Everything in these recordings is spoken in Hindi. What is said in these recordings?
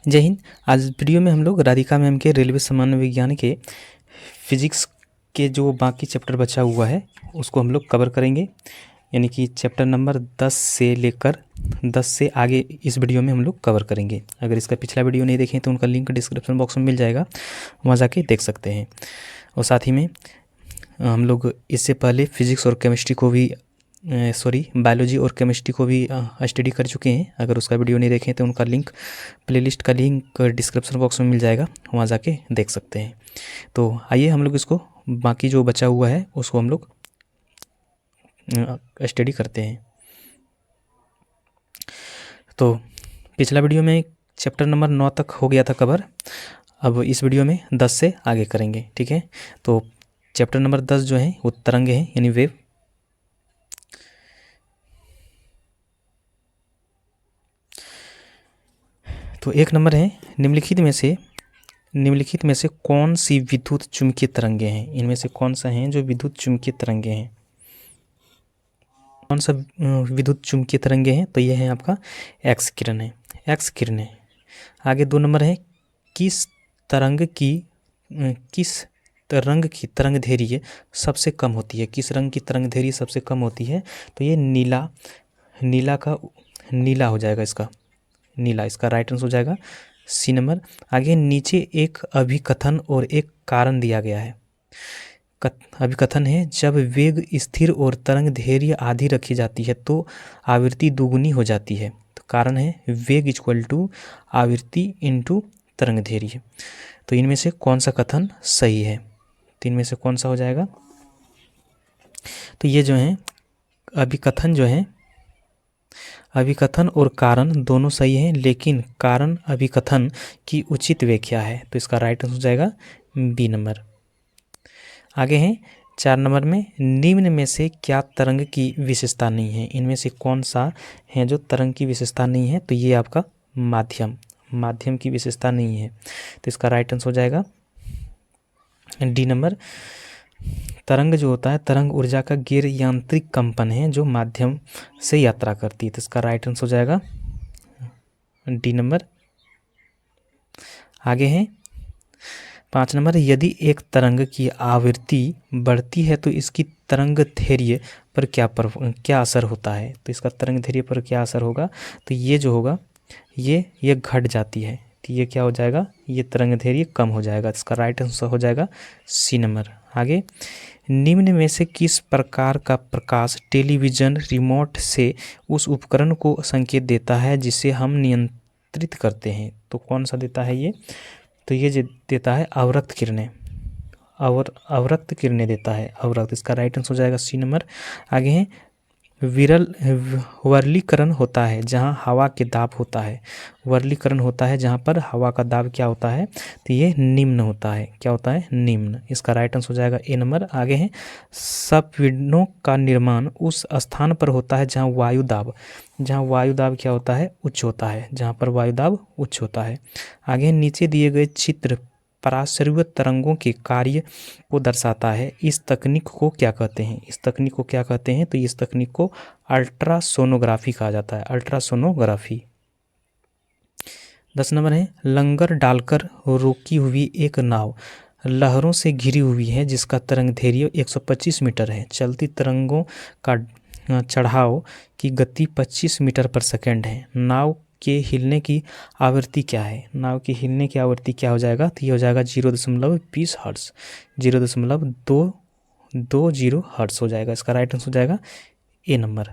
जय हिंद। आज वीडियो में हम लोग राधिका मैम के रेलवे सामान्य विज्ञान के फिजिक्स के जो बाकी चैप्टर बचा हुआ है उसको हम लोग कवर करेंगे, यानी कि चैप्टर नंबर 10 से लेकर 10 से आगे इस वीडियो में हम लोग कवर करेंगे। अगर इसका पिछला वीडियो नहीं देखें तो उनका लिंक डिस्क्रिप्शन बॉक्स में मिल जाएगा, वहाँ जाके देख सकते हैं। और साथ ही में हम लोग इससे पहले फिज़िक्स और केमिस्ट्री को भी बायोलॉजी और केमिस्ट्री को भी स्टडी कर चुके हैं। अगर उसका वीडियो नहीं देखें तो उनका लिंक, प्लेलिस्ट का लिंक डिस्क्रिप्शन बॉक्स में मिल जाएगा, वहाँ जाके देख सकते हैं। तो आइए हम लोग इसको बाकी जो बचा हुआ है उसको हम लोग स्टडी करते हैं। तो पिछला वीडियो में चैप्टर नंबर 9 तक हो गया था कवर, अब इस वीडियो में 10 से आगे करेंगे, ठीक है। तो चैप्टर नंबर 10 जो है वो तरंगे हैं, यानी वेव। तो एक नंबर है, निम्नलिखित में से कौन सी विद्युत चुम्बकीय तरंगे हैं। इनमें से कौन सा हैं जो विद्युत चुम्बकीय तरंगे हैं, कौन सा विद्युत चुम्बकीय तरंगे हैं? तो ये है आपका एक्स किरण है, एक्स किरण है। आगे 2 नंबर है, किस तरंग की तरंग दैर्घ्य सबसे कम होती है? किस रंग की तरंग दैर्घ्य सबसे कम होती है? तो ये नीला हो जाएगा, इसका राइट आंसर हो जाएगा सी नंबर। आगे नीचे एक अभिकथन और एक कारण दिया गया है। अभिकथन है, जब वेग स्थिर और तरंग दैर्घ्य आधी रखी जाती है तो आवृत्ति दोगुनी हो जाती है। तो कारण है वेग इक्वल टू आवृत्ति इंटू तरंग दैर्घ्य। तो इनमें से कौन सा कथन सही है? तो इनमें से कौन सा हो जाएगा? तो ये जो है अभिकथन और कारण दोनों सही हैं, लेकिन कारण अभिकथन की उचित व्याख्या है, तो इसका राइट आंसर हो जाएगा बी नंबर। आगे हैं 4 नंबर में, निम्न में से क्या तरंग की विशेषता नहीं है? इनमें से कौन सा है जो तरंग की विशेषता नहीं है? तो ये आपका माध्यम की विशेषता नहीं है, तो इसका राइट आंसर हो जाएगा डी नंबर। तरंग जो होता है, तरंग ऊर्जा का गैर यांत्रिक कंपन है जो माध्यम से यात्रा करती है, तो इसका राइट आंसर हो जाएगा डी नंबर। आगे है 5 नंबर, यदि एक तरंग की आवृत्ति बढ़ती है तो इसकी तरंग दैर्घ्य पर क्या असर होता है? तो इसका तरंग दैर्घ्य पर क्या असर होगा? तो ये जो होगा ये घट जाती है, तो ये क्या हो जाएगा? ये तरंग दैर्घ्य कम हो जाएगा, इसका राइट आंसर हो जाएगा सी नंबर। आगे, निम्न में से किस प्रकार का प्रकाश टेलीविज़न रिमोट से उस उपकरण को संकेत देता है जिसे हम नियंत्रित करते हैं? तो कौन सा देता है ये? तो ये देता है अवरक्त किरणें, अवरक्त किरणें देता है, अवरक्त, इसका राइट आंसर हो जाएगा सी नंबर। आगे है, वर्लीकरण होता है जहां हवा के दाब होता है, वर्लीकरण होता है जहां पर हवा का दाब क्या होता है? तो ये निम्न होता है, क्या होता है? निम्न, इसका राइट आंसर हो जाएगा ए नंबर। आगे है, संपीड़नों का निर्माण उस स्थान पर होता है जहां वायु दाब क्या होता है? उच्च होता है, जहां पर वायु दाब उच्च होता है। आगे नीचे दिए गए चित्र पराश्रव्य तरंगों के कार्य को दर्शाता है, इस तकनीक को क्या कहते हैं? तो इस तकनीक को अल्ट्रासोनोग्राफी कहा जाता है, अल्ट्रासोनोग्राफी। 10 नंबर है, लंगर डालकर रोकी हुई एक नाव लहरों से घिरी हुई है जिसका तरंग दैर्घ्य 125 मीटर है, चलती तरंगों का चढ़ाव की गति 25 मीटर पर सेकेंड है, नाव के हिलने की आवृत्ति क्या है? नाव की हिलने की आवृत्ति क्या हो जाएगा? तो ये हो जाएगा 0.20 हर्ट्ज, 0.220 हर्ट्ज हो जाएगा, इसका राइट आंसर हो जाएगा ए नंबर।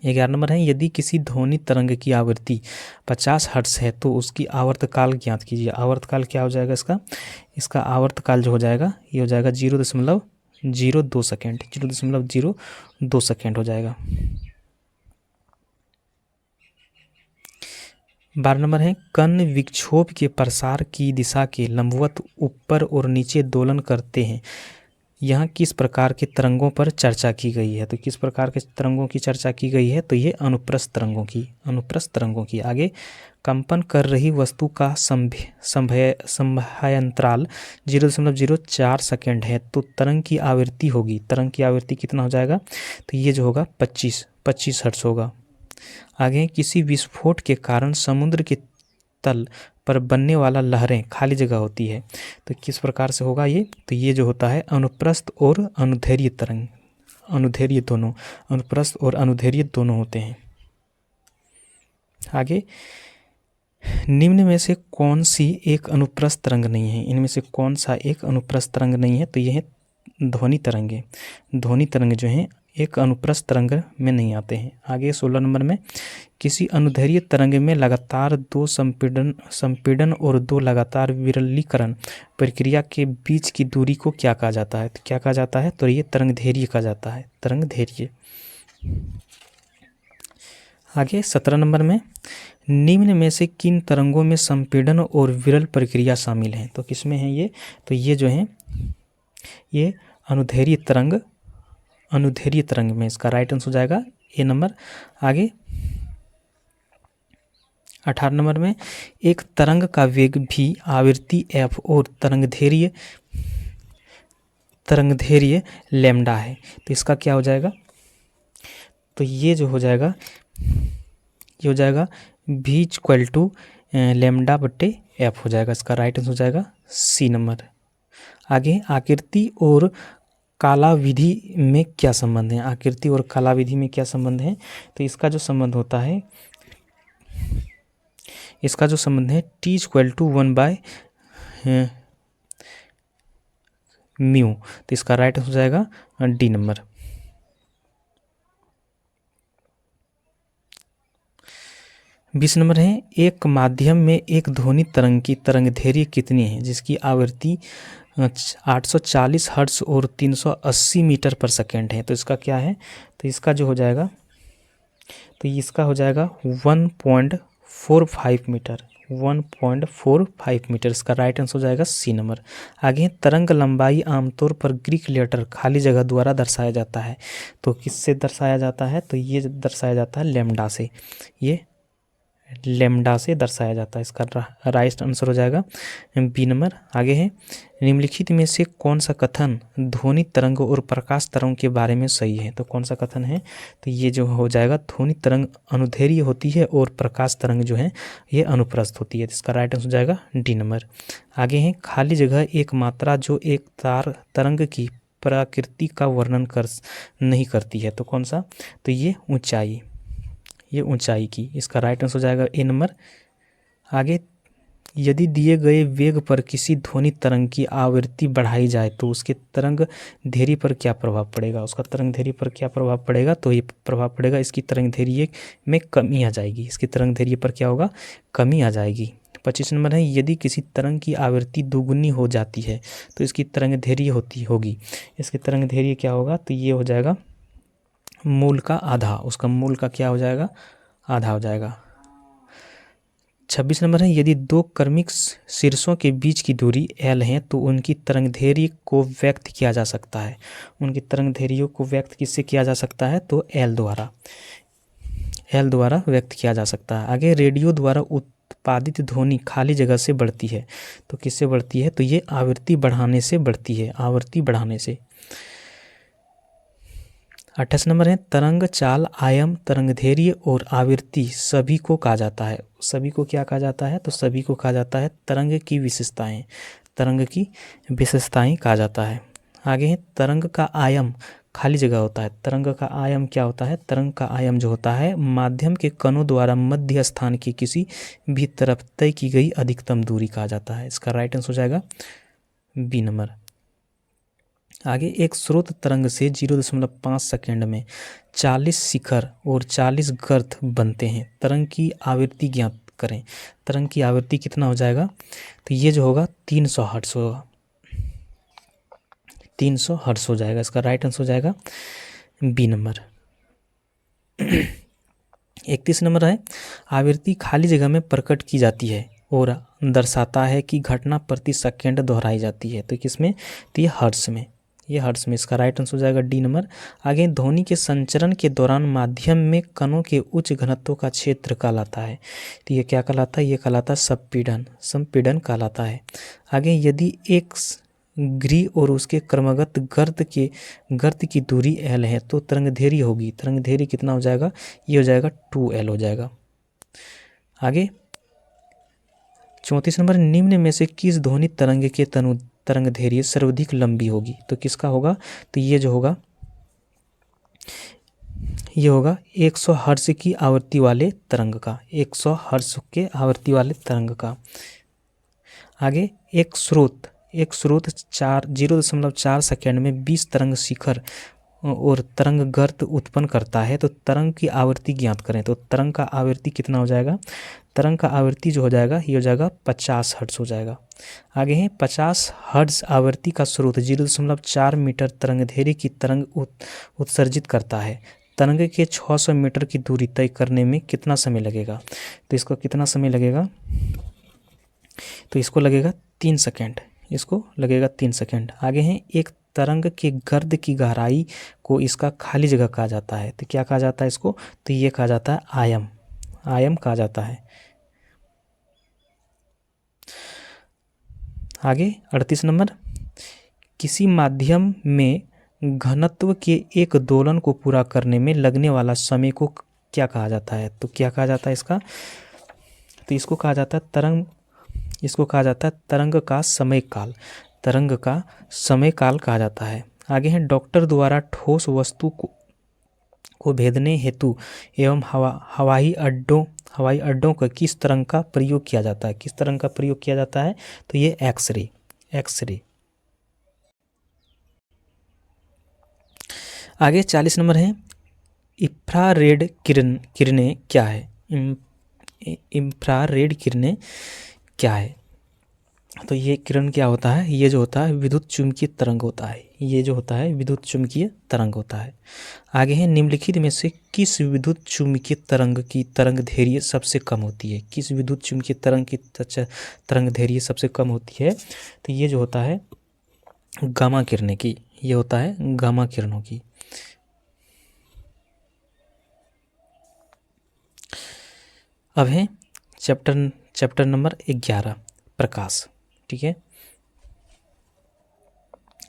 11 नंबर है, यदि किसी ध्वनि तरंग की आवृत्ति 50 हर्ट्ज है तो उसकी आवर्तकाल ज्ञात कीजिए। आवर्तकाल क्या हो जाएगा इसका आवर्तकाल जो हो जाएगा ये हो जाएगा 0.02 सेकेंड, 0.02 सेकेंड हो जाएगा। 12 नंबर है, कण विक्षोभ के प्रसार की दिशा के लंबवत ऊपर और नीचे दोलन करते हैं, यहाँ किस प्रकार के तरंगों पर चर्चा की गई है? तो किस प्रकार के तरंगों की चर्चा की गई है? तो ये अनुप्रस्थ तरंगों की। आगे, कंपन कर रही वस्तु का समयान्तराल 0.04 सेकेंड है तो तरंग की आवृत्ति कितना हो जाएगा? तो ये जो होगा 25 हर्ट्ज होगा। आगे, किसी विस्फोट के कारण समुद्र के तल पर बनने वाला लहरें खाली जगह होती है। तो किस प्रकार से होगा ये? तो ये जो होता है अनुप्रस्थ और अनुदैर्घ्य तरंग, अनुदैर्घ्य दोनों, अनुप्रस्थ और अनुदैर्घ्य दोनों होते हैं। आगे, निम्न में से कौन सी एक अनुप्रस्थ तरंग नहीं है? इनमें से कौन सा एक अनुप्रस्थ तरंग नहीं है? तो ये है ध्वनि तरंगे। ध्वनि तरंग जो हैं एक अनुप्रस्थ तरंग में नहीं आते हैं। आगे 16 नंबर में, किसी अनुदैर्घ्य तरंग में लगातार 2 संपीड़न और 2 लगातार विरलीकरण प्रक्रिया के बीच की दूरी को क्या कहा जाता है? तो क्या कहा जाता है? तो ये तरंगदैर्घ्य कहा जाता है, तरंगदैर्घ्य। आगे 17 नंबर में, निम्न में से किन तरंगों में संपीड़न और विरल प्रक्रिया शामिल है? तो किसमें है ये? तो ये जो है ये अनुदैर्घ्य तरंग, अनुदैर्घ्य तरंग में इसका राइट आंसर हो जाएगा ए नंबर। आगे 18 नंबर में, एक तरंग का वेग भी आवृत्ति f और तरंगदैर्घ्य लैम्डा है। तो इसका क्या हो जाएगा? तो ये जो हो जाएगा, ये हो जाएगा v इक्वल टू लैम्डा बट्टे f हो जाएगा। इसका राइट आंसर हो जाएगा सी नंबर। आगे आकृति और कालाविधि में क्या संबंध है? आकृति और कालाविधि में क्या संबंध है? तो इसका जो संबंध होता है, इसका जो संबंध है t इक्वल टू 1/μ। तो इसका राइट हो जाएगा डी नंबर। बीस नंबर है, एक माध्यम में एक ध्वनि तरंग की तरंगदैर्घ्य कितनी है जिसकी आवृत्ति 840 हर्ट्ज और 380 मीटर पर सेकेंड है? तो इसका क्या है? तो इसका जो हो जाएगा, तो इसका हो जाएगा 1.45 मीटर, 1.45 मीटर। इसका राइट आंसर हो जाएगा सी नंबर। आगे, तरंग लंबाई आमतौर पर ग्रीक लेटर खाली जगह द्वारा दर्शाया जाता है। तो किससे दर्शाया जाता है? तो ये दर्शाया जाता है लैम्डा से, ये लैम्डा से दर्शाया जाता है। इसका राइट आंसर हो जाएगा बी नंबर। आगे है, निम्नलिखित में से कौन सा कथन ध्वनि तरंग और प्रकाश तरंग के बारे में सही है? तो कौन सा कथन है? तो ये जो हो जाएगा, ध्वनि तरंग अनुदैर्घ्य होती है और प्रकाश तरंग जो है ये अनुप्रस्थ होती है। तो इसका राइट आंसर हो जाएगा डी नंबर। आगे है, खाली जगह एक मात्रा जो एक तरंग की प्रकृति का वर्णन नहीं करती है। तो कौन सा? तो ये ऊंचाई, ये ऊंचाई की। इसका राइट आंसर हो जाएगा ए नंबर। आगे, यदि दिए गए वेग पर किसी ध्वनि तरंग की आवृत्ति बढ़ाई जाए तो उसके तरंगदैर्घ्य पर क्या प्रभाव पड़ेगा? उसका तरंगदैर्घ्य पर क्या प्रभाव पड़ेगा? तो ये प्रभाव पड़ेगा, इसकी तरंगदैर्घ्य में कमी आ जाएगी। इसकी तरंगदैर्घ्य पर क्या होगा? कमी आ जाएगी। 25 नंबर है, यदि किसी तरंग की आवृत्ति दोगुनी हो जाती है तो इसकी तरंगदैर्घ्य होगी, इसकी तरंगदैर्घ्य क्या होगा? तो ये हो जाएगा मूल का आधा, उसका मूल का क्या हो जाएगा? आधा हो जाएगा। 26 नंबर है, यदि 2 क्रमिक शीर्षों के बीच की दूरी l है तो उनकी तरंगदैर्घ्य को व्यक्त किया जा सकता है। उनकी तरंगदैर्घ्य को व्यक्त किससे किया जा सकता है? तो l द्वारा व्यक्त किया जा सकता है। आगे, रेडियो द्वारा उत्पादित ध्वनि खाली जगह से बढ़ती है। तो किससे बढ़ती है? तो ये आवृत्ति बढ़ाने से बढ़ती है, आवृत्ति बढ़ाने से। 28 नंबर है, तरंग चाल, आयाम, तरंगदैर्घ्य और आवृत्ति सभी को कहा जाता है। सभी को क्या कहा जाता है? तो सभी को कहा जाता है तरंग की विशेषताएं, तरंग की विशेषताएं कहा जाता है। आगे है, तरंग का आयाम खाली जगह होता है। तरंग का आयाम क्या होता है? तरंग का आयाम जो होता है माध्यम के कणों द्वारा मध्य स्थान की किसी भी तरफ तय की गई अधिकतम दूरी कहा जाता है। इसका राइट आंसर हो जाएगा बी नंबर। आगे, एक स्रोत तरंग से 0.5 सेकेंड में 40 शिखर और 40 गर्त बनते हैं। तरंग की आवृत्ति ज्ञात करें। तरंग की आवृत्ति कितना हो जाएगा? तो ये जो होगा 300 हर्ट्ज होगा, 300 हर्ट्ज हो जाएगा। इसका राइट आंसर हो जाएगा बी नंबर। 31 नंबर है, आवृत्ति खाली जगह में प्रकट की जाती है और दर्शाता है कि घटना प्रति सेकेंड दोहराई जाती है। तो किसमें? तो ये हर्ट्ज में, ये हर्ट्ज में। इसका राइट आंसर हो जाएगा डी नंबर। आगे, ध्वनि के संचरण के दौरान माध्यम में कणों के उच्च घनत्व का क्षेत्र कहलाता है। तो ये क्या कहलाता है? ये कहलाता है संपीड़न, संपीड़न कहलाता है। आगे, यदि एक गृह और उसके क्रमगत गर्त की दूरी l है तो तरंगदैर्घ्य होगी। तरंगदैर्घ्य कितना हो जाएगा? ये हो जाएगा 2l हो जाएगा। आगे, 34 नंबर, निम्न में से किस ध्वनि तरंग के तरंग दैर्घ्य सर्वाधिक लंबी होगी? तो किसका होगा? तो ये जो होगा ये होगा 100 हर्ट्ज की आवृत्ति वाले तरंग का, 100 हर्ट्ज के आवृत्ति वाले तरंग का। आगे एक स्रोत 0.4 सेकेंड में 20 तरंग शिखर और तरंग गर्त उत्पन्न करता है, तो तरंग की आवृत्ति ज्ञात करें। तो तरंग का आवृत्ति कितना हो जाएगा? तरंग का आवृत्ति जो हो जाएगा ये हो जाएगा 50 हर्ट्ज हो जाएगा। आगे है 50 हर्ट्ज आवृत्ति का स्रोत 0.4 मीटर तरंग दैर्घ्य की तरंग उत्सर्जित करता है। तरंग के 600 मीटर की दूरी तय करने में कितना समय लगेगा? तो इसको कितना समय लगेगा? तो इसको लगेगा 3 सेकेंड, इसको लगेगा 3 सेकेंड। आगे हैं एक तरंग के गर्द की गहराई को इसका खाली जगह कहा जाता है। तो क्या कहा जाता है इसको? तो ये कहा जाता है आयम, आयम कहा जाता है। आगे 38 नंबर, किसी माध्यम में घनत्व के एक दोलन को पूरा करने में लगने वाला समय को क्या कहा जाता है? तो क्या कहा जाता है इसका? तो इसको कहा जाता है तरंग, इसको कहा जाता है तरंग का समय काल, तरंग का समय काल कहा जाता है। आगे है डॉक्टर द्वारा ठोस वस्तु को भेदने हेतु एवं हवाई अड्डों का किस तरंग का प्रयोग किया जाता है? किस तरंग का प्रयोग किया जाता है? तो ये एक्सरे, एक्सरे। आगे 40 नंबर है इंफ्रारेड किरणें क्या है? इंफ्रारेड किरणें क्या है? तो ये किरण क्या होता है? ये जो होता है विद्युत चुम्बकीय तरंग होता है, ये जो होता है विद्युत चुम्बकीय तरंग होता है। आगे है निम्नलिखित में से किस विद्युत चुम्बकीय तरंग की तरंग दैर्घ्य सबसे कम होती है? किस विद्युत चुम्बकीय तरंग की तरंग दैर्घ्य सबसे कम होती है? तो ये जो होता है गामा किरणें की, ये होता है गामा किरणों की। अब है चैप्टर नंबर 11 प्रकाश। ठीक है,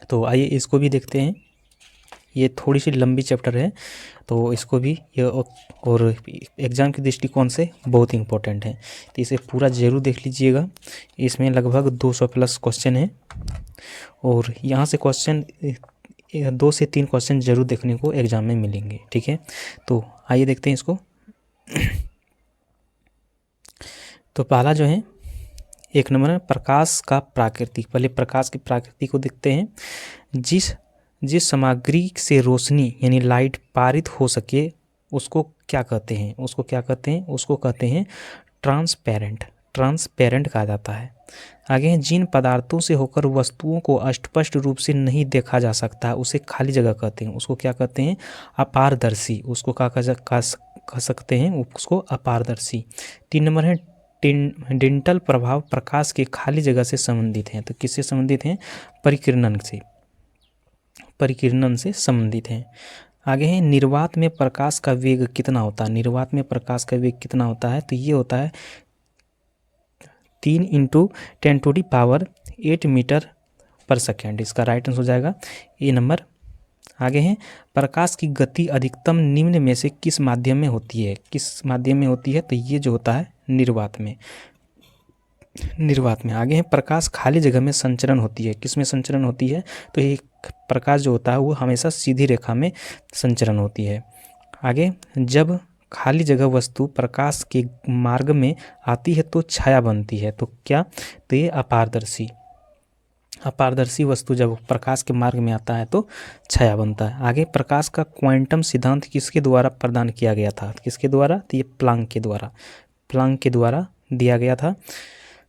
तो आइए इसको भी देखते हैं। ये थोड़ी सी लंबी चैप्टर है, तो इसको भी ये और एग्ज़ाम के दृष्टिकोण से बहुत इंपॉर्टेंट है, तो इसे पूरा ज़रूर देख लीजिएगा। इसमें लगभग 200 प्लस क्वेश्चन है और यहाँ से क्वेश्चन 2 से 3 क्वेश्चन ज़रूर देखने को एग्ज़ाम में मिलेंगे। ठीक है, तो आइए देखते हैं इसको। तो पहला जो है 1 नंबर है प्रकाश का प्राकृतिक। पहले प्रकाश की प्रकृति को देखते हैं। जिस सामग्री से रोशनी यानी लाइट पारित हो सके उसको क्या कहते हैं? उसको क्या कहते हैं? उसको कहते हैं ट्रांसपेरेंट, ट्रांसपेरेंट कहा जाता है। आगे हैं जिन पदार्थों से होकर वस्तुओं को स्पष्ट रूप से नहीं देखा जा सकता उसे खाली जगह कहते हैं। उसको क्या कहते हैं? अपारदर्शी। उसको क्या कह सकते हैं? उसको अपारदर्शी। 3 नंबर है डिंटल प्रभाव प्रकाश के खाली जगह से संबंधित हैं। तो किससे संबंधित हैं? परिकिरणन से, परिकिरणन से संबंधित हैं। आगे है निर्वात में प्रकाश का वेग कितना होता है? निर्वात में प्रकाश का वेग कितना होता है? तो ये होता है 3 × 10⁸ मीटर पर सेकेंड। इसका राइट आंसर हो जाएगा ए नंबर। आगे है प्रकाश की गति अधिकतम निम्न में से किस माध्यम में होती है? किस माध्यम में होती है? तो ये जो होता है निर्वात में, निर्वात में। आगे है प्रकाश खाली जगह में संचरण होती है। किस में संचरण होती है? तो ये प्रकाश जो होता है वो हमेशा सीधी रेखा में संचरण होती है। आगे जब खाली जगह वस्तु प्रकाश के मार्ग में आती है तो छाया बनती है। तो क्या? तो ये अपारदर्शी, अपारदर्शी वस्तु जब प्रकाश के मार्ग में आता है तो छाया बनता है। आगे प्रकाश का क्वांटम सिद्धांत किसके द्वारा प्रदान किया गया था? किसके द्वारा? तो ये प्लांक के द्वारा, प्लांक के द्वारा दिया गया था।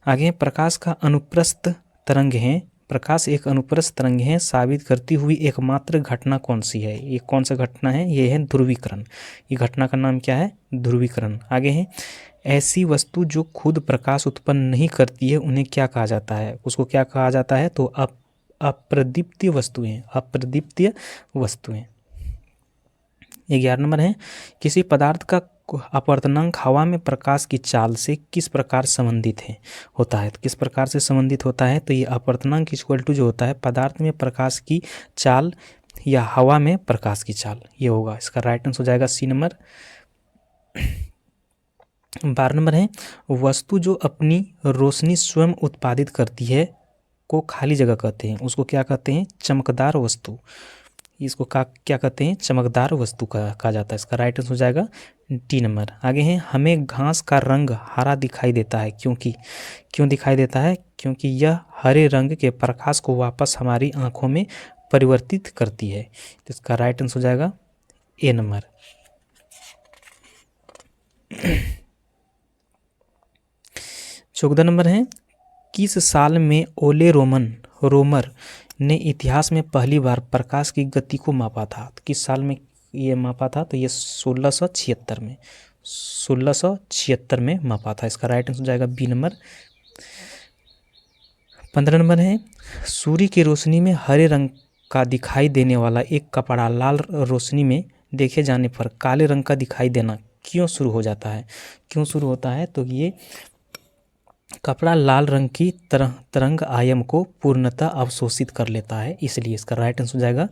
आगे प्रकाश का अनुप्रस्थ तरंग है, प्रकाश एक अनुप्रस्थ तरंग है साबित करती हुई एकमात्र घटना कौन सी है? ये कौन सा घटना है? ये है ध्रुवीकरण। ये घटना का नाम क्या है? ध्रुवीकरण। आगे है ऐसी वस्तु जो खुद प्रकाश उत्पन्न नहीं करती है उन्हें क्या कहा जाता है? उसको क्या कहा जाता है? तो अप्रदीप्तीय वस्तुएं, अप्रदीप्तीय वस्तुएं। 11 नंबर है किसी पदार्थ का अपवर्तनांक हवा में प्रकाश की चाल से किस प्रकार संबंधित है होता है? तो किस प्रकार से संबंधित होता है? तो ये अपवर्तनांक इक्वल टू जो होता है पदार्थ में प्रकाश की चाल या हवा में प्रकाश की चाल, ये होगा। इसका राइट आंसर हो जाएगा सी नंबर। 12 नंबर है, वस्तु जो अपनी रोशनी स्वयं उत्पादित करती है को खाली जगह कहते हैं, उसको क्या कहते हैं? चमकदार वस्तु। इसको क्या कहते हैं? चमकदार वस्तु कहा जाता है। इसका राइट आंसर हो जाएगा डी नंबर। आगे हैं, हमें घास का रंग हरा दिखाई देता है क्यों दिखाई देता है? क्योंकि यह हरे रंग के प्रकाश को वापस हमारी आंखों में परिवर्तित करती है। तो इसका राइट आंसर हो जाएगा ए नंबर। 14 नंबर है, किस साल में ओले रोमर ने इतिहास में पहली बार प्रकाश की गति को मापा था? तो किस साल में ये मापा था? तो ये 1676 में मापा था। इसका राइट आंसर हो जाएगा बी नंबर। 15 नंबर है, सूर्य की रोशनी में हरे रंग का दिखाई देने वाला एक कपड़ा लाल रोशनी में देखे जाने पर काले रंग का दिखाई देना क्यों शुरू हो जाता है? क्यों शुरू होता है? तो ये कपड़ा लाल रंग की तरंग आयम को पूर्णतः अवशोषित कर लेता है, इसलिए। इसका राइट आंसर हो जाएगा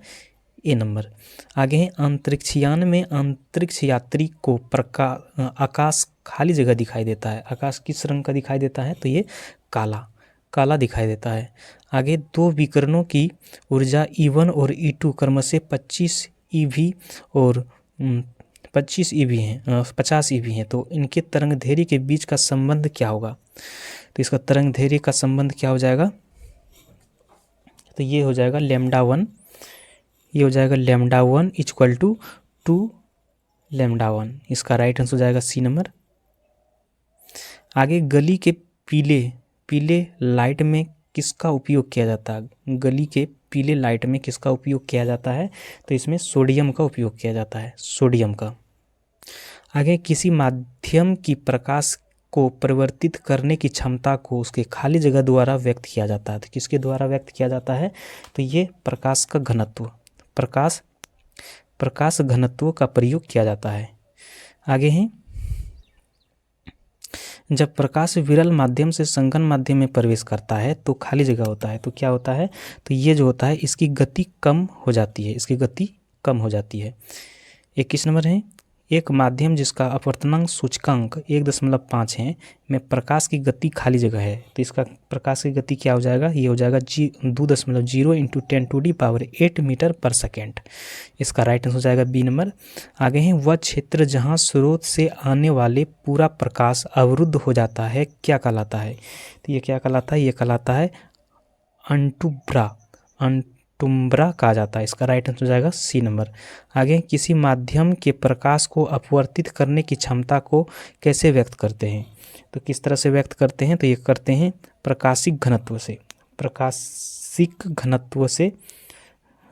ए नंबर। आगे है, अंतरिक्षयान में अंतरिक्ष यात्री को आकाश खाली जगह दिखाई देता है। आकाश किस रंग का दिखाई देता है? तो ये काला दिखाई देता है। आगे, दो विकिरणों की ऊर्जा E1 और E2 क्रमशः 25 EV और 50 EV हैं, तो इनके तरंगदैर्घ्य के बीच का संबंध क्या होगा? तो इसका तरंगदैर्घ्य का संबंध क्या हो जाएगा? तो ये हो जाएगा λ1, ये हो जाएगा λ1 = 2 λ1। इसका राइट आंसर हो जाएगा सी नंबर। आगे, गली के पीले लाइट में किसका उपयोग किया जाता है? गली के पीले लाइट में किसका उपयोग किया जाता है? तो इसमें सोडियम का उपयोग किया जाता है, सोडियम का। आगे, किसी माध्यम की प्रकाश को परिवर्तित करने की क्षमता को उसके खाली जगह द्वारा व्यक्त किया जाता है। तो किसके द्वारा व्यक्त किया जाता है? तो ये प्रकाश का घनत्व, प्रकाश घनत्व का प्रयोग किया जाता है। आगे हैं, जब प्रकाश विरल माध्यम से संघन माध्यम में प्रवेश करता है तो खाली जगह होता है, तो क्या होता है? तो ये जो होता है इसकी गति कम हो जाती है, 21 नंबर है, एक माध्यम जिसका अपवर्तनांक सूचकांक 1.5 है में प्रकाश की गति खाली जगह है, तो इसका प्रकाश की गति क्या हो जाएगा? ये हो जाएगा 2.0 × 10⁸ मीटर पर सेकेंड। इसका राइट आंसर हो जाएगा बी नंबर। आगे हैं, वह क्षेत्र जहां स्रोत से आने वाले पूरा प्रकाश अवरुद्ध हो जाता है क्या कहलाता है? तो ये क्या कहलाता है? ये कहलाता है अंटुम्ब्रा कहा जाता है। इसका राइट आंसर हो जाएगा सी नंबर। आगे, किसी माध्यम के प्रकाश को अपवर्तित करने की क्षमता को कैसे व्यक्त करते हैं? तो किस तरह से व्यक्त करते हैं? तो ये करते हैं प्रकाशिक घनत्व से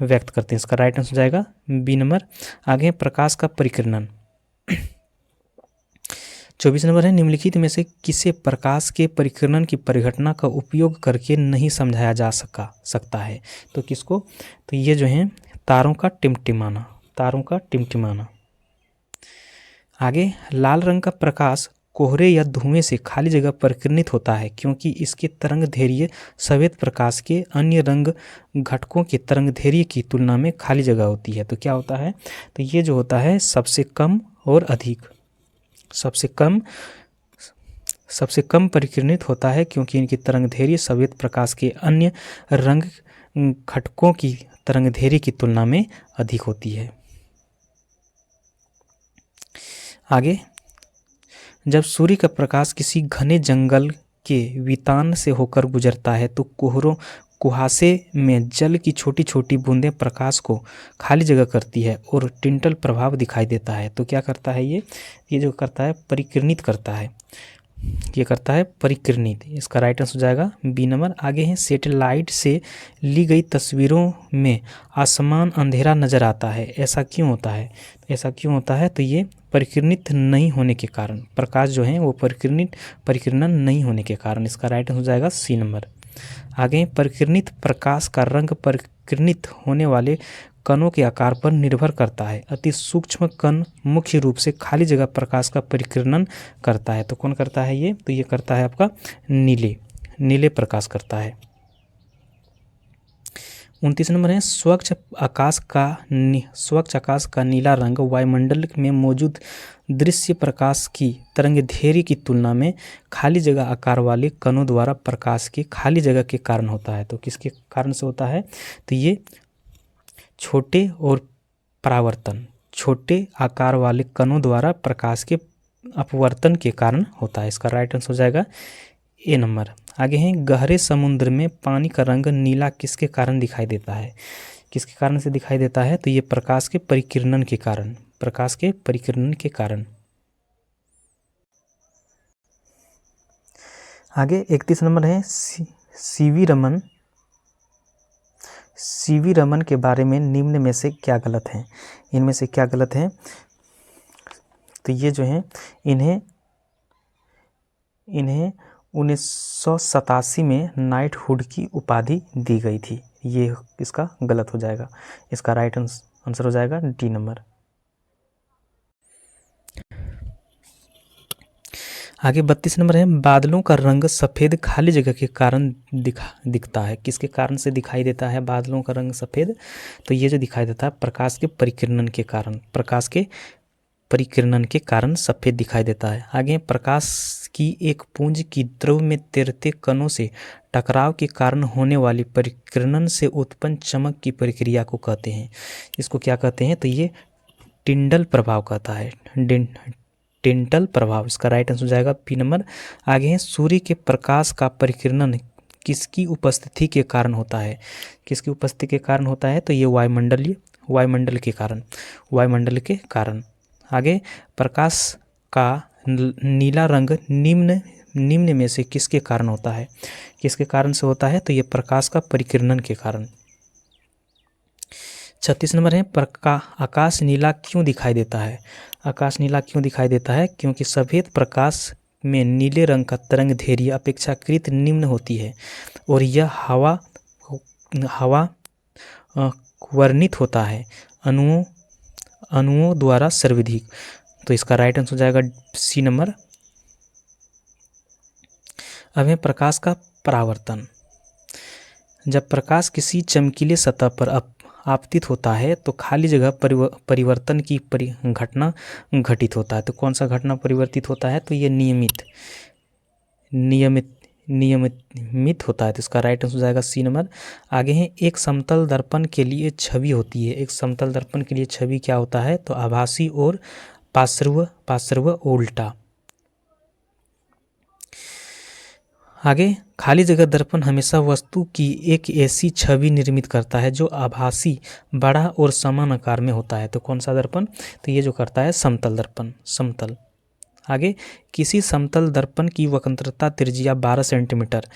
व्यक्त करते हैं। इसका राइट आंसर हो जाएगा बी नंबर। आगे, प्रकाश का परिकीर्णन। 24 नंबर है, निम्नलिखित में से किसे प्रकाश के परिकीर्णन की परिघटना का उपयोग करके नहीं समझाया जा सकता है? तो किसको? तो ये जो है तारों का टिमटिमाना। आगे, लाल रंग का प्रकाश कोहरे या धुएं से खाली जगह परिकीर्णित होता है क्योंकि इसके तरंगदैर्घ्य सफेद प्रकाश के अन्य रंग घटकों के तरंगदैर्घ्य की तुलना में खाली जगह होती है। तो क्या होता है? तो ये जो होता है सबसे कम और अधिक, सबसे कम परिकीर्णित होता है क्योंकि इनकी तरंगदैर्घ्य सफेद प्रकाश के अन्य रंग घटकों की तरंगदैर्घ्य की तुलना में अधिक होती है। आगे, जब सूर्य का प्रकाश किसी घने जंगल के वितान से होकर गुजरता है तो कुहासे में जल की छोटी छोटी बूंदें प्रकाश को खाली जगह करती है और टिंटल प्रभाव दिखाई देता है। तो क्या करता है? ये जो करता है परिकीर्णित करता है, ये करता है परिकीर्णित। इसका राइट आंसर हो जाएगा बी नंबर। आगे हैं, सैटेलाइट से ली गई तस्वीरों में आसमान अंधेरा नजर आता है, ऐसा क्यों होता है? तो ये परिकीर्णित नहीं होने के कारण, प्रकाश जो है वो परिकीर्णन नहीं होने के कारण। इसका राइट आंसर हो जाएगा सी नंबर। आगे, परिकीर्णित प्रकाश का रंग परिकीर्णित होने वाले कणों के आकार पर निर्भर करता है। अति सूक्ष्म कण मुख्य रूप से खाली जगह प्रकाश का परिकीर्णन करता है। तो कौन करता है ये? तो ये करता है आपका नीले प्रकाश करता है। 29 नंबर है, स्वच्छ आकाश का नीला रंग वायुमंडल में मौजूद दृश्य प्रकाश की तरंगदैर्घ्य की तुलना में खाली जगह आकार वाले कणों द्वारा प्रकाश के खाली जगह के कारण होता है। तो किसके कारण से होता है? तो ये छोटे और परावर्तन, छोटे आकार वाले कणों द्वारा प्रकाश के अपवर्तन के कारण होता है। इसका राइट आंसर हो जाएगा ए नंबर। आगे हैं, गहरे समुद्र में पानी का रंग नीला किसके कारण दिखाई देता है? किसके कारण से दिखाई देता है? तो ये प्रकाश के परिकिरणन के कारण, प्रकाश के परिकिरणन के कारण। आगे 31 नंबर है, सीवी रमन के बारे में निम्न में से क्या गलत है? इनमें से क्या गलत है? तो ये जो है, इन्हें 1987 में नाइटहुड की उपाधि दी गई थी। ये इसका गलत हो जाएगा। इसका राइट आंसर हो जाएगा डी नंबर। आगे 32 नंबर है, बादलों का रंग सफ़ेद खाली जगह के कारण दिखता है। किसके कारण से दिखाई देता है बादलों का रंग सफ़ेद? तो ये जो दिखाई देता है प्रकाश के परिकिरणन के कारण, प्रकाश के परिकिरणन के कारण सफ़ेद दिखाई देता है। आगे, प्रकाश की एक पुंज की द्रव में तैरते कणों से टकराव के कारण होने वाली परिकिरणन से उत्पन्न चमक की प्रक्रिया को कहते हैं। इसको क्या कहते हैं? तो ये टिंडल प्रभाव कहता है, टिंडल प्रभाव। इसका राइट आंसर हो जाएगा पी नंबर। आगे है, सूर्य के प्रकाश का परिकिरणन किसकी उपस्थिति के कारण होता है? किसकी उपस्थिति के कारण होता है? तो ये वायुमंडल के कारण। आगे, प्रकाश का नीला रंग निम्न में से किसके कारण होता है? किसके कारण से होता है? तो ये प्रकाश का परिकिरणन के कारण। 36 नंबर है, आकाश नीला क्यों दिखाई देता है? आकाश नीला क्यों दिखाई देता है? क्योंकि सफ़ेद प्रकाश में नीले रंग का तरंगदैर्घ्य अपेक्षाकृत निम्न होती है और यह हवा वर्णित होता है अणुओं द्वारा सर्वाधिक। तो इसका राइट आंसर हो जाएगा सी नंबर। अब है प्रकाश का परावर्तन। जब प्रकाश किसी चमकीले सतह पर आपतित होता है तो खाली जगह परिवर्तन की घटना घटित होता है। तो कौन सा घटना परिवर्तित होता है? तो ये नियमित होता है। तो इसका राइट आंसर हो जाएगा सी नंबर। आगे है, एक समतल दर्पण के लिए छवि होती है। एक समतल दर्पण के लिए छवि क्या होता है? तो आभासी और पार्श्व उल्टा। आगे, खाली जगह दर्पण हमेशा वस्तु की एक ऐसी छवि निर्मित करता है जो आभासी, बड़ा और समान आकार में होता है। तो कौन सा दर्पण? तो ये जो करता है समतल दर्पण, समतल। आगे, किसी समतल दर्पण की वक्रता त्रिज्या 12 सेंटीमीटर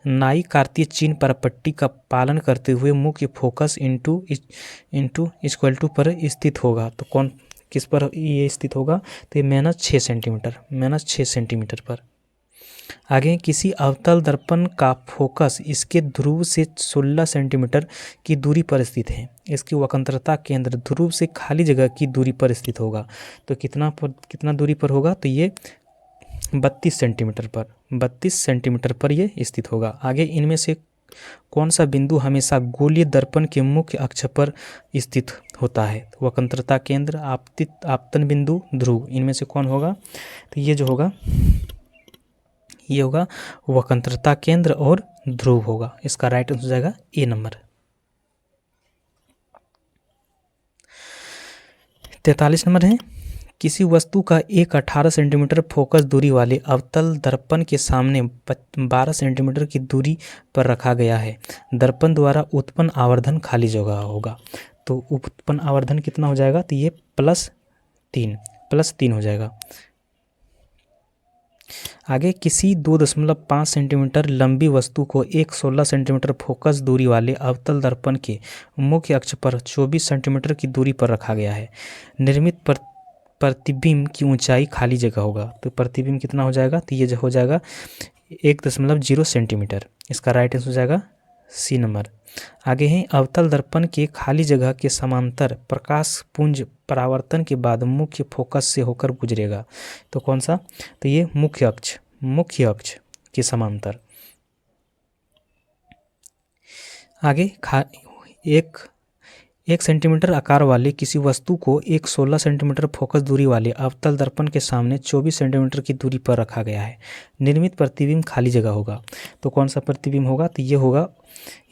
नाई कार्तीय चिन्ह पर पट्टी का पालन करते हुए मुख्य फोकस इंटू इक्वल टू पर स्थित होगा। तो किस पर ये स्थित होगा? तो ये -6 सेंटीमीटर पर। आगे, किसी अवतल दर्पण का फोकस इसके ध्रुव से 16 सेंटीमीटर की दूरी पर स्थित है। इसकी वक्रता केंद्र ध्रुव से खाली जगह की दूरी पर स्थित होगा। तो कितना दूरी पर होगा? तो ये 32 सेंटीमीटर पर ये स्थित होगा। आगे, इनमें से कौन सा बिंदु हमेशा गोलीय दर्पण के मुख्य अक्ष पर स्थित होता है? वक्रता केंद्र, आपतन बिंदु, ध्रुव। इनमें से कौन होगा? तो ये जो होगा, ये होगा वक्रता केंद्र और ध्रुव होगा। इसका राइट आंसर हो जाएगा ए नंबर। 43 नंबर है, किसी वस्तु का एक 18 सेंटीमीटर फोकस दूरी वाले अवतल दर्पण के सामने 12 सेंटीमीटर की दूरी पर रखा गया है। दर्पण द्वारा उत्पन्न आवर्धन खाली जगह होगा। तो उत्पन्न आवर्धन कितना हो जाएगा? तो ये +3 हो जाएगा। आगे, किसी 2.5 सेंटीमीटर लंबी वस्तु को एक 16 सेंटीमीटर फोकस दूरी वाले अवतल दर्पण के मुख्य अक्ष पर 24 सेंटीमीटर की दूरी पर रखा गया है। निर्मित प्रतिबिंब की ऊंचाई खाली जगह होगा। तो प्रतिबिंब कितना हो जाएगा? तो ये हो जाएगा 1.0 सेंटीमीटर। इसका राइट आंसर हो जाएगा सी नंबर। आगे हैं, अवतल दर्पण के खाली जगह के समांतर प्रकाश पुंज परावर्तन के बाद मुख्य फोकस से होकर गुजरेगा। तो कौन सा? तो ये मुख्य अक्ष के समांतर। आगे, 1 सेंटीमीटर आकार वाले किसी वस्तु को एक 16 सेंटीमीटर फोकस दूरी वाले अवतल दर्पण के सामने 24 सेंटीमीटर की दूरी पर रखा गया है। निर्मित प्रतिबिंब खाली जगह होगा। तो कौन सा प्रतिबिंब होगा? तो ये होगा,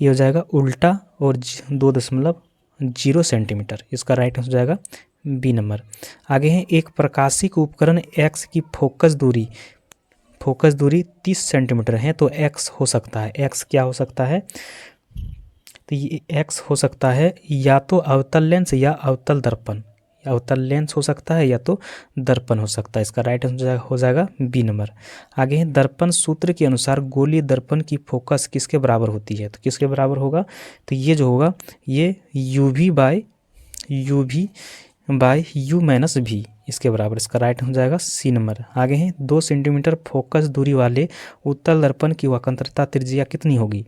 ये हो जाएगा उल्टा और 2.0 सेंटीमीटर। इसका राइट आंसर हो जाएगा बी नंबर। आगे है, एक प्रकाशिक उपकरण एक्स की फोकस दूरी 30 सेंटीमीटर है, तो एक्स हो सकता है, एक्स क्या हो सकता है? तो ये एक्स हो सकता है या तो अवतल लेंस या अवतल दर्पण। अवतल लेंस हो सकता है या तो दर्पण हो सकता है। इसका राइट आंसर हो जाएगा बी नंबर। आगे है, दर्पण सूत्र के अनुसार गोलीय दर्पण की फोकस किसके बराबर होती है? तो किसके बराबर होगा? तो ये जो होगा ये यूवी बाय यू माइनस भी, इसके बराबर। इसका राइट हो जाएगा सी नंबर। आगे हैं, 2 सेंटीमीटर फोकस दूरी वाले उत्तल दर्पण की वक्रता त्रिज्या कितनी होगी?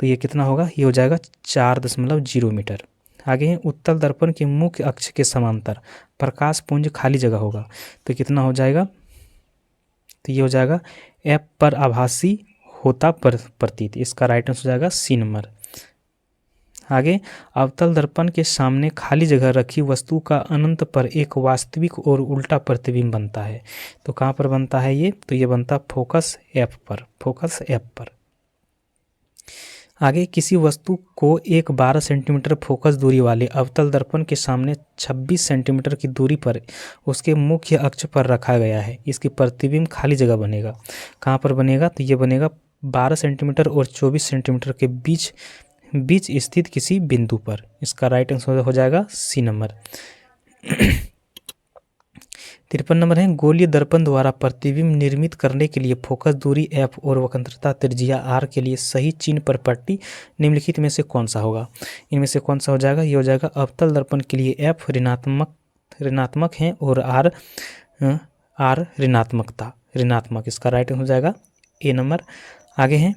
तो ये कितना होगा? ये हो जाएगा 4.0 मीटर। आगे हैं, उत्तल दर्पण के मुख्य अक्ष के समांतर प्रकाश पुंज खाली जगह होगा, तो कितना हो जाएगा? तो ये हो जाएगा एफ पर आभासी होता प्रतीत। इसका राइट आंसर हो जाएगा सी नंबर। आगे, अवतल दर्पण के सामने खाली जगह रखी वस्तु का अनंत पर एक वास्तविक और उल्टा प्रतिबिंब बनता है, तो कहाँ पर बनता है ये? तो ये बनता फोकस एफ पर। आगे, किसी वस्तु को एक 12 सेंटीमीटर फोकस दूरी वाले अवतल दर्पण के सामने 26 सेंटीमीटर की दूरी पर उसके मुख्य अक्ष पर रखा गया है। इसकी प्रतिबिंब खाली जगह बनेगा, कहाँ पर बनेगा? तो ये बनेगा 12 सेंटीमीटर और 24 सेंटीमीटर के बीच स्थित किसी बिंदु पर। इसका राइट आंसर हो जाएगा सी नंबर। 53 नंबर है, गोलीय दर्पण द्वारा प्रतिबिंब निर्मित करने के लिए फोकस दूरी एफ और वक्रता त्रिज्या आर के लिए सही चिन्ह पर पट्टी निम्नलिखित में से कौन सा होगा? इनमें से कौन सा हो जाएगा? ये हो जाएगा अवतल दर्पण के लिए एफ ऋणात्मक है और आर ऋणात्मक। इसका राइट हो जाएगा ए नंबर। आगे हैं,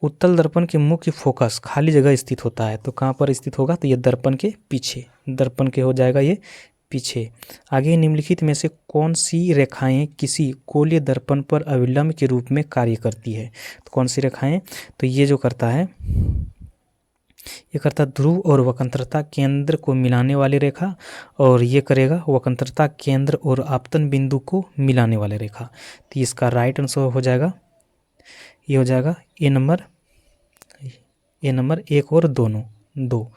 उत्तल दर्पण के मुख्य फोकस खाली जगह स्थित होता है, तो कहाँ पर स्थित होगा? तो ये दर्पण के पीछे, दर्पण के हो जाएगा ये पीछे। आगे, निम्नलिखित में से कौन सी रेखाएं किसी गोलीय दर्पण पर अविलंब के रूप में कार्य करती है? तो कौन सी रेखाएं? तो ये जो करता है, ये करता ध्रुव और वक्रता केंद्र को मिलाने वाली रेखा, और ये करेगा वक्रता केंद्र और आपतन बिंदु को मिलाने वाली रेखा। तो इसका राइट आंसर हो जाएगा, ये हो जाएगा ए नंबर 1 और दो।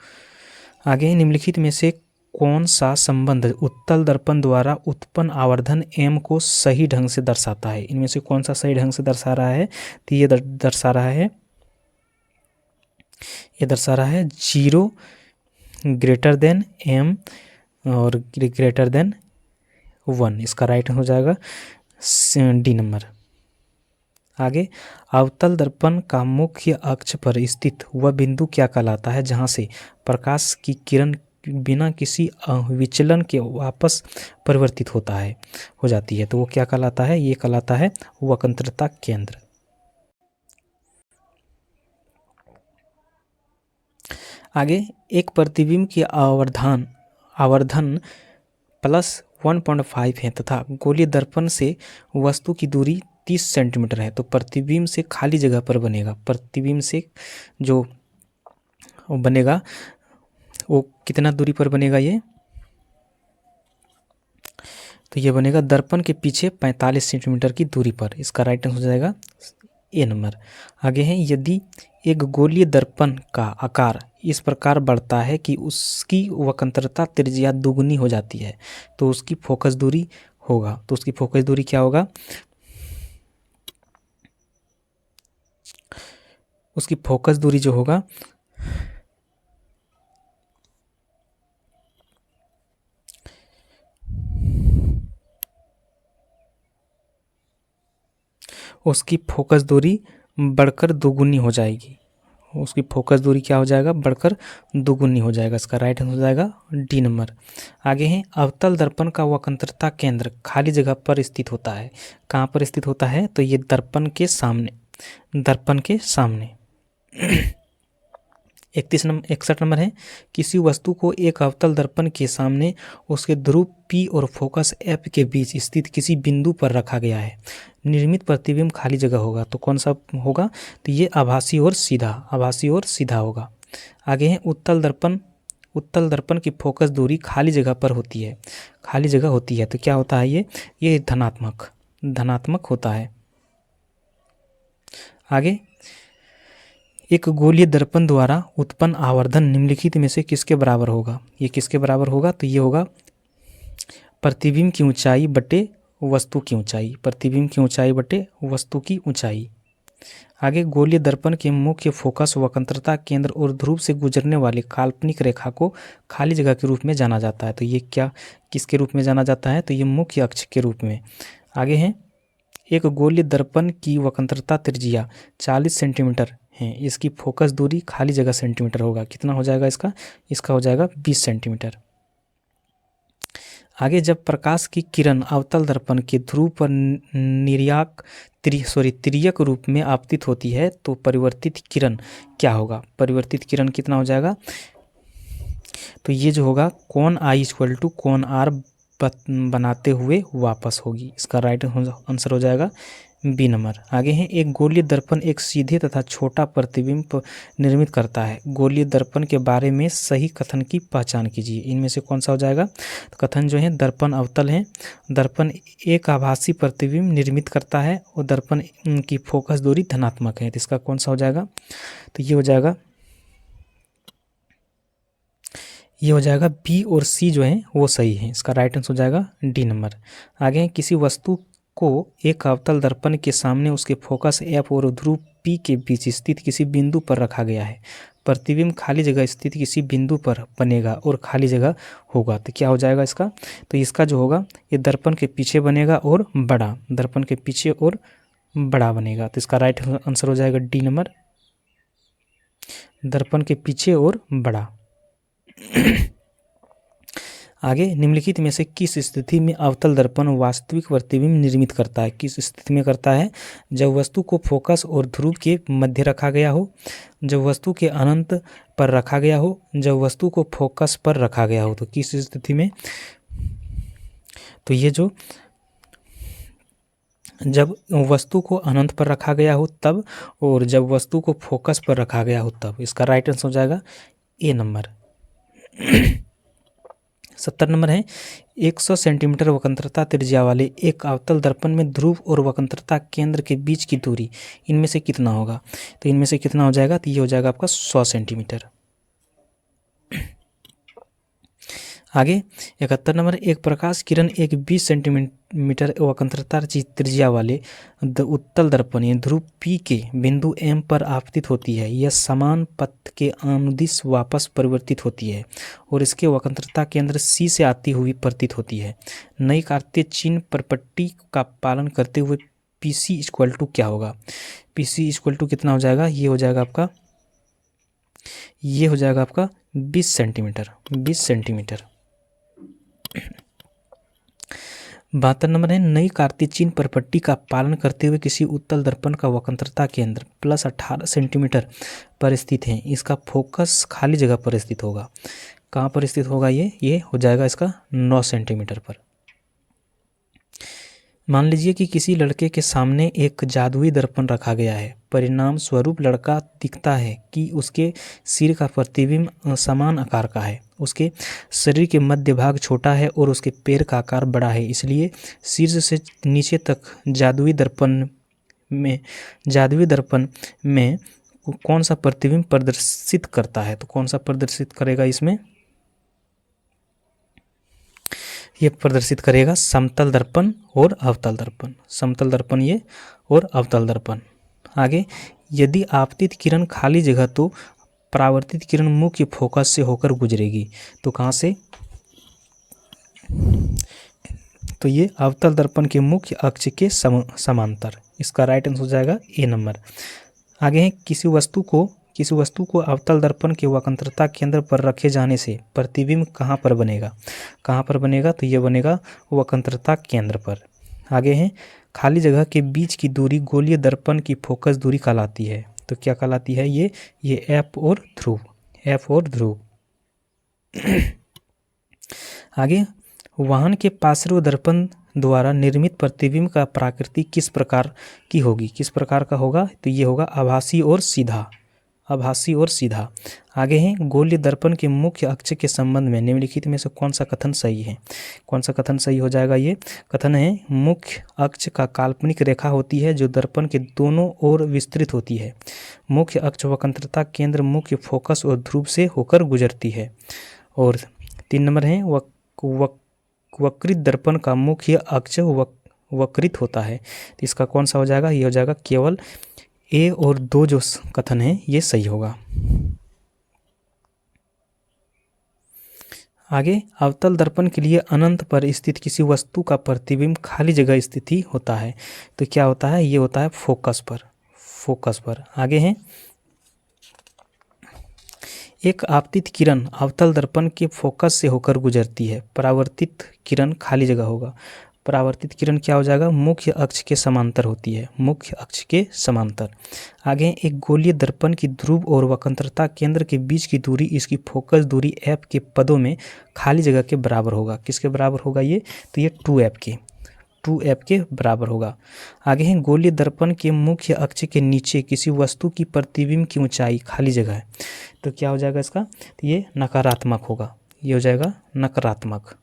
आगे, निम्नलिखित में से कौन सा संबंध उत्तल दर्पण द्वारा उत्पन्न आवर्धन m को सही ढंग से दर्शाता है? इनमें से कौन सा सही ढंग से दर्शा रहा है? तो ये दर्शा रहा है 0 ग्रेटर देन m और ग्रेटर देन 1। इसका राइट हो जाएगा डी नंबर। आगे, अवतल दर्पण का मुख्य अक्ष पर स्थित वह बिंदु क्या कहलाता है जहाँ से प्रकाश की किरण बिना किसी विचलन के वापस परिवर्तित हो जाती है? तो वो क्या कहलाता है? ये कहलाता है वक्रता केंद्र। आगे, एक प्रतिबिंब की आवर्धन प्लस 1.5 है तथा गोलीय दर्पण से वस्तु की दूरी 30 सेंटीमीटर है, तो प्रतिबिंब से खाली जगह पर बनेगा। प्रतिबिंब से जो बनेगा वो कितना दूरी पर बनेगा? ये तो ये बनेगा दर्पण के पीछे 45 सेंटीमीटर की दूरी पर। इसका राइट आंसर हो जाएगा ए नंबर। आगे है, यदि एक गोलीय दर्पण का आकार इस प्रकार बढ़ता है कि उसकी वक्रता त्रिज्या दुगुनी हो जाती है, तो उसकी फोकस दूरी होगा। तो उसकी फोकस दूरी क्या होगा? उसकी फोकस दूरी जो होगा उसकी फोकस दूरी बढ़कर दोगुनी हो जाएगी। उसकी फोकस दूरी क्या हो जाएगा? बढ़कर दोगुनी हो जाएगा। इसका राइट आंसर हो जाएगा डी नंबर। आगे है, अवतल दर्पण का वक्रता केंद्र खाली जगह पर स्थित होता है, कहाँ पर स्थित होता है? तो ये दर्पण के सामने 61 नंबर है, किसी वस्तु को एक अवतल दर्पण के सामने उसके ध्रुव P और फोकस F के बीच स्थित किसी बिंदु पर रखा गया है। निर्मित प्रतिबिंब खाली जगह होगा, तो कौन सा होगा? तो ये आभासी और सीधा होगा। आगे है उत्तल दर्पण। उत्तल दर्पण की फोकस दूरी खाली जगह पर होती है, खाली जगह होती है तो क्या होता है ये धनात्मक, धनात्मक होता है। आगे एक गोलीय दर्पण द्वारा उत्पन्न आवर्धन निम्नलिखित में से किसके बराबर होगा? ये किसके बराबर होगा? तो ये होगा प्रतिबिंब की ऊंचाई बटे वस्तु की ऊंचाई, प्रतिबिंब की ऊंचाई बटे वस्तु की ऊंचाई। आगे गोलीय दर्पण के मुख्य फोकस वक्रता केंद्र और ध्रुव से गुजरने वाली काल्पनिक रेखा को खाली जगह के रूप में जाना जाता है। तो ये क्या किसके रूप में जाना जाता है? तो ये मुख्य अक्ष के रूप में। आगे है एक गोलीय दर्पण की वक्रता त्रिज्या 40 सेंटीमीटर है, इसकी फोकस दूरी खाली जगह सेंटीमीटर होगा। कितना हो जाएगा इसका? इसका हो जाएगा 20 सेंटीमीटर। आगे जब प्रकाश की किरण अवतल दर्पण के ध्रुव पर तिर्यक रूप में आपतित होती है तो परिवर्तित किरण क्या होगा? परिवर्तित किरण कितना हो जाएगा? तो ये जो होगा कोण I = कोण R बनाते हुए वापस होगी। इसका राइट आंसर हो जाएगा बी नंबर। आगे है एक गोलीय दर्पण एक सीधे तथा छोटा प्रतिबिंब निर्मित करता है। गोलीय दर्पण के बारे में सही कथन की पहचान कीजिए। इनमें से कौन सा हो जाएगा? तो कथन जो है दर्पण अवतल है, दर्पण एक आभासी प्रतिबिंब निर्मित करता है और दर्पण की फोकस दूरी धनात्मक है। तो इसका कौन सा हो जाएगा? तो ये हो जाएगा बी और सी जो है वो सही है। इसका राइट आंसर हो जाएगा डी नंबर। आगे किसी वस्तु को एक अवतल दर्पण के सामने उसके फोकस F और ध्रुव P के बीच स्थित किसी बिंदु पर रखा गया है। प्रतिबिंब खाली जगह स्थित किसी बिंदु पर बनेगा और खाली जगह होगा। तो क्या हो जाएगा इसका? तो इसका जो होगा ये दर्पण के पीछे बनेगा और बड़ा, दर्पण के पीछे और बड़ा बनेगा। तो इसका राइट आंसर हो जाएगा डी नंबर, दर्पण के पीछे और बड़ा। आगे निम्नलिखित में से किस स्थिति में अवतल दर्पण वास्तविक प्रतिबिंब निर्मित करता है? किस स्थिति में करता है? जब वस्तु को फोकस और ध्रुव के मध्य रखा गया हो, जब वस्तु के अनंत पर रखा गया हो, जब वस्तु को फोकस पर रखा गया हो। तो किस स्थिति में? तो ये जो जब वस्तु को अनंत पर रखा गया हो तब, और जब वस्तु को फोकस पर रखा गया हो तब। इसका राइट आंसर हो जाएगा ए नंबर। 70 नंबर है 100 सेंटीमीटर वक्रता त्रिज्या वाले एक अवतल दर्पण में ध्रुव और वक्रता केंद्र के बीच की दूरी इनमें से कितना होगा? तो इनमें से कितना हो जाएगा? तो ये हो जाएगा आपका 100 सेंटीमीटर। आगे 71 नंबर एक प्रकाश किरण एक 20 सेंटीमीटर वक्रता त्रिज्या वाले उत्तल दर्पण ध्रुव P के बिंदु M पर आपतित होती है। यह समान पथ के अनुदिश वापस परिवर्तित होती है और इसके वक्रता केंद्र C से आती हुई प्रतीत होती है। नई कार्तीय चिन्ह परपट्टी का पालन करते हुए PC = क्या होगा? PC = कितना हो जाएगा? ये हो जाएगा आपका 20 सेंटीमीटर, 20 सेंटीमीटर। 72 नंबर है नई कार्तीय चिन्ह परपट्टी का पालन करते हुए किसी उत्तल दर्पण का वक्रता केंद्र +18 सेंटीमीटर पर स्थित है। इसका फोकस खाली जगह पर स्थित होगा। कहाँ पर स्थित होगा? ये हो जाएगा इसका 9 सेंटीमीटर पर। मान लीजिए कि किसी लड़के के सामने एक जादुई दर्पण रखा गया है। परिणाम स्वरूप लड़का दिखता है कि उसके सिर का प्रतिबिंब समान आकार का है, उसके शरीर के मध्य भाग छोटा है और उसके पैर का आकार बड़ा है। इसलिए शीर्ष से नीचे तक जादुई दर्पण में कौन सा प्रतिबिंब प्रदर्शित करता है? तो कौन सा प्रदर्शित करेगा इसमें? ये प्रदर्शित करेगा समतल दर्पण और अवतल दर्पण, समतल दर्पण ये और अवतल दर्पण। आगे यदि आपतित किरण खाली जगह तो परावर्तित किरण मुख्य फोकस से होकर गुजरेगी। तो कहाँ से? तो ये अवतल दर्पण के मुख्य अक्ष के समांतर। इसका राइट आंसर हो जाएगा ए नंबर। आगे है किसी वस्तु को अवतल दर्पण के वक्रता केंद्र पर रखे जाने से प्रतिबिंब कहाँ पर बनेगा? कहाँ पर बनेगा? तो ये बनेगा वक्रता केंद्र पर। आगे है खाली जगह के बीच की दूरी गोलीय दर्पण की फोकस दूरी कहलाती है। तो क्या कहलाती है? ये F और ध्रुव। आगे वाहन के पार्श्व दर्पण द्वारा निर्मित प्रतिबिंब का प्रकृति किस प्रकार की होगी? किस प्रकार का होगा? तो ये होगा आभासी और सीधा, आभासी और सीधा। आगे हैं गोलीय दर्पण के मुख्य अक्ष के संबंध में निम्नलिखित में से कौन सा कथन सही है। कौन सा कथन सही हो जाएगा। ये कथन है मुख्य अक्ष का काल्पनिक रेखा होती है जो दर्पण के दोनों ओर विस्तृत होती है। मुख्य अक्ष वक्रता केंद्र मुख्य फोकस और ध्रुव से होकर गुजरती है। और 3 नंबर है वक्रित दर्पण का मुख्य अक्ष वक्रित होता है। तो इसका कौन सा हो जाएगा। ये हो जाएगा केवल ए और 2 जो कथन है ये सही होगा। आगे अवतल दर्पण के लिए अनंत पर स्थित किसी वस्तु का प्रतिबिंब खाली जगह स्थिति होता है। तो क्या होता है। ये होता है फोकस पर। आगे हैं एक आपतित किरण अवतल दर्पण के फोकस से होकर गुजरती है। परावर्तित किरण खाली जगह होगा। परावर्तित किरण क्या हो जाएगा। मुख्य अक्ष के समांतर होती है। मुख्य अक्ष के समांतर। आगे एक गोलीय दर्पण की ध्रुव और वक्रता केंद्र के बीच की दूरी इसकी फोकस दूरी f के पदों में खाली जगह के बराबर होगा। किसके बराबर होगा ये। तो ये 2f के बराबर होगा। आगे है गोलीय दर्पण के मुख्य अक्ष के नीचे किसी वस्तु की प्रतिबिंब की ऊंचाई खाली जगह है। तो क्या हो जाएगा इसका। तो ये नकारात्मक होगा। ये हो जाएगा नकारात्मक।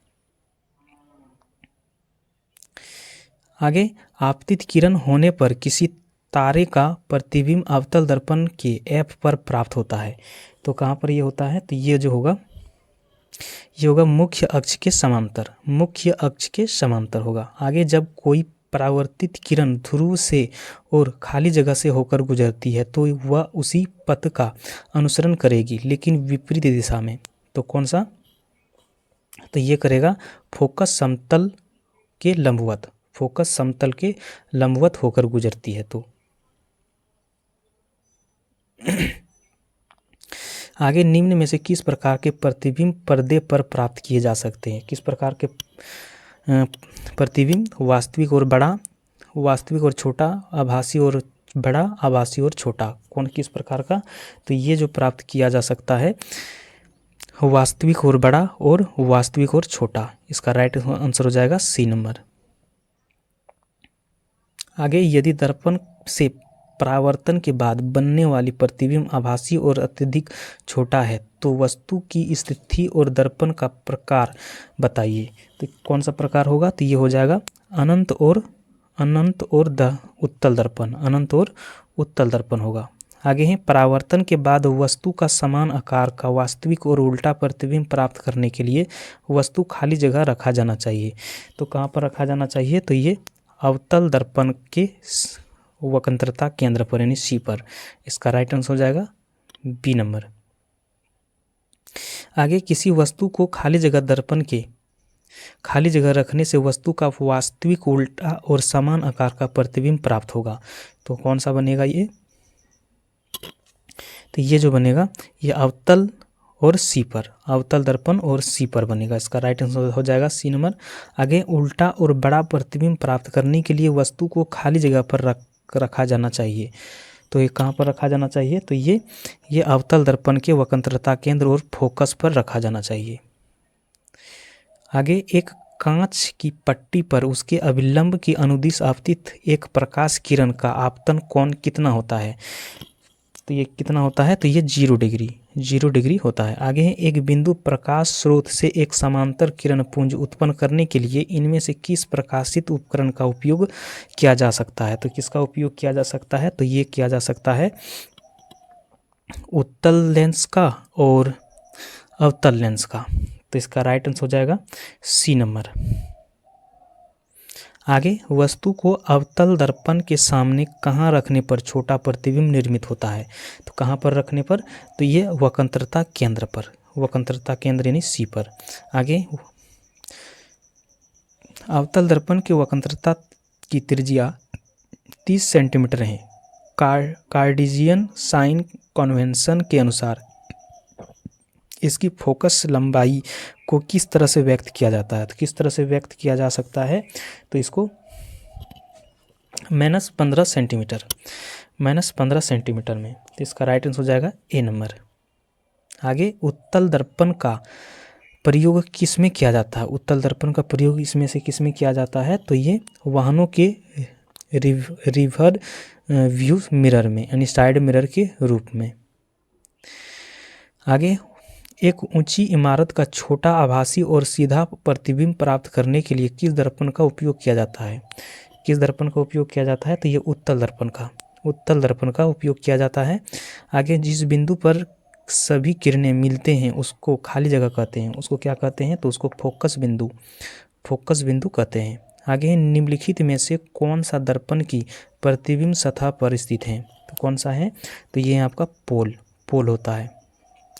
आगे आपतित किरण होने पर किसी तारे का प्रतिबिंब अवतल दर्पण के f पर प्राप्त होता है। तो कहाँ पर ये होता है। तो ये जो होगा ये होगा मुख्य अक्ष के समांतर होगा। आगे जब कोई परावर्तित किरण ध्रुव से और खाली जगह से होकर गुजरती है तो वह उसी पथ का अनुसरण करेगी लेकिन विपरीत दिशा में। तो कौन सा। तो ये करेगा फोकस समतल के लंबवत होकर गुजरती है। तो आगे निम्न में से किस प्रकार के प्रतिबिंब पर्दे पर प्राप्त किए जा सकते हैं। किस प्रकार के प्रतिबिंब। वास्तविक और बड़ा, वास्तविक और छोटा, आभासी और बड़ा, आभासी और छोटा। कौन किस प्रकार का। तो ये जो प्राप्त किया जा सकता है वास्तविक और बड़ा और वास्तविक और छोटा। इसका राइट आंसर हो जाएगा सी नंबर। आगे यदि दर्पण से परावर्तन के बाद बनने वाली प्रतिबिंब आभासी और अत्यधिक छोटा है तो वस्तु की स्थिति और दर्पण का प्रकार बताइए। तो कौन सा प्रकार होगा। तो ये हो जाएगा अनंत और उत्तल दर्पण होगा। आगे है परावर्तन के बाद वस्तु का समान आकार का वास्तविक और उल्टा प्रतिबिंब प्राप्त करने के लिए वस्तु खाली जगह रखा जाना चाहिए। तो कहाँ पर रखा जाना चाहिए। तो ये अवतल दर्पण के वक्रता केंद्र पर यानी सी पर। इसका राइट आंसर हो जाएगा बी नंबर। आगे किसी वस्तु को खाली जगह दर्पण के खाली जगह रखने से वस्तु का वास्तविक उल्टा और समान आकार का प्रतिबिंब प्राप्त होगा। तो कौन सा बनेगा ये। तो ये जो बनेगा ये अवतल दर्पण और सी पर बनेगा। इसका राइट आंसर हो जाएगा सी नंबर। आगे उल्टा और बड़ा प्रतिबिंब प्राप्त करने के लिए वस्तु को खाली जगह पर रखा जाना चाहिए। तो ये कहाँ पर रखा जाना चाहिए। तो ये अवतल दर्पण के वक्रता केंद्र और फोकस पर रखा जाना चाहिए। आगे एक कांच की पट्टी पर उसके अभिलंब की अनुदिश आपतित एक प्रकाश किरण का आपतन कोण कितना होता है। तो ये कितना होता है। तो ये 0 डिग्री होता है। आगे है एक बिंदु प्रकाश स्रोत से एक समांतर किरण पुंज उत्पन्न करने के लिए इनमें से किस प्रकाशित उपकरण का उपयोग किया जा सकता है। तो किसका उपयोग किया जा सकता है। तो ये किया जा सकता है उत्तल लेंस का और अवतल लेंस का। तो इसका राइट आंसर हो जाएगा सी नंबर। आगे वस्तु को अवतल दर्पण के सामने कहाँ रखने पर छोटा प्रतिबिंब निर्मित होता है। तो कहाँ पर रखने पर। तो ये वक्रता केंद्र यानी सी पर। आगे अवतल दर्पण के वक्रता की त्रिज्या 30 सेंटीमीटर है। कार्टेशियन साइन कन्वेंशन के अनुसार इसकी फोकस लंबाई को किस तरह से व्यक्त किया जाता है। तो किस तरह से व्यक्त किया जा सकता है। तो इसको -15 सेंटीमीटर में। तो इसका राइट आंसर हो जाएगा ए नंबर। आगे उत्तल दर्पण का प्रयोग किस में किया जाता है। उत्तल दर्पण का प्रयोग इसमें से किस में किया जाता है। तो ये वाहनों के रिवर व्यू मिरर में यानी साइड मिरर के रूप में। आगे, एक ऊंची इमारत का छोटा आभासी और सीधा प्रतिबिंब प्राप्त करने के लिए किस दर्पण का उपयोग किया जाता है? किस दर्पण का उपयोग किया जाता है? तो ये उत्तल दर्पण का उपयोग किया जाता है। आगे, जिस बिंदु पर सभी किरणें मिलते हैं उसको खाली जगह कहते हैं, उसको क्या कहते हैं? तो उसको फोकस बिंदु कहते हैं। आगे, निम्नलिखित में से कौन सा दर्पण की प्रतिबिंब सतह पर स्थित है? तो कौन सा है? तो ये आपका पोल होता है।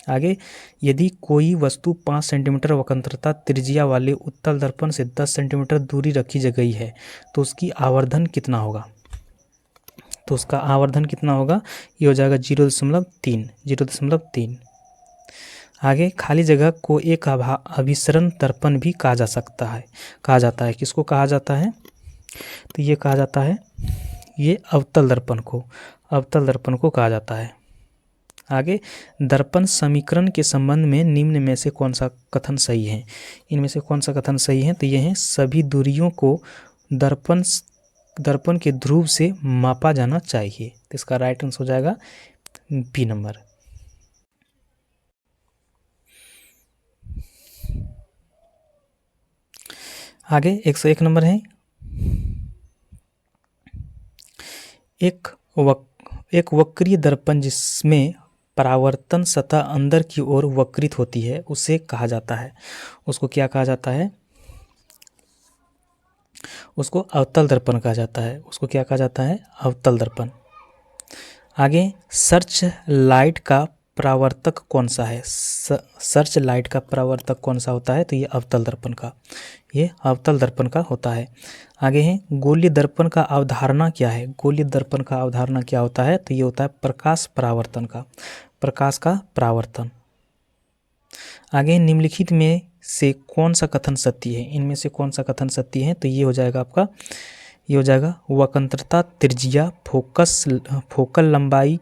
आगे, यदि कोई वस्तु 5 सेंटीमीटर वक्रता त्रिज्या वाले उत्तल दर्पण से 10 सेंटीमीटर दूरी रखी गई है तो उसकी आवर्धन कितना होगा? तो उसका आवर्धन कितना होगा? ये हो जाएगा 0.3। आगे, खाली जगह को एक अभिसरण दर्पण भी कहा जाता है। किसको कहा जाता है? तो ये कहा जाता है, ये अवतल दर्पण को कहा जाता है। आगे, दर्पण समीकरण के संबंध में निम्न में से कौन सा कथन सही है? इनमें से कौन सा कथन सही है? तो ये है, सभी दूरियों को दर्पण के ध्रुव से मापा जाना चाहिए। तो इसका राइट आंसर हो जाएगा बी नंबर। आगे 101 नंबर है, एक वक्रीय दर्पण जिसमें परावर्तन सतह अंदर की ओर वक्रित होती है उसे कहा जाता है। उसको क्या कहा जाता है? उसको अवतल दर्पण कहा जाता है। उसको क्या कहा जाता है? अवतल दर्पण। आगे, सर्च लाइट का परावर्तक कौन सा है? सर्च लाइट का परावर्तक कौन सा होता है? तो ये अवतल दर्पण का होता है। आगे है, गोलीय दर्पण का अवधारणा क्या है? गोलीय दर्पण का अवधारणा क्या होता है? तो ये होता है प्रकाश का परावर्तन। आगे, निम्नलिखित में से कौन सा कथन सत्य है? इनमें से कौन सा कथन सत्य है? तो ये हो जाएगा वक्रता त्रिज्या फोकल लंबाई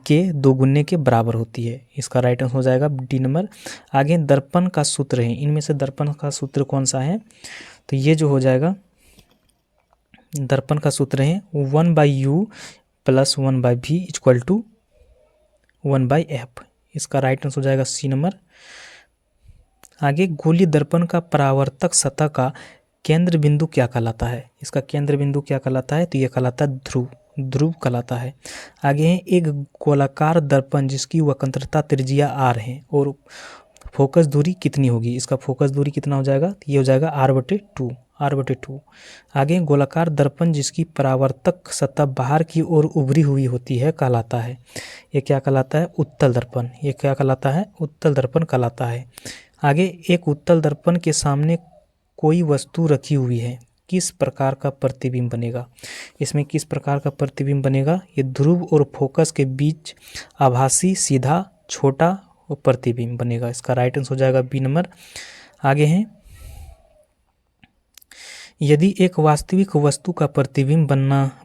के दोगुने के बराबर होती है। इसका राइट आंसर हो जाएगा डी नंबर। आगे, दर्पण का सूत्र है, इनमें से दर्पण का सूत्र कौन सा है? तो ये जो हो जाएगा, दर्पण का सूत्र है 1/u + 1/v = 1/f। इसका राइट आंसर हो जाएगा सी नंबर। आगे, गोलीय दर्पण का परावर्तक सतह का केंद्र बिंदु क्या कहलाता है? इसका केंद्र बिंदु क्या कहलाता है? तो ये कहलाता है ध्रुव कहलाता है। आगे है, एक गोलाकार दर्पण जिसकी वक्रता त्रिज्या r है और फोकस दूरी कितनी होगी? इसका फोकस दूरी कितना हो जाएगा? तो ये हो जाएगा r/2। आगे, गोलाकार दर्पण जिसकी परावर्तक सतह बाहर की ओर उभरी हुई होती है कहलाता है। ये क्या कहलाता है? उत्तल दर्पण। ये क्या कहलाता है? उत्तल दर्पण कहलाता है। आगे, एक उत्तल दर्पण के सामने कोई वस्तु रखी हुई है, किस प्रकार का प्रतिबिंब बनेगा? इसमें किस प्रकार का प्रतिबिंब बनेगा? ये ध्रुव और फोकस के बीच आभासी सीधा छोटा प्रतिबिंब बनेगा। इसका राइट आंसर हो जाएगा बी नंबर। आगे है, यदि एक वास्तविक वस्तु का प्रतिबिंब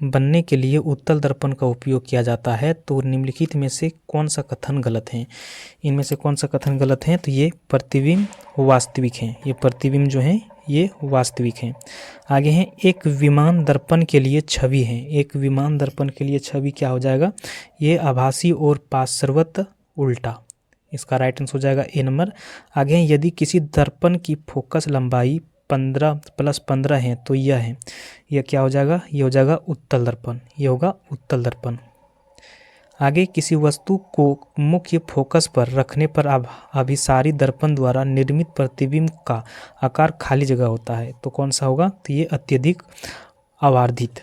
बनने के लिए उत्तल दर्पण का उपयोग किया जाता है तो निम्नलिखित में से कौन सा कथन गलत है? इनमें से कौन सा कथन गलत है? तो ये प्रतिबिंब वास्तविक हैं। ये प्रतिबिंब जो हैं ये वास्तविक हैं। आगे हैं, एक विमान दर्पण के लिए छवि है। एक विमान दर्पण के लिए छवि क्या हो जाएगा? ये आभासी और पार्श्ववत उल्टा। इसका राइट आंसर हो जाएगा ए नंबर। आगे हैं, यदि किसी दर्पण की फोकस लंबाई 15 + 15 है तो यह क्या हो जाएगा? ये हो जाएगा उत्तल दर्पण। ये होगा उत्तल दर्पण। आगे, किसी वस्तु को मुख्य फोकस पर रखने पर अभिसारी दर्पण द्वारा निर्मित प्रतिबिंब का आकार खाली जगह होता है तो कौन सा होगा? तो ये अत्यधिक आवर्धित।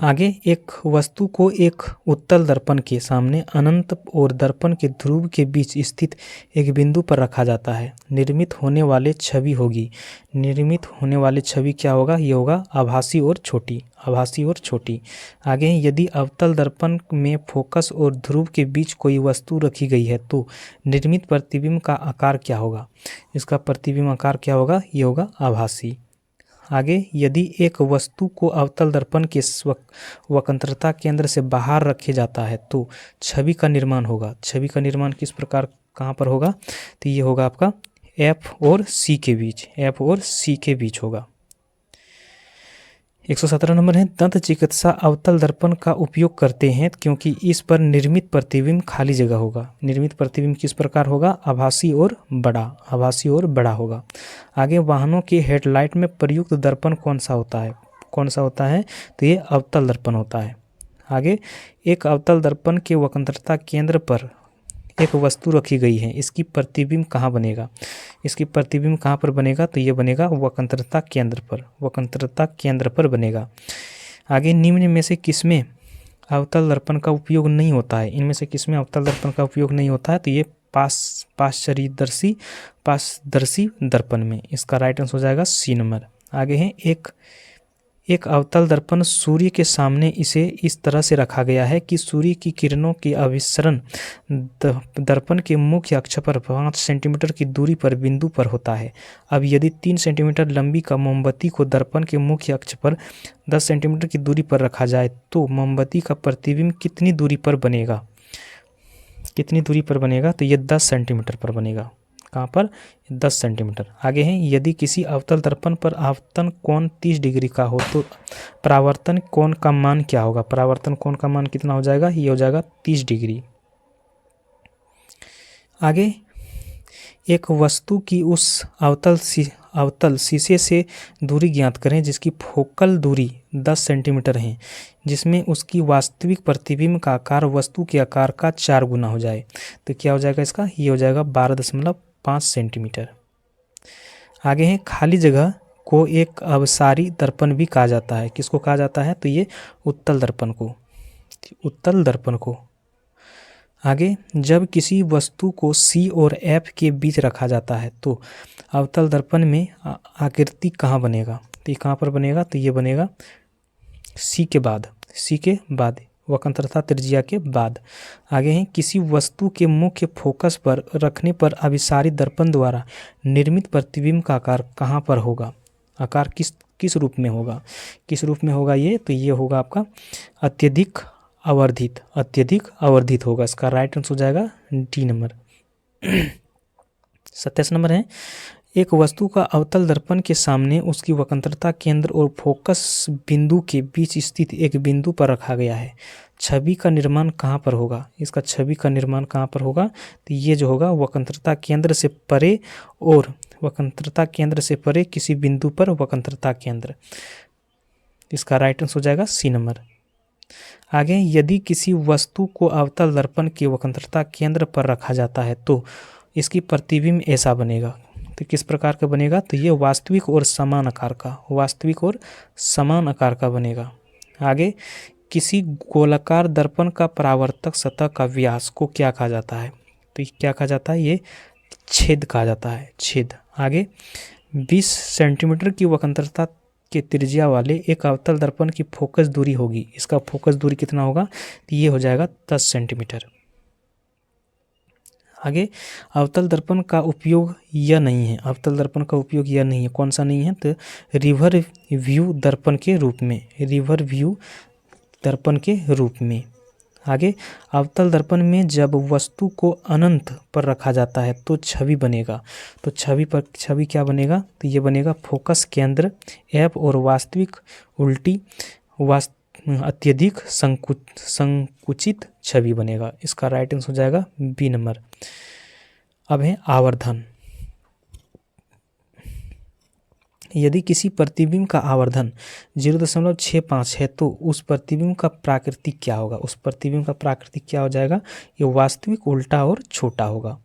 आगे, एक वस्तु को एक उत्तल दर्पण के सामने अनंत और दर्पण के ध्रुव के बीच स्थित एक बिंदु पर रखा जाता है। निर्मित होने वाले छवि क्या होगा? ये होगा आभासी और छोटी। आगे, यदि अवतल दर्पण में फोकस और ध्रुव के बीच कोई वस्तु रखी गई है तो निर्मित प्रतिबिंब का आकार क्या होगा? इसका प्रतिबिंब आकार क्या होगा? ये होगा आभासी। आगे, यदि एक वस्तु को अवतल दर्पण के वक्रता केंद्र से बाहर रखे जाता है तो छवि का निर्माण होगा। छवि का निर्माण किस प्रकार कहाँ पर होगा? तो ये होगा आपका F और C के बीच होगा। 117 नंबर है, दंत चिकित्सा अवतल दर्पण का उपयोग करते हैं क्योंकि इस पर निर्मित प्रतिबिंब खाली जगह होगा। निर्मित प्रतिबिंब किस प्रकार होगा? आभासी और बड़ा होगा। आगे, वाहनों के हेडलाइट में प्रयुक्त दर्पण कौन सा होता है? तो ये अवतल दर्पण होता है। आगे, एक अवतल दर्पण के वक्रता केंद्र पर एक वस्तु रखी गई है, इसकी प्रतिबिंब कहाँ बनेगा? इसकी प्रतिबिंब कहाँ पर बनेगा? तो ये बनेगा वक्रता केंद्र पर बनेगा। आगे, निम्न में से किसमें अवतल दर्पण का उपयोग नहीं होता है? इनमें से किसमें अवतल दर्पण का उपयोग नहीं होता है? तो ये पारदर्शी दर्पण में। इसका राइट आंसर हो जाएगा सी नंबर। आगे है, एक अवतल दर्पण सूर्य के सामने इसे इस तरह से रखा गया है कि सूर्य की किरणों के अभिसरण दर्पण के मुख्य अक्ष पर 5 सेंटीमीटर की दूरी पर बिंदु पर होता है। अब यदि 3 सेंटीमीटर लंबी का मोमबत्ती को दर्पण के मुख्य अक्ष पर 10 सेंटीमीटर की दूरी पर रखा जाए तो मोमबत्ती का प्रतिबिंब कितनी दूरी पर बनेगा? तो ये 10 सेंटीमीटर पर बनेगा। कहाँ पर? 10 सेंटीमीटर। आगे है, यदि किसी अवतल दर्पण पर आपतन कोण 30 डिग्री का हो तो परावर्तन कोण का मान क्या होगा? परावर्तन कोण का मान कितना हो जाएगा? ये हो जाएगा 30 डिग्री। आगे, एक वस्तु की उस अवतल शीशे से दूरी ज्ञात करें जिसकी फोकल दूरी 10 सेंटीमीटर है, जिसमें उसकी वास्तविक प्रतिबिंब का आकार वस्तु के आकार का 4 गुना हो जाए। तो क्या हो जाएगा इसका? ये हो जाएगा 12.5 सेंटीमीटर। आगे है, खाली जगह को एक अवसारी दर्पण भी कहा जाता है। किसको कहा जाता है? तो ये उत्तल दर्पण को। आगे, जब किसी वस्तु को C और F के बीच रखा जाता है तो अवतल दर्पण में आकृति कहाँ बनेगा? तो ये कहाँ पर बनेगा? तो ये बनेगा C के बाद वक्रता त्रिज्या के बाद। आगे हैं, किसी वस्तु के मुख्य फोकस पर रखने पर अभिसारी दर्पण द्वारा निर्मित प्रतिबिंब का आकार कहाँ पर होगा? आकार किस रूप में होगा? ये? तो ये होगा आपका अत्यधिक आवर्धित होगा। इसका राइट आंसर हो जाएगा डी नंबर। 27 नंबर है, एक वस्तु का अवतल दर्पण के सामने उसकी वक्रता केंद्र और फोकस बिंदु के बीच स्थित एक बिंदु पर रखा गया है। छवि का निर्माण कहाँ पर होगा? इसका छवि का निर्माण कहाँ पर होगा? तो ये जो होगा वक्रता केंद्र से परे किसी बिंदु पर वक्रता केंद्र। इसका राइट आंसर हो जाएगा सी नंबर। आगे, यदि किसी वस्तु को अवतल दर्पण के वक्रता केंद्र पर रखा जाता है तो इसकी प्रतिबिंब ऐसा बनेगा। तो किस प्रकार का बनेगा? तो ये वास्तविक और समान आकार का बनेगा। आगे, किसी गोलाकार दर्पण का परावर्तक सतह का व्यास को क्या कहा जाता है? तो क्या कहा जाता है? ये छेद कहा जाता है, छेद। आगे, 20 सेंटीमीटर की वक्रता के त्रिज्या वाले एक अवतल दर्पण की फोकस दूरी होगी। इसका फोकस दूरी कितना होगा? तो ये हो जाएगा 10 सेंटीमीटर। आगे, अवतल दर्पण का उपयोग यह नहीं है। कौन सा नहीं है? तो रिवर व्यू दर्पण के रूप में। आगे, अवतल दर्पण में जब वस्तु को अनंत पर रखा जाता है तो छवि बनेगा। तो छवि क्या बनेगा? तो ये बनेगा फोकस केंद्र F और वास्तविक उल्टी अत्यधिक संकुचित छवि बनेगा। इसका राइट आंसर हो जाएगा बी नंबर। अब है आवर्धन। यदि किसी प्रतिबिंब का आवर्धन 0.65 है तो उस प्रतिबिंब का प्राकृतिक क्या होगा? क्या हो जाएगा? ये वास्तविक उल्टा और छोटा होगा।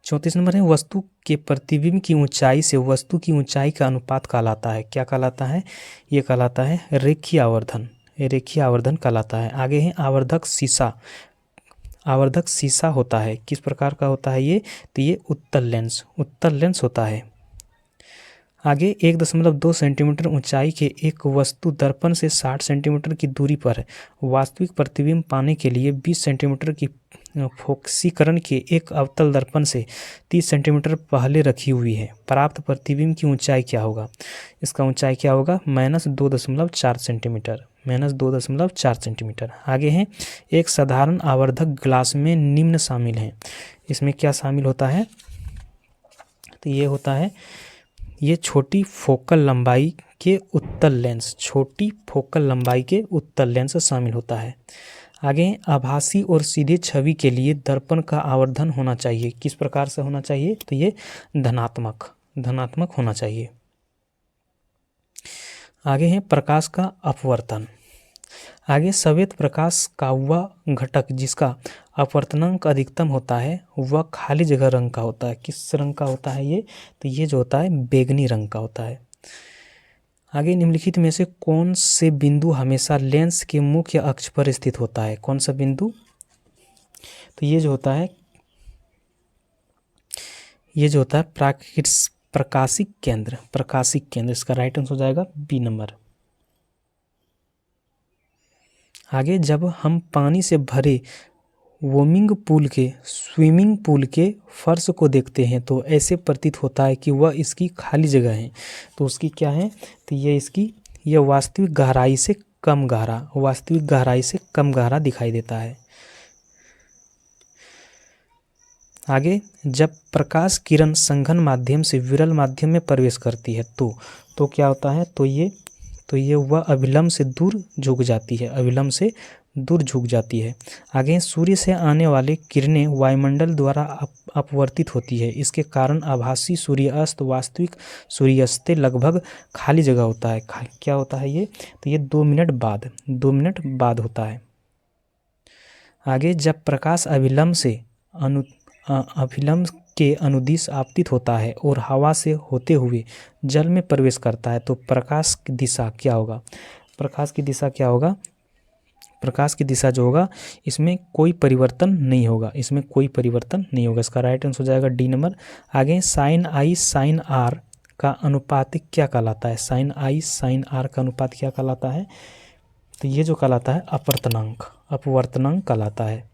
34 नंबर है, वस्तु के प्रतिबिंब की ऊंचाई से वस्तु की ऊंचाई का अनुपात कहलाता है। क्या कहलाता है? ये कहलाता है रेखीय आवर्धन कहलाता है। आगे है, आवर्धक शीशा होता है। किस प्रकार का होता है ये? तो ये उत्तल लेंस होता है। आगे, 1.2 सेंटीमीटर ऊंचाई के एक वस्तु दर्पण से 60 सेंटीमीटर की दूरी पर वास्तविक प्रतिबिंब पाने के लिए 20 सेंटीमीटर की फोकसीकरण के एक अवतल दर्पण से 30 सेंटीमीटर पहले रखी हुई है। प्राप्त प्रतिबिंब की ऊंचाई क्या होगा? इसका ऊंचाई क्या होगा? -2.4 सेंटीमीटर। आगे है, एक साधारण आवर्धक ग्लास में निम्न शामिल है। इसमें क्या शामिल होता है? तो ये होता है ये छोटी फोकल लंबाई के उत्तल लेंस, छोटी फोकल लंबाई के उत्तल लेंस शामिल होता है। आगे आभासी और सीधे छवि के लिए दर्पण का आवर्धन होना चाहिए। किस प्रकार से होना चाहिए? तो ये धनात्मक होना चाहिए। आगे है प्रकाश का अपवर्तन। आगे श्वेत प्रकाश का वह घटक जिसका अपवर्तनांक अधिकतम होता है वह खाली जगह रंग का होता है। किस रंग का होता है ये? तो ये जो होता है बैंगनी रंग का होता है। आगे निम्नलिखित में से कौन से बिंदु हमेशा लेंस के मुख्य अक्ष पर स्थित होता है? कौन सा बिंदु? तो ये जो होता है प्रकाशिक केंद्र। इसका राइट आंसर हो जाएगा बी नंबर। आगे जब हम पानी से भरे स्विमिंग पूल के फर्श को देखते हैं तो ऐसे प्रतीत होता है कि वह इसकी खाली जगह है। तो उसकी क्या है? तो यह वास्तविक गहराई से कम गहरा दिखाई देता है। आगे जब प्रकाश किरण संघन माध्यम से विरल माध्यम में प्रवेश करती है तो क्या होता है? तो ये वह अभिलंब से दूर झुक जाती है। आगे सूर्य से आने वाले किरणें वायुमंडल द्वारा अपवर्तित होती है। इसके कारण आभासी सूर्यास्त वास्तविक सूर्यास्त लगभग खाली जगह होता है। क्या होता है ये? तो ये 2 मिनट बाद होता है। आगे जब प्रकाश अभिलंब के अनुदिश आपतित होता है और हवा से होते हुए जल में प्रवेश करता है तो प्रकाश की दिशा क्या होगा? प्रकाश की दिशा जो होगा इसमें कोई परिवर्तन नहीं होगा। इसका राइट आंसर हो जाएगा डी नंबर। आगे साइन आई साइन आर का अनुपात क्या कहलाता है? साइन आई साइन आर का अनुपात क्या कहलाता है? तो ये जो कहलाता है अपवर्तनांक कहलाता है।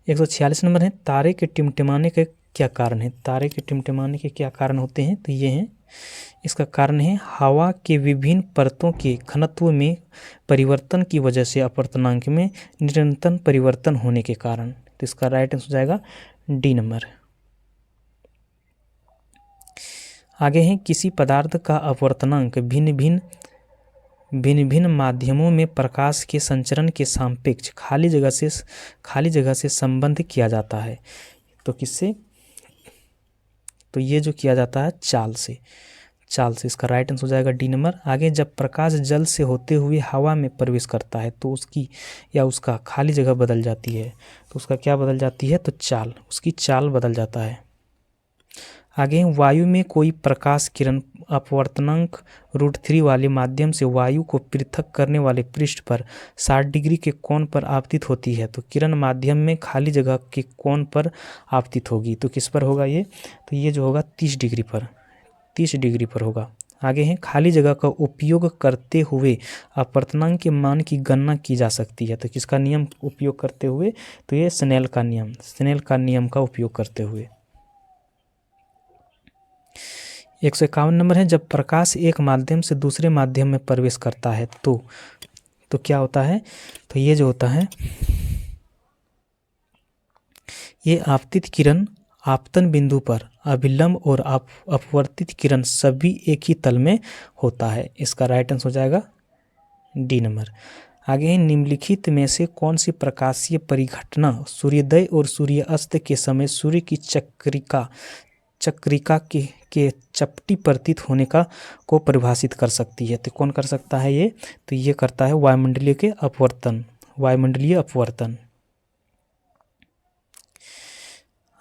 146 नंबर है तारे के टिमटिमाने के क्या कारण है? तारे के टिमटिमाने के क्या कारण होते हैं? तो ये हैं, इसका कारण है हवा के विभिन्न परतों के घनत्व में परिवर्तन की वजह से अपवर्तनांक में निरंतर परिवर्तन होने के कारण। तो इसका राइट आंसर हो जाएगा डी नंबर। आगे है किसी पदार्थ का अपवर्तनांक भिन्न भिन्न माध्यमों में प्रकाश के संचरण के सापेक्ष खाली जगह से संबंध किया जाता है। तो किससे? तो ये जो किया जाता है चाल से। इसका राइट आंसर हो जाएगा डी नंबर। आगे जब प्रकाश जल से होते हुए हवा में प्रवेश करता है तो उसका खाली जगह बदल जाती है। तो उसका क्या बदल जाती है? तो उसकी चाल बदल जाता है। आगे वायु में कोई प्रकाश किरण अपवर्तनांक √3 वाले माध्यम से वायु को पृथक करने वाले पृष्ठ पर 60 डिग्री के कोण पर आपतित होती है तो किरण माध्यम में खाली जगह के कोण पर आपतित होगी। तो किस पर होगा ये? तो ये जो होगा 30 डिग्री पर होगा। आगे है खाली जगह का उपयोग करते हुए अपवर्तनांक के मान की गणना की जा सकती है। तो किसका नियम उपयोग करते हुए? तो ये स्नेल का नियम का उपयोग करते हुए। 151 नंबर है जब प्रकाश एक माध्यम से दूसरे माध्यम में प्रवेश करता है तो क्या होता है? तो ये जो होता है ये आपतित किरण आपतन बिंदु पर अभिलंब और अपवर्तित किरण सभी एक ही तल में होता है। इसका राइट आंसर हो जाएगा डी नंबर। आगे निम्नलिखित में से कौन सी प्रकाशीय परिघटना सूर्योदय और सूर्यास्त के समय सूर्य की चक्रिका के चपटी प्रतीत होने को परिभाषित कर सकती है? तो कौन कर सकता है ये? तो ये करता है वायुमंडलीय अपवर्तन।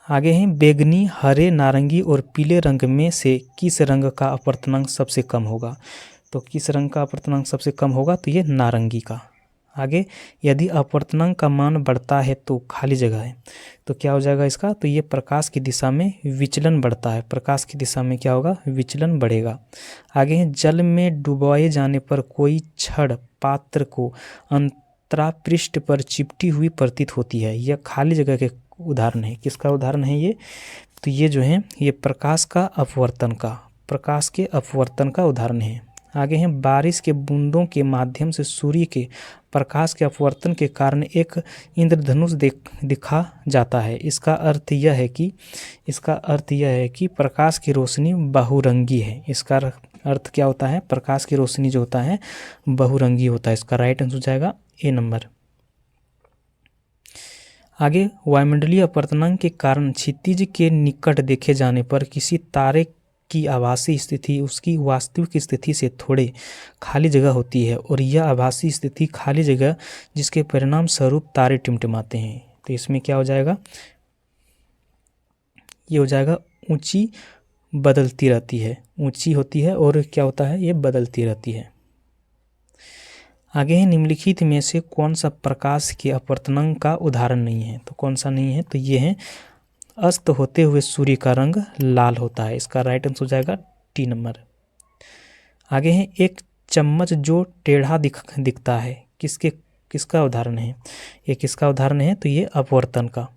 आगे हैं बैंगनी, हरे, नारंगी और पीले रंग में से किस रंग का अपवर्तनांक सबसे कम होगा? तो किस रंग का अपवर्तनांक सबसे कम होगा? तो ये नारंगी का। आगे यदि अपवर्तनांक का मान बढ़ता है तो खाली जगह है तो क्या हो जाएगा इसका? तो ये प्रकाश की दिशा में विचलन बढ़ता है। प्रकाश की दिशा में क्या होगा? विचलन बढ़ेगा। आगे है जल में डुबोए जाने पर कोई छड़ पात्र को अंतरापृष्ठ पर चिपटी हुई प्रतीत होती है। यह खाली जगह के उदाहरण है। किसका उदाहरण है ये? तो ये जो है ये प्रकाश के अपवर्तन का उदाहरण है। आगे हैं बारिश के बूंदों के माध्यम से सूर्य के प्रकाश के अपवर्तन के कारण एक इंद्रधनुष दिखा जाता है। इसका अर्थ यह है कि प्रकाश की रोशनी बहुरंगी है। इसका अर्थ क्या होता है? प्रकाश की रोशनी जो होता है बहुरंगी होता है। इसका राइट आंसर हो जाएगा ए नंबर। आगे, वायुमंडलीय अपवर्तनांक के कारण क्षितिज के निकट देखे जाने पर किसी तारे की आभासी स्थिति उसकी वास्तविक स्थिति से थोड़े खाली जगह होती है, और यह आभासी स्थिति खाली जगह जिसके परिणाम स्वरूप तारे टिमटिमाते हैं। तो इसमें क्या हो जाएगा? ये हो जाएगा ऊंची बदलती रहती है, ऊंची होती है और क्या होता है? ये बदलती रहती है। आगे है, निम्नलिखित में से कौन सा प्रकाश के अपवर्तनांक का उदाहरण नहीं है? तो कौन सा नहीं है? तो ये है अस्त होते हुए सूर्य का रंग लाल होता है। इसका राइट आंसर हो जाएगा टी नंबर। आगे है, एक चम्मच जो टेढ़ा दिखता है किसका उदाहरण है? ये किसका उदाहरण है? तो ये अपवर्तन का।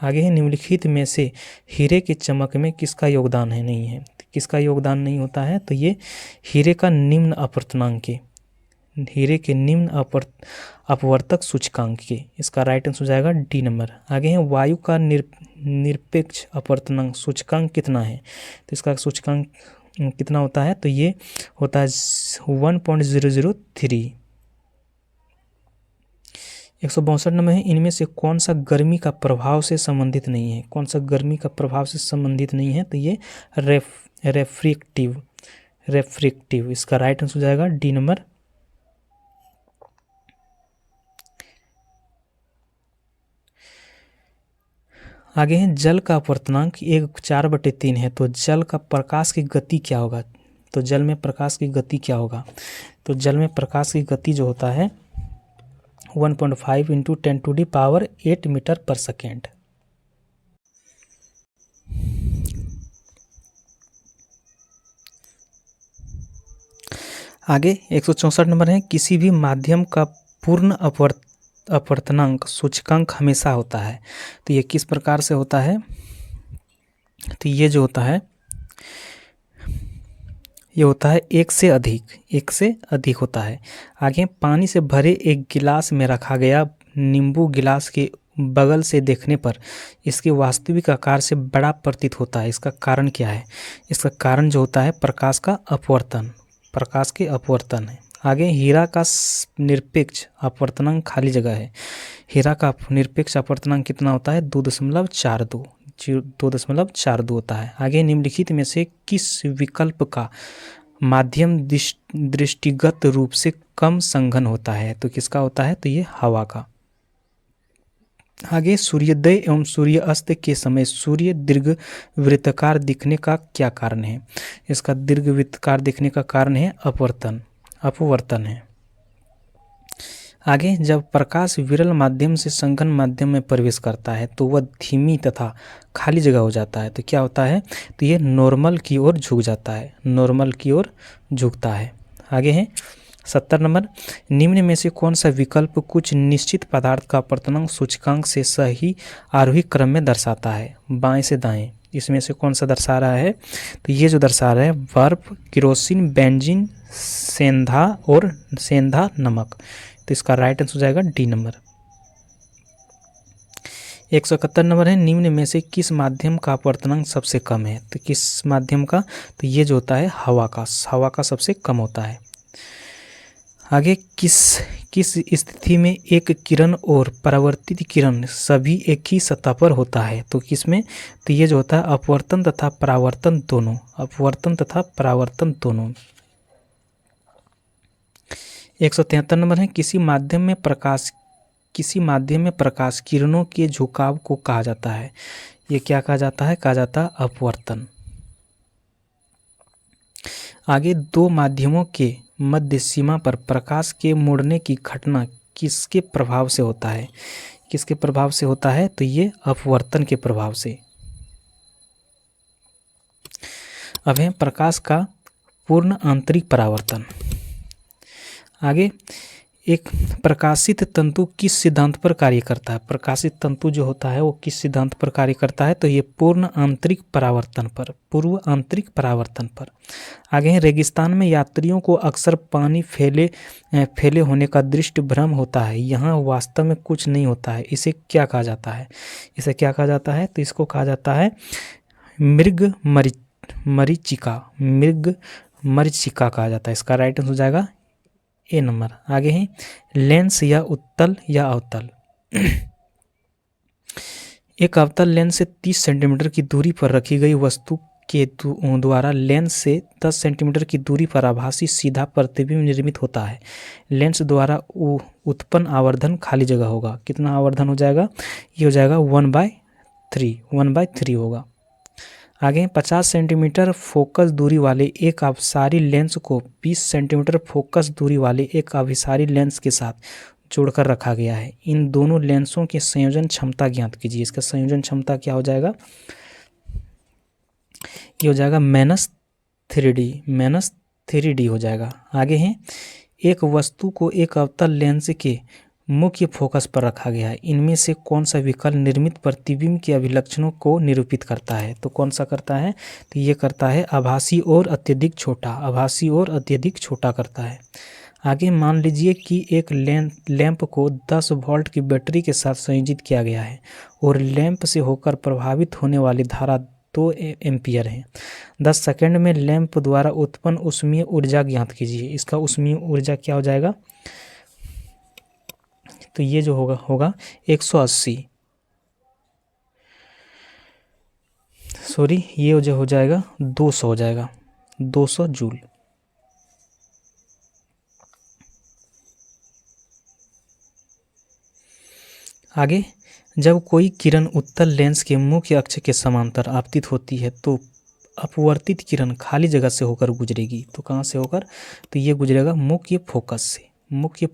आगे है, निम्नलिखित में से हीरे की चमक में किसका योगदान है? नहीं है। किसका योगदान नहीं होता है? तो ये हीरे का निम्न अपवर्तनांक के, हीरे के निम्न अपवर्तक सूचकांक के। इसका राइट आंसर हो जाएगा डी नंबर। आगे है, वायु का निरपेक्ष अपवर्तनांक सूचकांक कितना है? तो इसका सूचकांक कितना होता है? तो ये होता है 1.003। 162 नंबर है, इनमें से कौन सा गर्मी का प्रभाव से संबंधित नहीं है? कौन सा गर्मी का प्रभाव से संबंधित नहीं है? तो ये रेफ्रेक्टिव। इसका राइट आंसर हो जाएगा डी नंबर। आगे है, जल का अपवर्तनांक 1/4/3 है, तो जल का प्रकाश की गति क्या होगा? तो जल में प्रकाश की गति क्या होगा? तो जल में प्रकाश की गति जो होता है 1.5 × 10⁸ मीटर पर सेकेंड। आगे 164 नंबर है, किसी भी माध्यम का पूर्ण अपवर्तनांक सूचकांक हमेशा होता है। तो ये किस प्रकार से होता है? तो ये जो होता है ये होता है एक से अधिक होता है। आगे, पानी से भरे एक गिलास में रखा गया नींबू गिलास के बगल से देखने पर इसके वास्तविक आकार से बड़ा प्रतीत होता है। इसका कारण क्या है? इसका कारण जो होता है प्रकाश के अपवर्तन है। आगे, हीरा का निरपेक्ष अपवर्तनांक खाली जगह है। हीरा का निरपेक्ष अपवर्तनांक कितना होता है? 2.42 होता है। आगे, निम्नलिखित में से किस विकल्प का माध्यम दृष्टिगत रूप से कम संघन होता है? तो किसका होता है? तो ये हवा का। आगे, सूर्योदय एवं सूर्यास्त के समय सूर्य दीर्घवृत्ताकार दिखने का क्या कारण है? इसका दीर्घवृत्ताकार दिखने का कारण है अपवर्तन है। आगे, जब प्रकाश विरल माध्यम से संघन माध्यम में प्रवेश करता है तो वह धीमी तथा खाली जगह हो जाता है। तो क्या होता है? तो ये नॉर्मल की ओर झुकता है। आगे है 70 नंबर, निम्न में से कौन सा विकल्प कुछ निश्चित पदार्थ का अपवर्तनांक सूचकांक से सही आरोही क्रम में दर्शाता है? बाएं से दाएं इसमें से कौन सा दर्शा रहा है? तो ये जो दर्शा रहा है बर्फ, केरोसिन, बेंजीन, सेंधा नमक। तो इसका राइट आंसर हो जाएगा डी नंबर। 171 नंबर है, निम्न में से किस माध्यम का अपवर्तनांक सबसे कम है? तो किस माध्यम का? तो ये जो होता है हवा का सबसे कम होता है। आगे, किस स्थिति में एक किरण और परावर्तित किरण सभी एक ही सतह पर होता है? तो किसमें? तो ये जो होता है अपवर्तन तथा परावर्तन दोनों। 173 नंबर है, किसी माध्यम में प्रकाश किरणों के झुकाव को कहा जाता है? ये क्या कहा जाता है? कहा जाता है अपवर्तन। आगे, दो माध्यमों के मध्य सीमा पर प्रकाश के मुड़ने की घटना किसके प्रभाव से होता है? किसके प्रभाव से होता है? तो ये अपवर्तन के प्रभाव से। अब है प्रकाश का पूर्ण आंतरिक परावर्तन। आगे, एक प्रकाशित तंतु किस सिद्धांत पर कार्य करता है? प्रकाशित तंतु जो होता है वो किस सिद्धांत पर कार्य करता है? तो ये पूर्व आंतरिक परावर्तन पर। आगे हैं, रेगिस्तान में यात्रियों को अक्सर पानी फैले होने का दृष्टि भ्रम होता है। यहाँ वास्तव में कुछ नहीं होता है। इसे क्या कहा जाता है? तो इसको कहा जाता है मृग मरीचिका कहा जाता है। इसका राइट आंसर हो जाएगा ए नंबर। आगे है, लेंस या उत्तल या अवतल। एक अवतल लेंस से 30 सेंटीमीटर की दूरी पर रखी गई वस्तु के द्वारा लेंस से 10 सेंटीमीटर की दूरी पर आभासी सीधा प्रतिबिंब निर्मित होता है। लेंस द्वारा उत्पन्न आवर्धन खाली जगह होगा। कितना आवर्धन हो जाएगा? ये हो जाएगा 1/3 होगा। आगे 50 सेंटीमीटर फोकस दूरी वाले एक अपसारी लेंस को 20 सेंटीमीटर फोकस दूरी वाले एक अभिसारी लेंस के साथ जोड़कर रखा गया है। इन दोनों लेंसों के संयोजन क्षमता ज्ञात कीजिए। इसका संयोजन क्षमता क्या हो जाएगा? ये हो जाएगा -3D हो जाएगा। आगे है, एक वस्तु को एक अवतल लेंस के मुख्य फोकस पर रखा गया है। इनमें से कौन सा विकल्प निर्मित प्रतिबिंब के अभिलक्षणों को निरूपित करता है? तो कौन सा करता है? तो ये करता है आभासी और अत्यधिक छोटा करता है। आगे मान लीजिए कि एक लैंप को 10 वोल्ट की बैटरी के साथ संयोजित किया गया है और लैंप से होकर प्रभावित होने वाली धारा 2 एम्पियर है। 10 सेकंड में लैंप द्वारा उत्पन्न ऊष्मीय ऊर्जा ज्ञात कीजिए। इसका ऊष्मीय ऊर्जा क्या हो जाएगा? तो ये जो होगा 180, ये जो हो जाएगा 200 हो जाएगा, 200 जूल। आगे, जब कोई किरण उत्तल लेंस के मुख्य अक्ष के समांतर आपतित होती है तो अपवर्तित किरण खाली जगह से होकर गुजरेगी। तो कहाँ से होकर? तो ये गुजरेगा मुख्य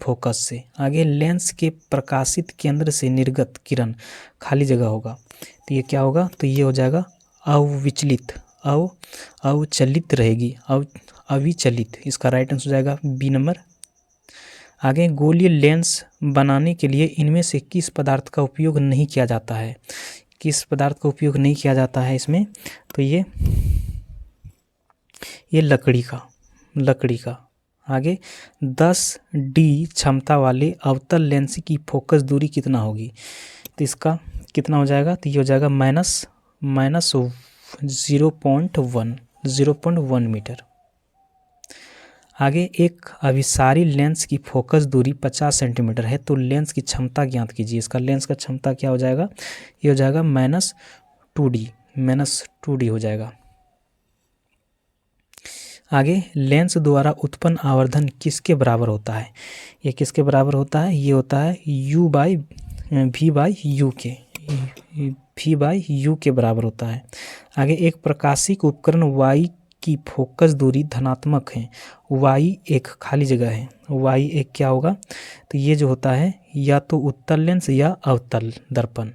फोकस से। आगे, लेंस के प्रकाशित केंद्र से निर्गत किरण खाली जगह होगा। तो ये क्या होगा? तो ये हो जाएगा अविचलित रहेगी, अविचलित। इसका राइट आंसर हो जाएगा बी नंबर। आगे, गोलीय लेंस बनाने के लिए इनमें से किस पदार्थ का उपयोग नहीं किया जाता है? इसमें? तो ये लकड़ी का। आगे, 10D क्षमता वाले अवतल लेंस की फोकस दूरी कितना होगी? तो इसका कितना हो जाएगा? तो ये हो जाएगा -0.1 मीटर। आगे, एक अभिसारी लेंस की फोकस दूरी 50 सेंटीमीटर है तो लेंस की क्षमता ज्ञात कीजिए। इसका लेंस का क्षमता क्या हो जाएगा? ये हो जाएगा -2D हो जाएगा। आगे, लेंस द्वारा उत्पन्न आवर्धन किसके बराबर होता है? ये किसके बराबर होता है? ये होता है V/U के बराबर होता है। आगे, एक प्रकाशिक उपकरण Y की फोकस दूरी धनात्मक है। Y एक खाली जगह है। Y एक क्या होगा? तो ये जो होता है या तो उत्तल लेंस या अवतल दर्पण।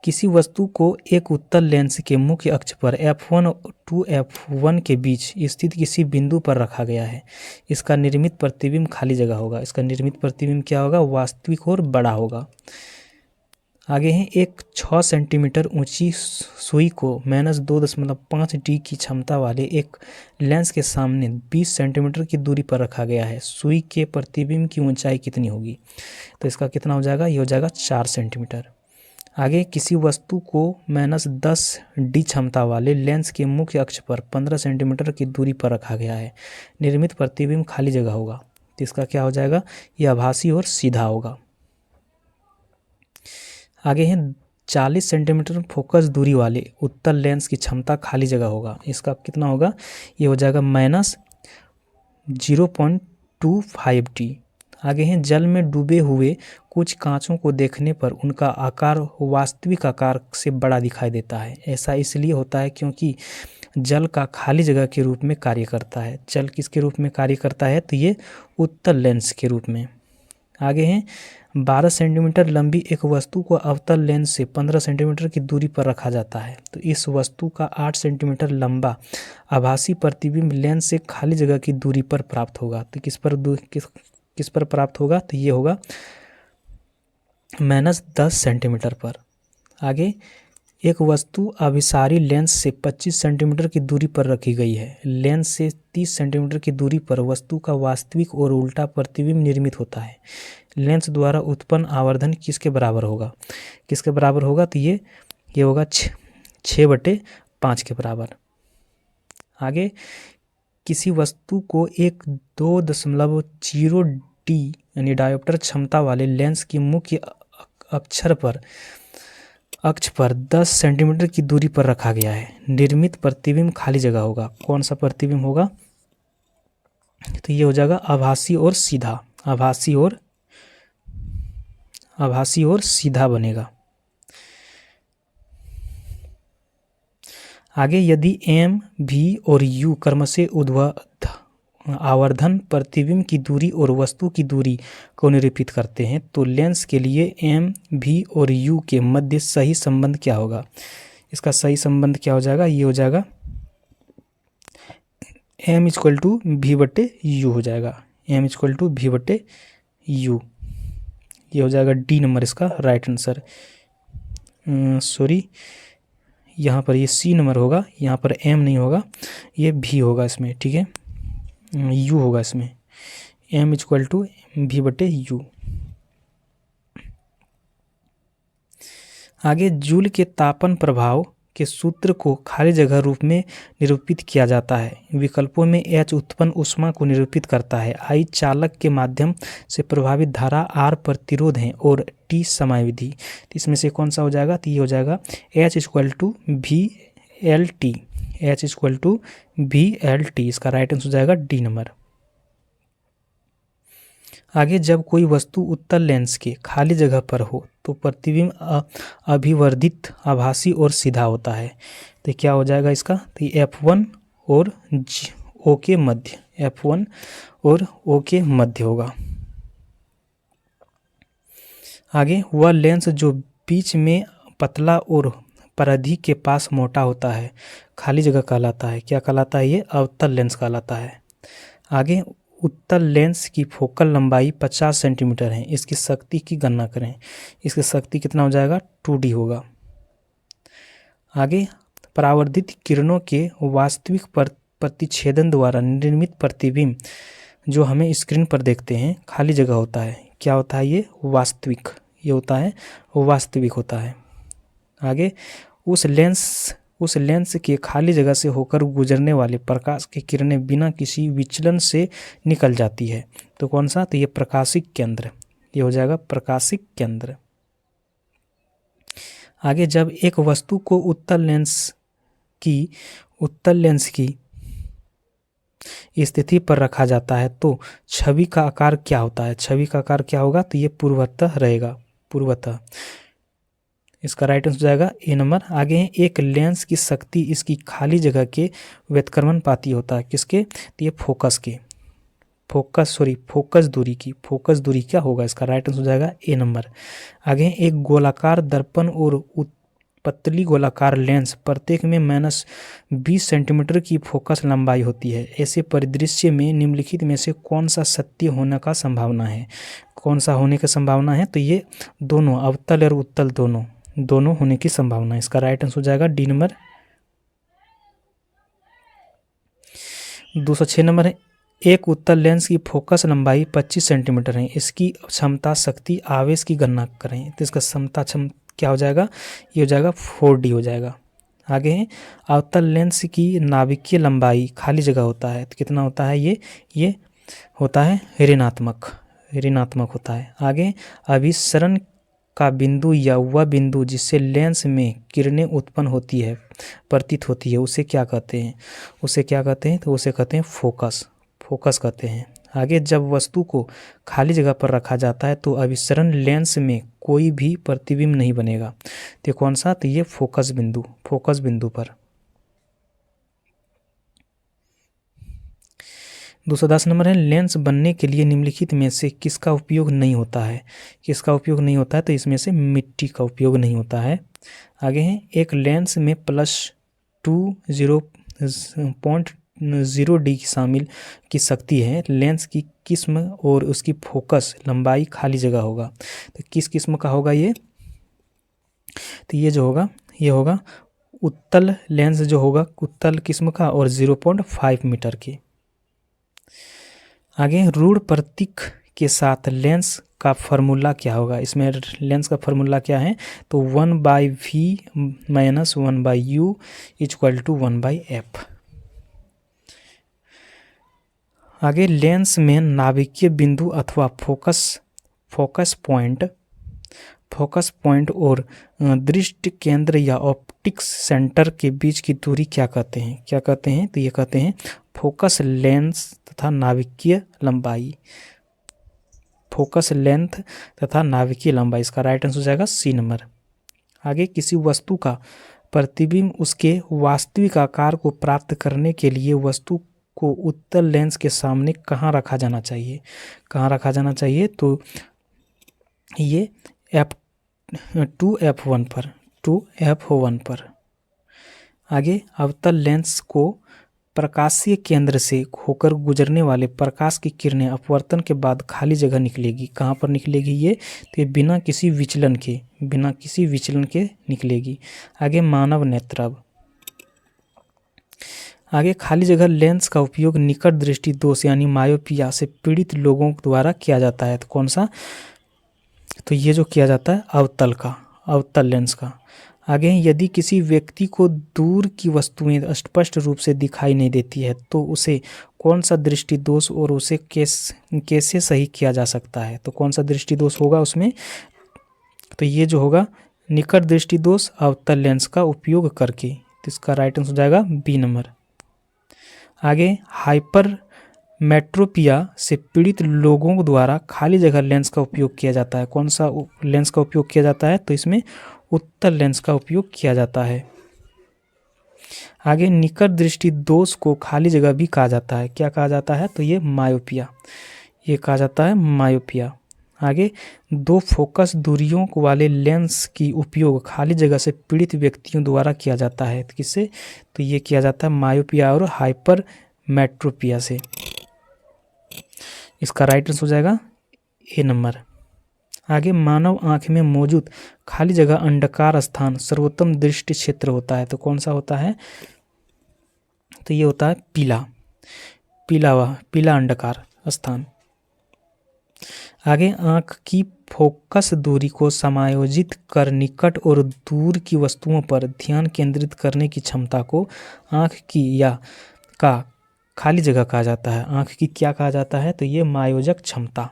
किसी वस्तु को एक उत्तल लेंस के मुख्य अक्ष पर f1 to f1 के बीच स्थित किसी बिंदु पर रखा गया है। इसका निर्मित प्रतिबिंब खाली जगह होगा। इसका निर्मित प्रतिबिंब क्या होगा? वास्तविक और बड़ा होगा। आगे है, एक 6 सेंटीमीटर ऊंची सुई को -2.5D की क्षमता वाले एक लेंस के सामने 20 सेंटीमीटर की दूरी पर रखा गया है। सुई के प्रतिबिंब की ऊंचाई कितनी होगी? तो इसका कितना हो जाएगा? ये हो जाएगा 4 सेंटीमीटर। आगे, किसी वस्तु को -10D क्षमता वाले लेंस के मुख्य अक्ष पर 15 सेंटीमीटर की दूरी पर रखा गया है। निर्मित प्रतिबिंब खाली जगह होगा। तो इसका क्या हो जाएगा? ये आभासी और सीधा होगा। आगे है, 40 सेंटीमीटर फोकस दूरी वाले उत्तल लेंस की क्षमता खाली जगह होगा। इसका कितना होगा? ये हो जाएगा -0.25D। आगे हैं, जल में डूबे हुए कुछ कांचों को देखने पर उनका आकार वास्तविक आकार से बड़ा दिखाई देता है। ऐसा इसलिए होता है क्योंकि जल का खाली जगह के रूप में कार्य करता है। जल किसके रूप में कार्य करता है? तो ये उत्तल लेंस के रूप में। आगे हैं, 12 सेंटीमीटर लंबी एक वस्तु को अवतल लेंस से 15 सेंटीमीटर की दूरी पर रखा जाता है, तो इस वस्तु का 8 सेंटीमीटर लंबा आभासी प्रतिबिंब लेंस से खाली जगह की दूरी पर प्राप्त होगा। तो किस पर प्राप्त होगा? तो ये होगा -10 सेंटीमीटर पर। आगे, एक वस्तु अभिसारी लेंस से 25 सेंटीमीटर की दूरी पर रखी गई है। लेंस से 30 सेंटीमीटर की दूरी पर वस्तु का वास्तविक और उल्टा प्रतिबिंब निर्मित होता है। लेंस द्वारा उत्पन्न आवर्धन किसके बराबर होगा? किसके बराबर होगा? तो ये होगा 6/5 के बराबर। आगे, किसी वस्तु को एक 2.0D यानी डायोप्टर क्षमता वाले लेंस की मुख्य अक्ष पर 10 सेंटीमीटर की दूरी पर रखा गया है। निर्मित प्रतिबिंब खाली जगह होगा। कौन सा प्रतिबिंब होगा? तो ये हो जाएगा आभासी और सीधा। आभासी और सीधा बनेगा। आगे, यदि M, V और U क्रमशः ऊर्ध्वाधर आवर्धन प्रतिबिंब की दूरी और वस्तु की दूरी को निरूपित करते हैं, तो लेंस के लिए M, V और U के मध्य सही संबंध क्या होगा? इसका सही संबंध क्या हो जाएगा? ये हो जाएगा M = V/U हो जाएगा। M = V/U। ये हो जाएगा D नंबर इसका राइट आंसर। सॉरी, यहाँ पर ये C नंबर होगा, यहाँ पर M नहीं होगा, ये V होगा इसमें। ठीक है, U होगा इसमें। M = V/U। आगे, जूल के तापन प्रभाव के सूत्र को खाली जगह रूप में निरूपित किया जाता है। विकल्पों में H उत्पन्न ऊष्मा को निरूपित करता है, I चालक के माध्यम से प्रभावित धारा, R प्रतिरोध है और T समायविधि। तो इसमें से कौन सा हो जाएगा? तो ये हो जाएगा H = VLT। H = VLT। इसका राइट आंसर हो जाएगा D नंबर। आगे, जब कोई वस्तु उत्तल लेंस के खाली जगह पर हो तो प्रतिबिंब अभिवर्धित, आभासी और सीधा होता है। तो क्या हो जाएगा इसका? तो F1 और O के मध्य, F1 और O के मध्य होगा। आगे, वह लेंस जो बीच में पतला और परिधि के पास मोटा होता है खाली जगह कहलाता है। क्या कहलाता है? ये अवतल लेंस कहलाता है। आगे, उत्तल लेंस की फोकल लंबाई 50 सेंटीमीटर है। इसकी शक्ति की गणना करें। इसकी शक्ति कितना हो जाएगा? 2D होगा। आगे, परावर्तित किरणों के वास्तविक प्रतिच्छेदन द्वारा निर्मित प्रतिबिंब जो हमें स्क्रीन पर देखते हैं खाली जगह होता है। क्या होता है? ये वास्तविक। ये होता है वास्तविक होता है। आगे, उस लेंस के खाली जगह से होकर गुजरने वाले प्रकाश की किरणें बिना किसी विचलन से निकल जाती है। तो कौन सा? तो ये प्रकाशिक केंद्र। ये हो जाएगा प्रकाशिक केंद्र। आगे, जब एक वस्तु को उत्तल लेंस की स्थिति पर रखा जाता है तो छवि का आकार क्या होता है? छवि का आकार क्या होगा? तो ये पूर्वतः रहेगा, पूर्वतः। इसका राइट आंसर हो जाएगा A नंबर। आगे है, एक लेंस की शक्ति इसकी खाली जगह के व्युत्क्रमणपाती होता है। किसके? तो ये फोकस दूरी की। फोकस दूरी क्या होगा? इसका राइट आंसर हो जाएगा A नंबर। आगे है, एक गोलाकार दर्पण और पतली गोलाकार लेंस प्रत्येक में -20 सेंटीमीटर की फोकस लंबाई होती है। ऐसे परिदृश्य में निम्नलिखित में से कौन सा सत्य होने का संभावना है? कौन सा होने की संभावना है? तो ये दोनों, अवतल और उत्तल दोनों होने की संभावना है। इसका राइट आंसर हो जाएगा D नंबर। 206 नंबर है, एक उत्तल लेंस की फोकस लंबाई 25 सेंटीमीटर है। इसकी क्षमता शक्ति आवेश की गणना करें। तो इसका क्षमता क्या हो जाएगा? ये हो जाएगा 4D हो जाएगा। आगे है, अवतल लेंस की नाभिकीय लंबाई खाली जगह होता है तो कितना होता है? ये होता है ऋणात्मक होता है। आगे, अभिसरण का बिंदु या वह बिंदु जिससे लेंस में किरणें उत्पन्न होती है, प्रतीत होती है, उसे क्या कहते हैं? तो उसे कहते हैं फोकस कहते हैं। आगे, जब वस्तु को खाली जगह पर रखा जाता है तो अभिसरण लेंस में कोई भी प्रतिबिंब नहीं बनेगा। तो कौन सा? तो ये फोकस बिंदु पर। 210 नंबर है, लेंस बनने के लिए निम्नलिखित में से किसका उपयोग नहीं होता है? किसका उपयोग नहीं होता है? तो इसमें से मिट्टी का उपयोग नहीं होता है। आगे है, एक लेंस में +20.0 डी शामिल की शक्ति है। लेंस की किस्म और उसकी फोकस लंबाई खाली जगह होगा। तो किस किस्म का होगा ये? तो ये जो होगा, ये होगा उत्तल लेंस जो होगा, उत्तल किस्म का, और 0.5 मीटर की। आगे ऋण प्रतीक के साथ लेंस का फॉर्मूला क्या होगा? इसमें लेंस का फॉर्मूला क्या है? तो 1/v - 1/u = 1/f। आगे लेंस में नाभिकीय बिंदु अथवा फोकस पॉइंट और दृष्टि केंद्र या ऑप्टिक्स सेंटर के बीच की दूरी क्या कहते हैं? क्या कहते हैं? तो ये कहते हैं फोकस लेंस तथा नाभिकीय लंबाई। फोकस लेंथ तथा नाभिकीय लंबाई, इसका राइट आंसर हो जाएगा सी नंबर। आगे किसी वस्तु का प्रतिबिंब उसके वास्तविक आकार को प्राप्त करने के लिए वस्तु को उत्तल लेंस के सामने कहाँ रखा जाना चाहिए? कहाँ रखा जाना चाहिए? तो ये f2f1 पर। आगे अवतल लेंस को प्रकाशीय केंद्र से होकर गुजरने वाले प्रकाश की किरणें अपवर्तन के बाद खाली जगह निकलेगी। कहाँ पर निकलेगी ये? तो ये बिना किसी विचलन के निकलेगी। आगे मानव नेत्रब। आगे खाली जगह लेंस का उपयोग निकट दृष्टि दोष यानी मायोपिया से पीड़ित लोगों द्वारा किया जाता है। तो कौन सा? तो ये जो किया जाता है अवतल लेंस का। आगे यदि किसी व्यक्ति को दूर की वस्तुएं स्पष्ट रूप से दिखाई नहीं देती है तो उसे कौन सा दृष्टि दोष और उसे कैसे सही किया जा सकता है? तो कौन सा दृष्टि दोष होगा उसमें? तो ये जो होगा निकट दृष्टि दोष अवतल लेंस का उपयोग करके। तो इसका राइट आंसर हो जाएगा बी नंबर। आगे हाइपर मेट्रोपिया से पीड़ित लोगों द्वारा खाली जगह लेंस का उपयोग किया जाता है। कौन सा लेंस का उपयोग किया जाता है? तो इसमें उत्तल लेंस का उपयोग किया जाता है। आगे निकट दृष्टि दोष को खाली जगह भी कहा जाता है। क्या कहा जाता है? तो ये मायोपिया, ये कहा जाता है मायोपिया। आगे दो फोकस दूरियों वाले लेंस की उपयोग खाली जगह से पीड़ित व्यक्तियों द्वारा किया जाता है। किससे? तो ये किया जाता है मायोपिया और हाइपर मेट्रोपिया से। इसका राइट आंसर हो जाएगा ए नंबर। आगे मानव आँख में मौजूद खाली जगह अंडाकार स्थान सर्वोत्तम दृष्टि क्षेत्र होता है। तो कौन सा होता है? तो ये होता है पीला अंडाकार स्थान। आगे आँख की फोकस दूरी को समायोजित कर निकट और दूर की वस्तुओं पर ध्यान केंद्रित करने की क्षमता को आँख की या का खाली जगह कहा जाता है। आँख की क्या कहा जाता है? तो ये मायोजक क्षमता,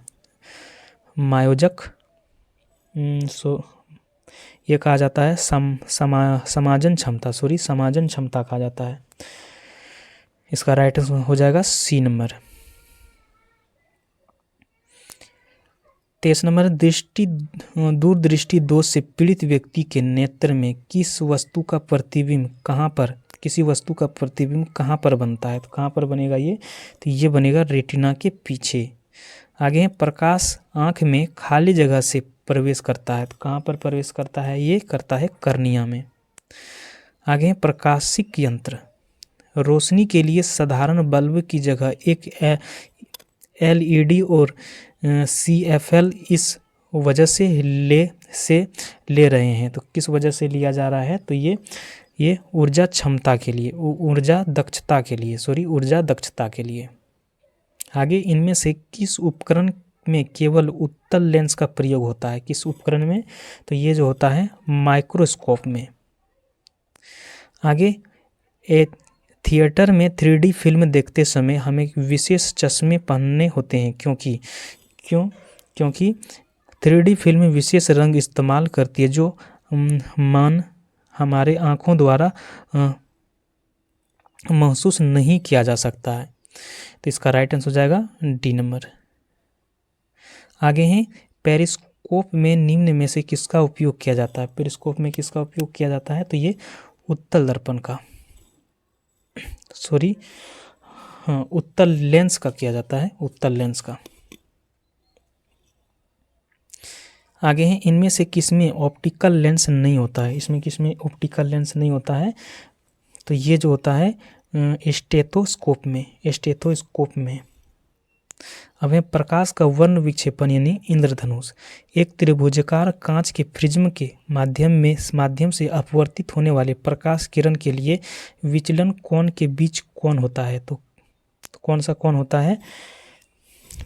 ये कहा जाता है समाजन क्षमता कहा जाता है। इसका राइट आंसर हो जाएगा सी नंबर। 23 नंबर दूरदृष्टि दोष से पीड़ित व्यक्ति के नेत्र में किसी वस्तु का प्रतिबिंब कहाँ पर बनता है? तो कहाँ पर बनेगा ये? तो ये बनेगा रेटिना के पीछे। आगे है प्रकाश आँख में खाली जगह से प्रवेश करता है। तो कहाँ पर प्रवेश करता है? ये करता है कर्निया में। आगे है प्रकाशिक यंत्र। रोशनी के लिए साधारण बल्ब की जगह एक LED और CFL इस वजह से ले रहे हैं। तो किस वजह से लिया जा रहा है? तो ये ऊर्जा दक्षता के लिए। आगे इनमें से किस उपकरण में केवल उत्तल लेंस का प्रयोग होता है? किस उपकरण में? तो ये जो होता है माइक्रोस्कोप में। आगे थिएटर में 3D फिल्म देखते समय हमें विशेष चश्मे पहनने होते हैं क्योंकि 3D फिल्म विशेष रंग इस्तेमाल करती है जो हमारे आँखों द्वारा महसूस नहीं किया जा सकता है। तो इसका राइट आंसर हो जाएगा डी नंबर। आगे हैं पेरिस्कोप में निम्न में से किसका उपयोग किया जाता है? पेरिस्कोप में किसका उपयोग किया जाता है? तो ये उत्तल दर्पण का हाँ, उत्तल लेंस का किया जाता है, उत्तल लेंस का। आगे है, इनमें से किसमें ऑप्टिकल लेंस नहीं होता है? इसमें किसमें ऑप्टिकल लेंस नहीं होता है? तो ये जो होता है स्टेथोस्कोप में, स्टेथोस्कोप में। अब है प्रकाश का वर्ण विक्षेपण यानी इंद्रधनुष। एक त्रिभुजाकार कांच के प्रिज्म के माध्यम से अपवर्तित होने वाले प्रकाश किरण के लिए विचलन कोण के बीच कौन होता है? तो कौन सा कोण होता है?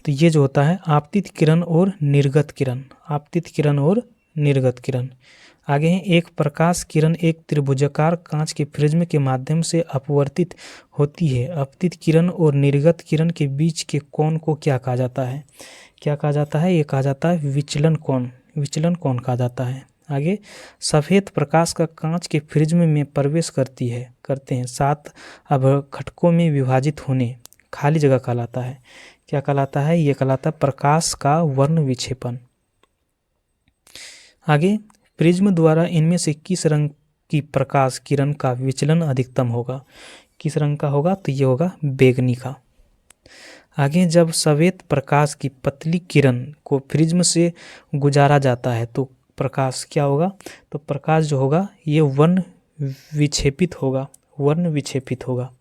तो ये जो होता है आपतित किरण और निर्गत किरण, आपतित किरण और निर्गत किरण। आगे है, एक प्रकाश किरण एक त्रिभुजाकार कांच के प्रिज्म के माध्यम से अपवर्तित होती है। अपतित किरण और निर्गत किरण के बीच के कोण को क्या कहा जाता है? क्या कहा जाता है? ये कहा जाता है विचलन कोण, विचलन कोण कहा जाता है। आगे, सफ़ेद प्रकाश का कांच के प्रिज्म में प्रवेश करते हैं 7 अपघटकों में विभाजित होने खाली जगह कहलाता है। क्या कहलाता है? ये कहलाता है प्रकाश का वर्ण विक्षेपण। आगे, प्रिज्म द्वारा इनमें से किस रंग की प्रकाश किरण का विचलन अधिकतम होगा? किस रंग का होगा? तो ये होगा बैंगनी का। आगे, जब सफ़ेद प्रकाश की पतली किरण को प्रिज्म से गुजारा जाता है तो प्रकाश क्या होगा? तो प्रकाश जो होगा ये वर्ण विक्षेपित होगा, वर्ण विक्षेपित होगा।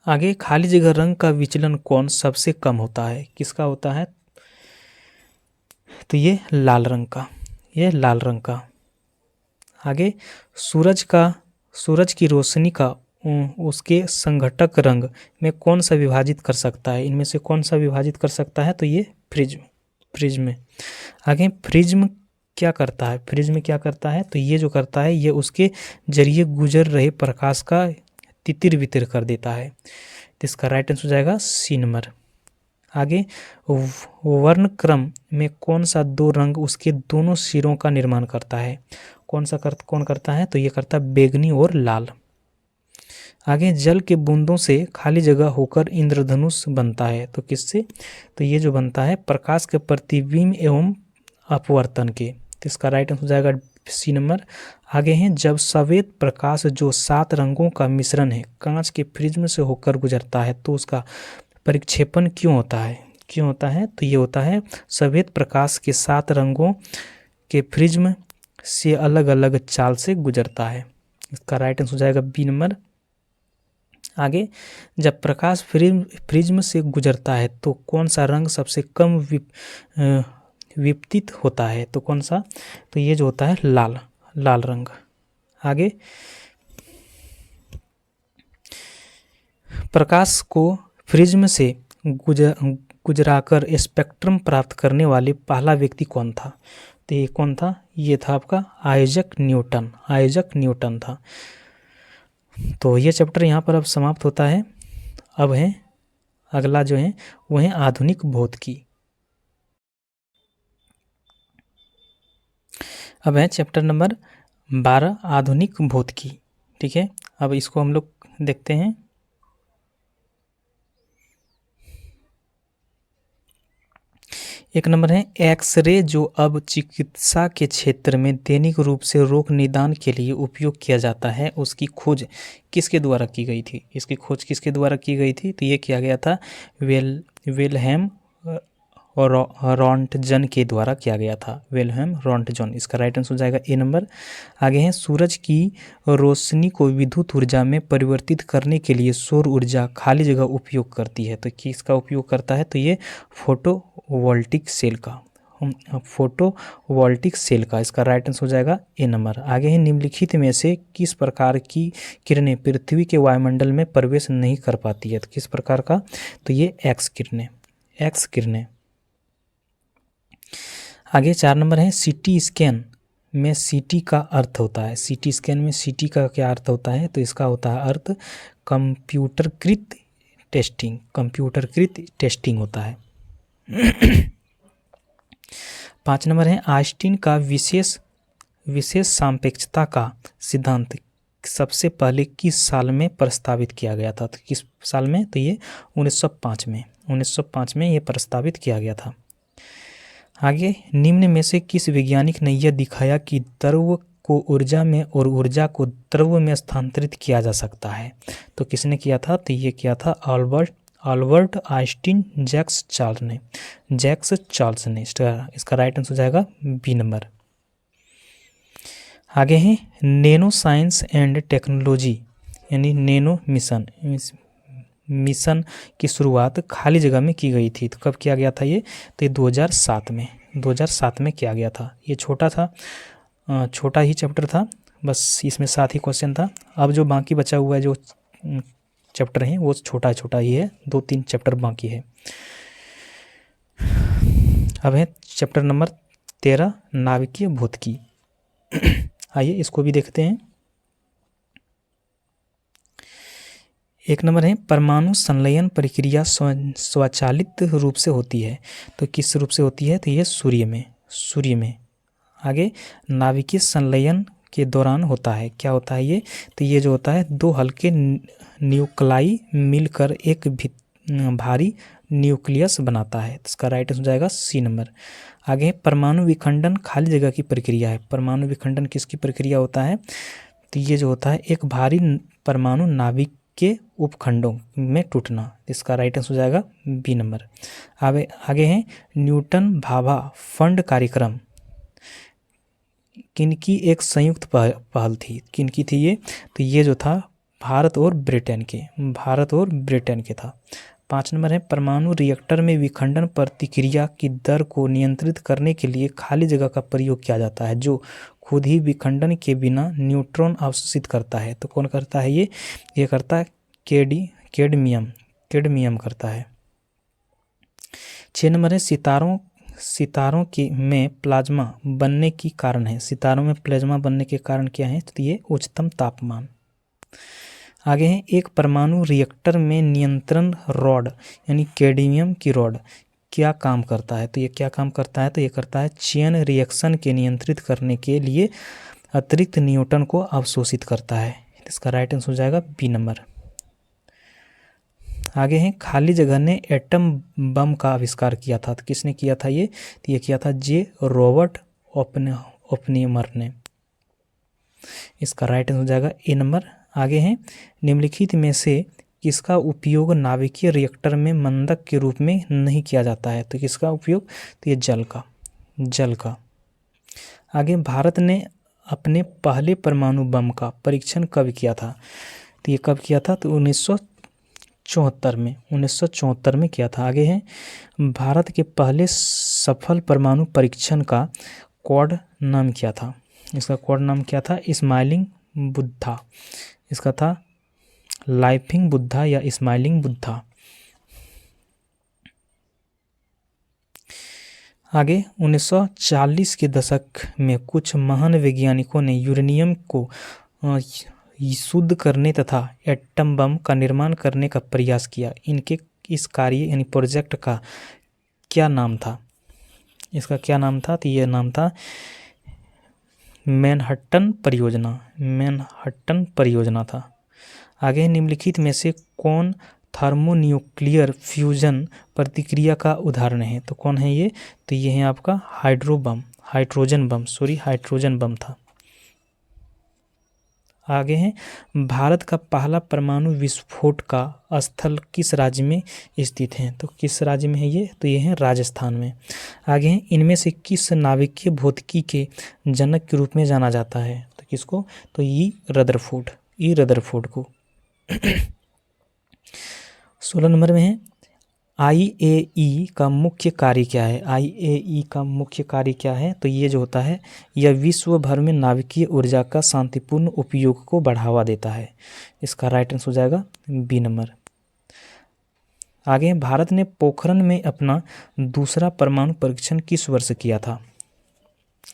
आगे, खाली जगह रंग का विचलन कोण सबसे कम होता है? किसका होता है? तो ये लाल रंग का, ये लाल रंग का। आगे, सूरज की रोशनी का उसके संघटक रंग में कौन सा विभाजित कर सकता है? इनमें से कौन सा विभाजित कर सकता है? तो ये प्रिज्म। आगे, प्रिज्म क्या करता है? प्रिज्म क्या करता है? तो ये जो करता है ये उसके जरिए गुजर रहे प्रकाश का तितिर बितिर कर देता है। तो इसका राइट आंसर हो जाएगा सी नंबर। आगे, वर्ण क्रम में कौन सा 2 रंग उसके दोनों सिरों का निर्माण करता है? कौन करता है? तो ये करता है बैंगनी और लाल। आगे, जल के बूंदों से खाली जगह होकर इंद्रधनुष बनता है। तो किससे? तो ये जो बनता है प्रकाश के प्रतिबिंब एवं अपवर्तन के। तो इसका राइट आंसर हो जाएगा सी नंबर। आगे हैं, जब सफ़ेद प्रकाश जो 7 रंगों का मिश्रण है कांच के प्रिज्म से होकर गुजरता है तो उसका परिक्षेपण क्यों होता है? क्यों होता है? तो ये होता है सफ़ेद प्रकाश के 7 रंगों के प्रिज्म से अलग अलग चाल से गुजरता है। इसका राइट आंसर हो जाएगा बी नंबर। आगे, जब प्रकाश प्रिज्म से गुजरता है तो कौन सा रंग सबसे कम विपतित होता है? तो कौन सा? तो ये जो होता है लाल रंग। आगे, प्रकाश को प्रिज्म से गुजराकर स्पेक्ट्रम प्राप्त करने वाले पहला व्यक्ति कौन था? तो ये कौन था? ये था आपका आइजैक न्यूटन था। तो ये चैप्टर यहाँ पर अब समाप्त होता है। अब है अगला जो है वो है आधुनिक भौतिकी। अब है चैप्टर नंबर 12 आधुनिक भौतिकी। ठीक है, अब इसको हम लोग देखते हैं। एक नंबर है एक्सरे, जो अब चिकित्सा के क्षेत्र में दैनिक रूप से रोग निदान के लिए उपयोग किया जाता है, उसकी खोज किसके द्वारा की गई थी? इसकी खोज किसके द्वारा की गई थी? तो ये किया गया था विल्हेम रॉन्टजन के द्वारा किया गया था, विल्हेम रॉन्टजन। इसका राइट आंसर हो जाएगा ए नंबर। आगे है, सूरज की रोशनी को विद्युत ऊर्जा में परिवर्तित करने के लिए सौर ऊर्जा खाली जगह उपयोग करती है। तो किसका उपयोग करता है? तो ये फोटोवोल्टिक सेल का, फोटोवोल्टिक सेल का। इसका राइट आंसर हो जाएगा ए नंबर। आगे है, निम्नलिखित में से किस प्रकार की किरणें पृथ्वी के वायुमंडल में प्रवेश नहीं कर पाती है? तो किस प्रकार का? तो ये एक्स किरणें। आगे 4 नंबर है, सीटी स्कैन में सीटी का अर्थ होता है। सीटी स्कैन में सीटी का क्या अर्थ होता है? तो इसका होता है अर्थ कंप्यूटरकृत टेस्टिंग होता है। 5 नंबर है, आइंस्टीन का विशेष सापेक्षता का सिद्धांत सबसे पहले किस साल में प्रस्तावित किया गया था? तो किस साल में? तो ये 1905 में ये प्रस्तावित किया गया था। आगे, निम्न में से किस वैज्ञानिक ने यह दिखाया कि द्रव को ऊर्जा में और ऊर्जा को द्रव्य में स्थानांतरित किया जा सकता है। तो किसने किया था? तो ये किया था अल्बर्ट आइंस्टीन जैक्स चार्ल्स ने। इसका राइट आंसर हो जाएगा बी नंबर। आगे हैं नैनो साइंस एंड टेक्नोलॉजी यानी नैनो मिशन। मिशन की शुरुआत खाली जगह में की गई थी। तो कब किया गया था ये? तो ये 2007 में किया गया था। ये छोटा ही चैप्टर था, बस इसमें 7 ही क्वेश्चन था। अब जो बाकी बचा हुआ है जो चैप्टर हैं वो छोटा ही है, 2-3 चैप्टर बाकी है। अब है चैप्टर नंबर 13 नाभिकीय भौतिकी। आइए इसको भी देखते हैं। एक नंबर है परमाणु संलयन प्रक्रिया स्वचालित रूप से होती है। तो किस रूप से होती है? तो ये सूर्य में। आगे नाभिकीय संलयन के दौरान होता है। क्या होता है ये? तो ये जो होता है 2 हल्के न्यूक्लाई मिलकर एक भारी न्यूक्लियस बनाता है। तो इसका राइट आंसर हो जाएगा सी नंबर। आगे परमाणु विखंडन खाली जगह की प्रक्रिया है। परमाणु विखंडन किसकी प्रक्रिया होता है? तो ये जो होता है एक भारी परमाणु नाभिक के उपखंडों में टूटना। इसका राइट आंसर हो जाएगा बी नंबर। आगे है न्यूटन भाभा फंड कार्यक्रम किनकी एक संयुक्त पहल थी? किनकी थी ये? तो ये जो था भारत और ब्रिटेन के था। 5 नंबर है परमाणु रिएक्टर में विखंडन प्रतिक्रिया की दर को नियंत्रित करने के लिए खाली जगह का प्रयोग किया जाता है जो खुद ही विखंडन के बिना न्यूट्रॉन अवशोषित करता है। तो कौन करता है ये करता है कैडमियम करता है। 6 नंबर है सितारों के में प्लाज्मा बनने की कारण है। सितारों में प्लाज्मा बनने के कारण क्या है? तो ये उच्चतम तापमान। आगे है एक परमाणु रिएक्टर में नियंत्रण रॉड यानी कैडमियम की रॉड क्या काम करता है? तो ये क्या काम करता है? तो ये करता है चेन रिएक्शन के नियंत्रित करने के लिए अतिरिक्त न्यूट्रॉन को अवशोषित करता है। इसका राइट आंसर हो जाएगा बी नंबर। आगे है खाली जगह ने एटम बम का आविष्कार किया था। तो किसने किया था ये? तो ये किया था रॉबर्ट ओपेनहाइमर ने। इसका राइट आंसर हो जाएगा ए नंबर। आगे है निम्नलिखित में से किसका उपयोग नाभिकीय रिएक्टर में मंदक के रूप में नहीं किया जाता है? तो किसका उपयोग? तो ये जल का। आगे भारत ने अपने पहले परमाणु बम का परीक्षण कब किया था? तो ये कब किया था? तो 1974 में किया था। आगे है भारत के पहले सफल परमाणु परीक्षण का कोड नाम क्या था? इसका कोड नाम क्या था? स्माइलिंग बुद्धा। इसका था लाइफिंग बुद्धा या स्माइलिंग बुद्धा। आगे 1940 के दशक में कुछ महान वैज्ञानिकों ने यूरेनियम को शुद्ध करने तथा एटम बम का निर्माण करने का प्रयास किया। इनके इस कार्य यानी प्रोजेक्ट का क्या नाम था? इसका क्या नाम था? तो ये नाम था मैनहट्टन परियोजना था। आगे निम्नलिखित में से कौन थर्मोन्यूक्लियर फ्यूजन प्रतिक्रिया का उदाहरण है? तो कौन है ये? तो ये है आपका हाइड्रोजन बम था। आगे है भारत का पहला परमाणु विस्फोट का स्थल किस राज्य में स्थित है? तो किस राज्य में है ये? तो ये है राजस्थान में। आगे है इनमें से किस नाभिकीय भौतिकी के जनक के रूप में जाना जाता है? तो किसको? तो ई रदरफोर्ड को। 16 नंबर में है IAEA का मुख्य कार्य क्या है? IAEA का मुख्य कार्य क्या है? तो ये जो होता है यह विश्व भर में नाभिकीय ऊर्जा का शांतिपूर्ण उपयोग को बढ़ावा देता है। इसका राइट आंसर हो जाएगा बी नंबर। आगे भारत ने पोखरण में अपना दूसरा परमाणु परीक्षण किस वर्ष किया था?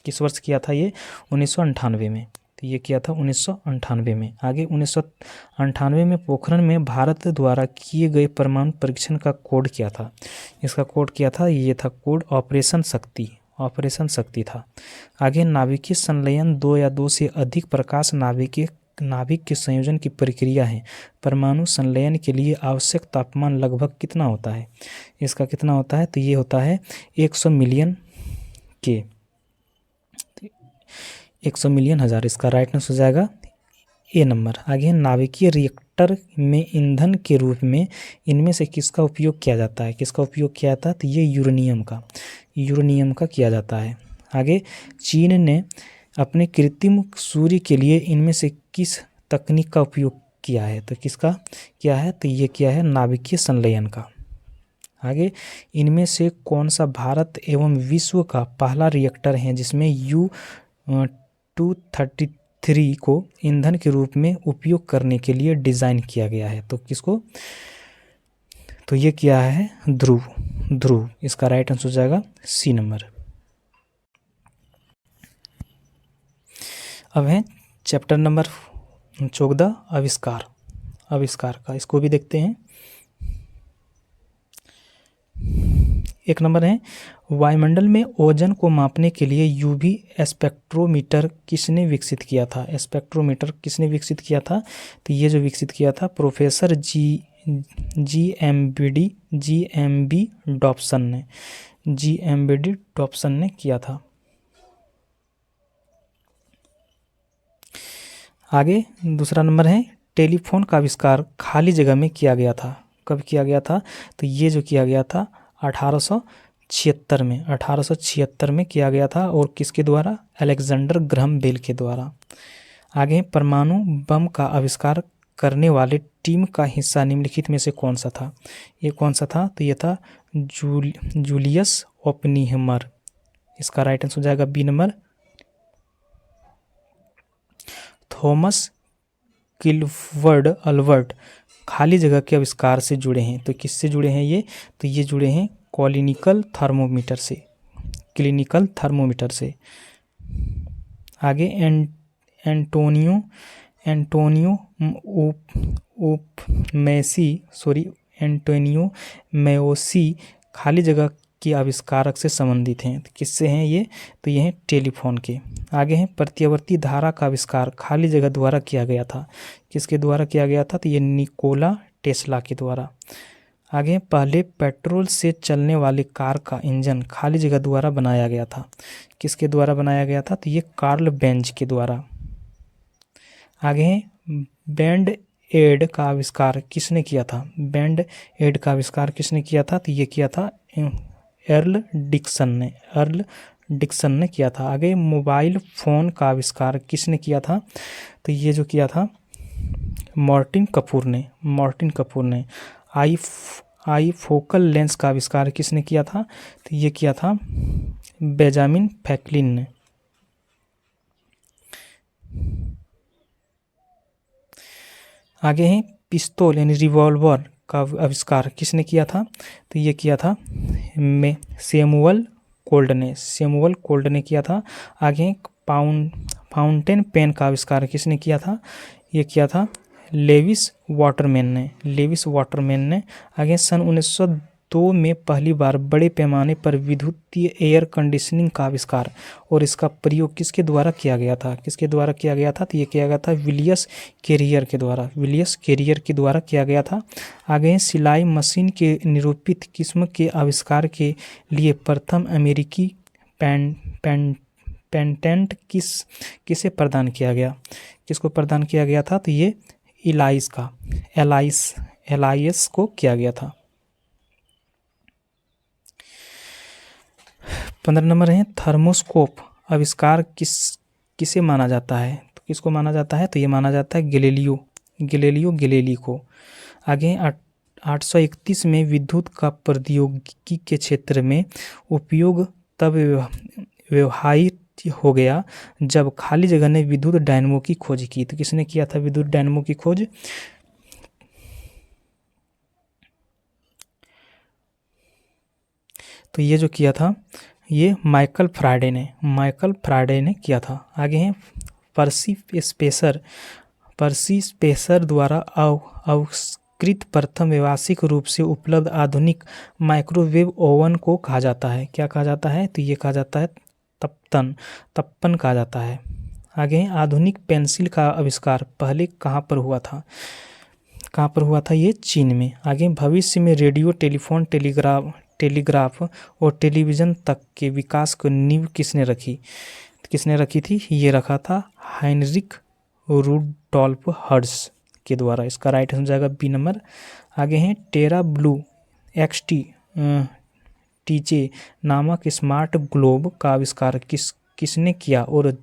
किस वर्ष किया था ये? 1998 में। तो ये किया था 1998 में। आगे 1998 में पोखरण में भारत द्वारा किए गए परमाणु परीक्षण का कोड क्या था? इसका कोड क्या था? ये था कोड ऑपरेशन शक्ति था। आगे नाभिकीय संलयन 2 या 2 से अधिक प्रकाश नाभिक के संयोजन की प्रक्रिया है। परमाणु संलयन के लिए आवश्यक तापमान लगभग कितना होता है? इसका कितना होता है? तो ये होता है 100 मिलियन के। 100 मिलियन हज़ार। इसका राइट आंसर हो जाएगा ए नंबर। आगे है नाभिकीय रिएक्टर में ईंधन के रूप में इनमें से किसका उपयोग किया जाता है? किसका उपयोग किया जाता है? तो ये यूरेनियम का किया जाता है। आगे चीन ने अपने कृत्रिम सूर्य के लिए इनमें से किस तकनीक का उपयोग किया है? तो किसका किया है? तो ये किया है नाभिकीय संलयन का। आगे इनमें से कौन सा भारत एवं विश्व का पहला रिएक्टर है जिसमें U-233 को ईंधन के रूप में उपयोग करने के लिए डिज़ाइन किया गया है? तो किसको? तो ये किया है ध्रुव। इसका राइट आंसर हो जाएगा सी नंबर। अब है चैप्टर नंबर 14 आविष्कार का। इसको भी देखते हैं। एक नंबर है वायुमंडल में ओजोन को मापने के लिए यूवी स्पेक्ट्रोमीटर किसने विकसित किया था? स्पेक्ट्रोमीटर किसने विकसित किया था? तो ये जो विकसित किया था प्रोफेसर GMB डॉप्सन ने किया था। आगे दूसरा नंबर है टेलीफोन का आविष्कार खाली जगह में किया गया था। कब किया गया था? तो ये जो किया गया था 1876 में किया गया था। और किसके द्वारा? अलेक्जेंडर ग्रहम बेल के द्वारा। आगे परमाणु बम का आविष्कार करने वाले टीम का हिस्सा निम्नलिखित में से कौन सा था? ये कौन सा था? तो ये था जूलियस ओपेनहाइमर। इसका राइट आंसर हो जाएगा बी नंबर। थॉमस किलवर्ड अल्बर्ट खाली जगह के आविष्कार से जुड़े हैं। तो किससे जुड़े हैं ये? तो ये जुड़े हैं क्लिनिकल थर्मोमीटर से। आगे एंटोनियो मेओसी खाली जगह के आविष्कारक से संबंधित हैं। तो किससे हैं ये? तो ये हैं टेलीफोन के। आगे हैं प्रत्यावर्ती धारा का आविष्कार खाली जगह द्वारा किया गया था। किसके द्वारा किया गया था? तो ये निकोला टेस्ला के द्वारा। आगे पहले पेट्रोल से चलने वाली कार का इंजन खाली जगह द्वारा बनाया गया था। किसके द्वारा बनाया गया था? तो ये कार्ल बेंज के द्वारा। आगे हैं बैंड एड का आविष्कार किसने किया था? बैंड एड का आविष्कार किसने किया था? तो ये किया था अर्ल डिक्सन ने किया था। आगे मोबाइल फ़ोन का आविष्कार किसने किया था? तो ये जो किया था मार्टिन कपूर ने। आई फोकल लेंस का आविष्कार किसने किया था? तो ये किया था बेंजामिन फ्रैंकलिन ने। आगे हैं पिस्तौल यानी रिवॉल्वर का आविष्कार किसने किया था? तो ये किया था सैमुअल कोल्ड ने किया था। आगे फाउंटेन पेन का आविष्कार किसने किया था? ये किया था लेविस वाटरमैन ने। आगे सन 1902 में पहली बार बड़े पैमाने पर विद्युतीय एयर कंडीशनिंग का आविष्कार और इसका प्रयोग किसके द्वारा किया गया था? तो ये किया गया था विलियस कैरियर के द्वारा किया गया था। आगे सिलाई मशीन के निरूपित किस्म के आविष्कार के लिए प्रथम अमेरिकी पेटेंट किसे प्रदान किया गया? किसको प्रदान किया गया था? तो ये एलाइस को किया गया था। 15 नंबर है थर्मोस्कोप आविष्कार किसे माना जाता है? तो किसको माना जाता है? तो ये माना जाता है गैलीलियो को। आगे 831 में विद्युत का प्रौद्योगिकी के क्षेत्र में उपयोग तब व्यवहारिक हो गया जब खाली जगह ने विद्युत डायनमो की खोज की। तो किसने किया था विद्युत डायनमो की खोज? तो ये जो किया था ये माइकल फ्राडे ने किया था। आगे हैं पर्सी स्पेसर द्वारा आविष्कृत प्रथम व्यावसायिक रूप से उपलब्ध आधुनिक माइक्रोवेव ओवन को कहा जाता है। क्या कहा जाता है? तो ये कहा जाता है तप्पन कहा जाता है। आगे आधुनिक पेंसिल का आविष्कार पहले कहाँ पर हुआ था? ये चीन में। आगे भविष्य में रेडियो, टेलीफोन, टेलीग्राफ और टेलीविज़न तक के विकास को नींव किसने रखी? किसने रखी थी? ये रखा था हाइनरिक रुडोल्फ हर्ट्ज के द्वारा। इसका राइट आंसर हो जाएगा बी नंबर। आगे हैं टेरा ब्लू एक्सटी टीचे नामक स्मार्ट ग्लोब का आविष्कार किसने किया और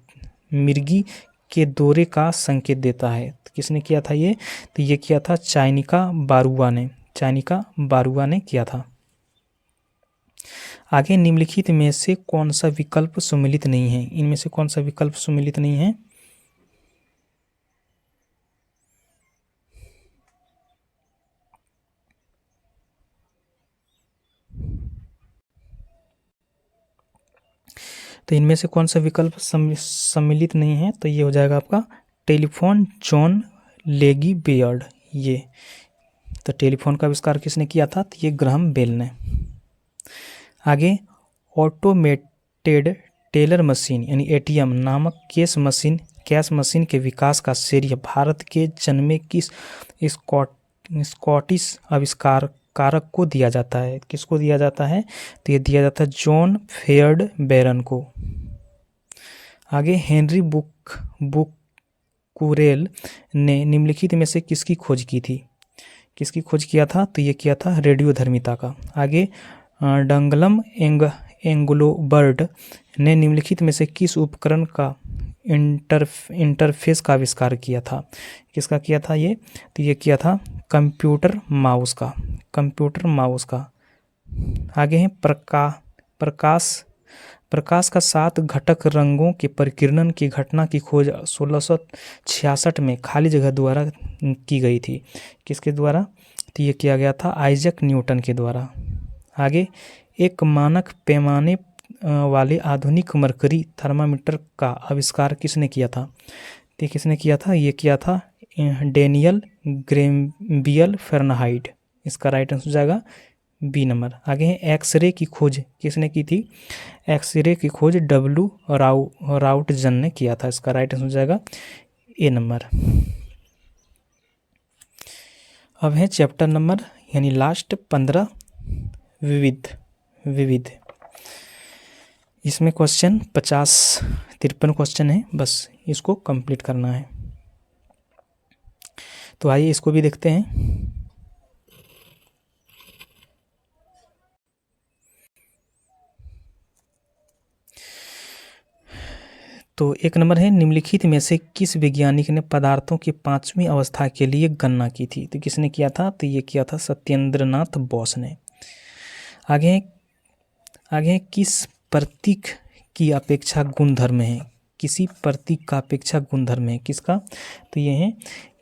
मिर्गी के दौरे का संकेत देता है? तो किसने किया था ये? तो ये किया था चाइनिका बारुआ ने। चाइनिका बारुआ ने किया था। आगे निम्नलिखित में से कौन सा विकल्प सम्मिलित नहीं है? इनमें से कौन सा विकल्प सम्मिलित नहीं है? तो इनमें से कौन सा विकल्प सम्मिलित नहीं है? तो ये हो जाएगा आपका टेलीफोन जॉन लेगी बेयर्ड। ये तो टेलीफोन का आविष्कार किसने किया था? तो ये ग्राहम बेल ने। आगे ऑटोमेटेड टेलर मशीन यानी एटीएम नामक कैश मशीन के विकास का श्रेय भारत के जन्मे किस स्कॉटिश आविष्कार कारक को दिया जाता है? किसको दिया जाता है? तो ये दिया जाता है जॉन फेयर्ड बैरन को। आगे हेनरी बुकरेल ने निम्नलिखित में से किसकी खोज की थी? किसकी खोज किया था? तो ये किया था रेडियोधर्मिता का। आगे डंगलम एंग्लोबर्ट ने निम्नलिखित में से किस उपकरण का इंटरफेस का आविष्कार किया था? किसका किया था ये? तो ये किया था कंप्यूटर माउस का। आगे हैं प्रकाश का 7 घटक रंगों के परिकिरण की घटना की खोज 1666 में खाली जगह द्वारा की गई थी। किसके द्वारा? तो ये किया गया था आइजैक न्यूटन के द्वारा। आगे एक मानक पैमाने वाले आधुनिक मरकरी थर्मामीटर का आविष्कार किसने किया था? तो किसने किया था? ये किया था डेनियल ग्रेम्बियल फ़ारेनहाइट। इसका राइट आंसर हो जाएगा बी नंबर। आगे है एक्सरे की खोज किसने की थी? एक्सरे की खोज डब्ल्यू राउटजन ने किया था। इसका राइट आंसर हो जाएगा ए नंबर। अब है चैप्टर नंबर यानी लास्ट 15 विविध। इसमें क्वेश्चन 53 क्वेश्चन है, बस इसको कंप्लीट करना है। तो आइए इसको भी देखते हैं। तो एक नंबर है निम्नलिखित में से किस वैज्ञानिक ने पदार्थों की 5वीं अवस्था के लिए गणना की थी? तो किसने किया था? तो ये किया था सत्येंद्रनाथ बोस ने। आगे किस प्रतीक की अपेक्षा गुणधर्म है? किसी प्रतीक का अपेक्षा गुणधर्म है किसका? तो ये है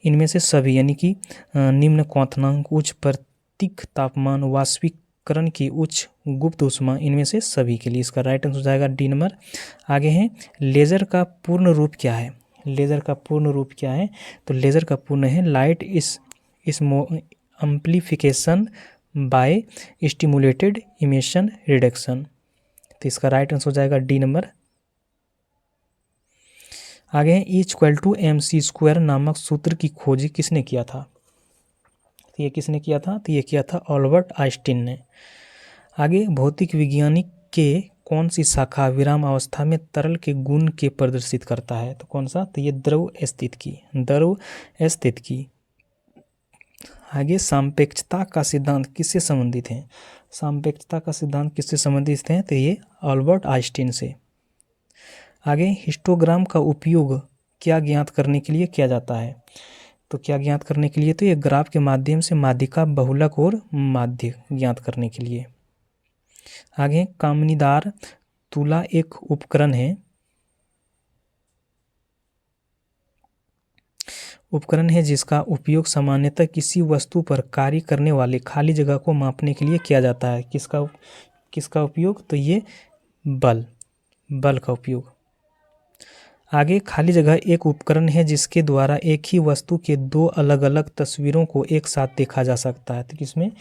इनमें से सभी यानी कि निम्न क्वथनांक, उच्च प्रतीक तापमान, वाष्पीकरण की उच्च गुप्त ऊष्मा, इनमें से सभी के लिए। इसका राइट आंसर हो जाएगा डी नंबर। आगे है लेज़र का पूर्ण रूप क्या है? लेज़र का पूर्ण रूप क्या है? तो लेज़र का पूर्ण है लाइट इस amplification by stimulated emission reduction. तो इसका राइट आंसर हो जाएगा डी नंबर। आगे है E=mc² नामक सूत्र की खोज किसने किया था? तो ये किसने किया था? तो ये किया था अल्बर्ट आइंस्टीन ने। आगे भौतिक विज्ञानिक के कौन सी शाखा विराम अवस्था में तरल के गुण के प्रदर्शित करता है? तो कौन सा? तो ये द्रव स्थितिकी। आगे सापेक्षता का सिद्धांत किससे संबंधित है? सापेक्षता का सिद्धांत किससे संबंधित है? तो ये अल्बर्ट आइंस्टीन से। आगे हिस्टोग्राम का उपयोग क्या ज्ञात करने के लिए किया जाता है? तो क्या ज्ञात करने के लिए? तो ये ग्राफ के माध्यम से माध्यिका, बहुलक और माध्य ज्ञात करने के लिए। आगे कामनीदार तुला एक उपकरण है जिसका उपयोग सामान्यतः किसी वस्तु पर कार्य करने वाले खाली जगह को मापने के लिए किया जाता है। किसका उपयोग? तो ये बल का उपयोग। आगे खाली जगह एक उपकरण है जिसके द्वारा एक ही वस्तु के 2 अलग अलग तस्वीरों को एक साथ देखा जा सकता है। तो किसमें?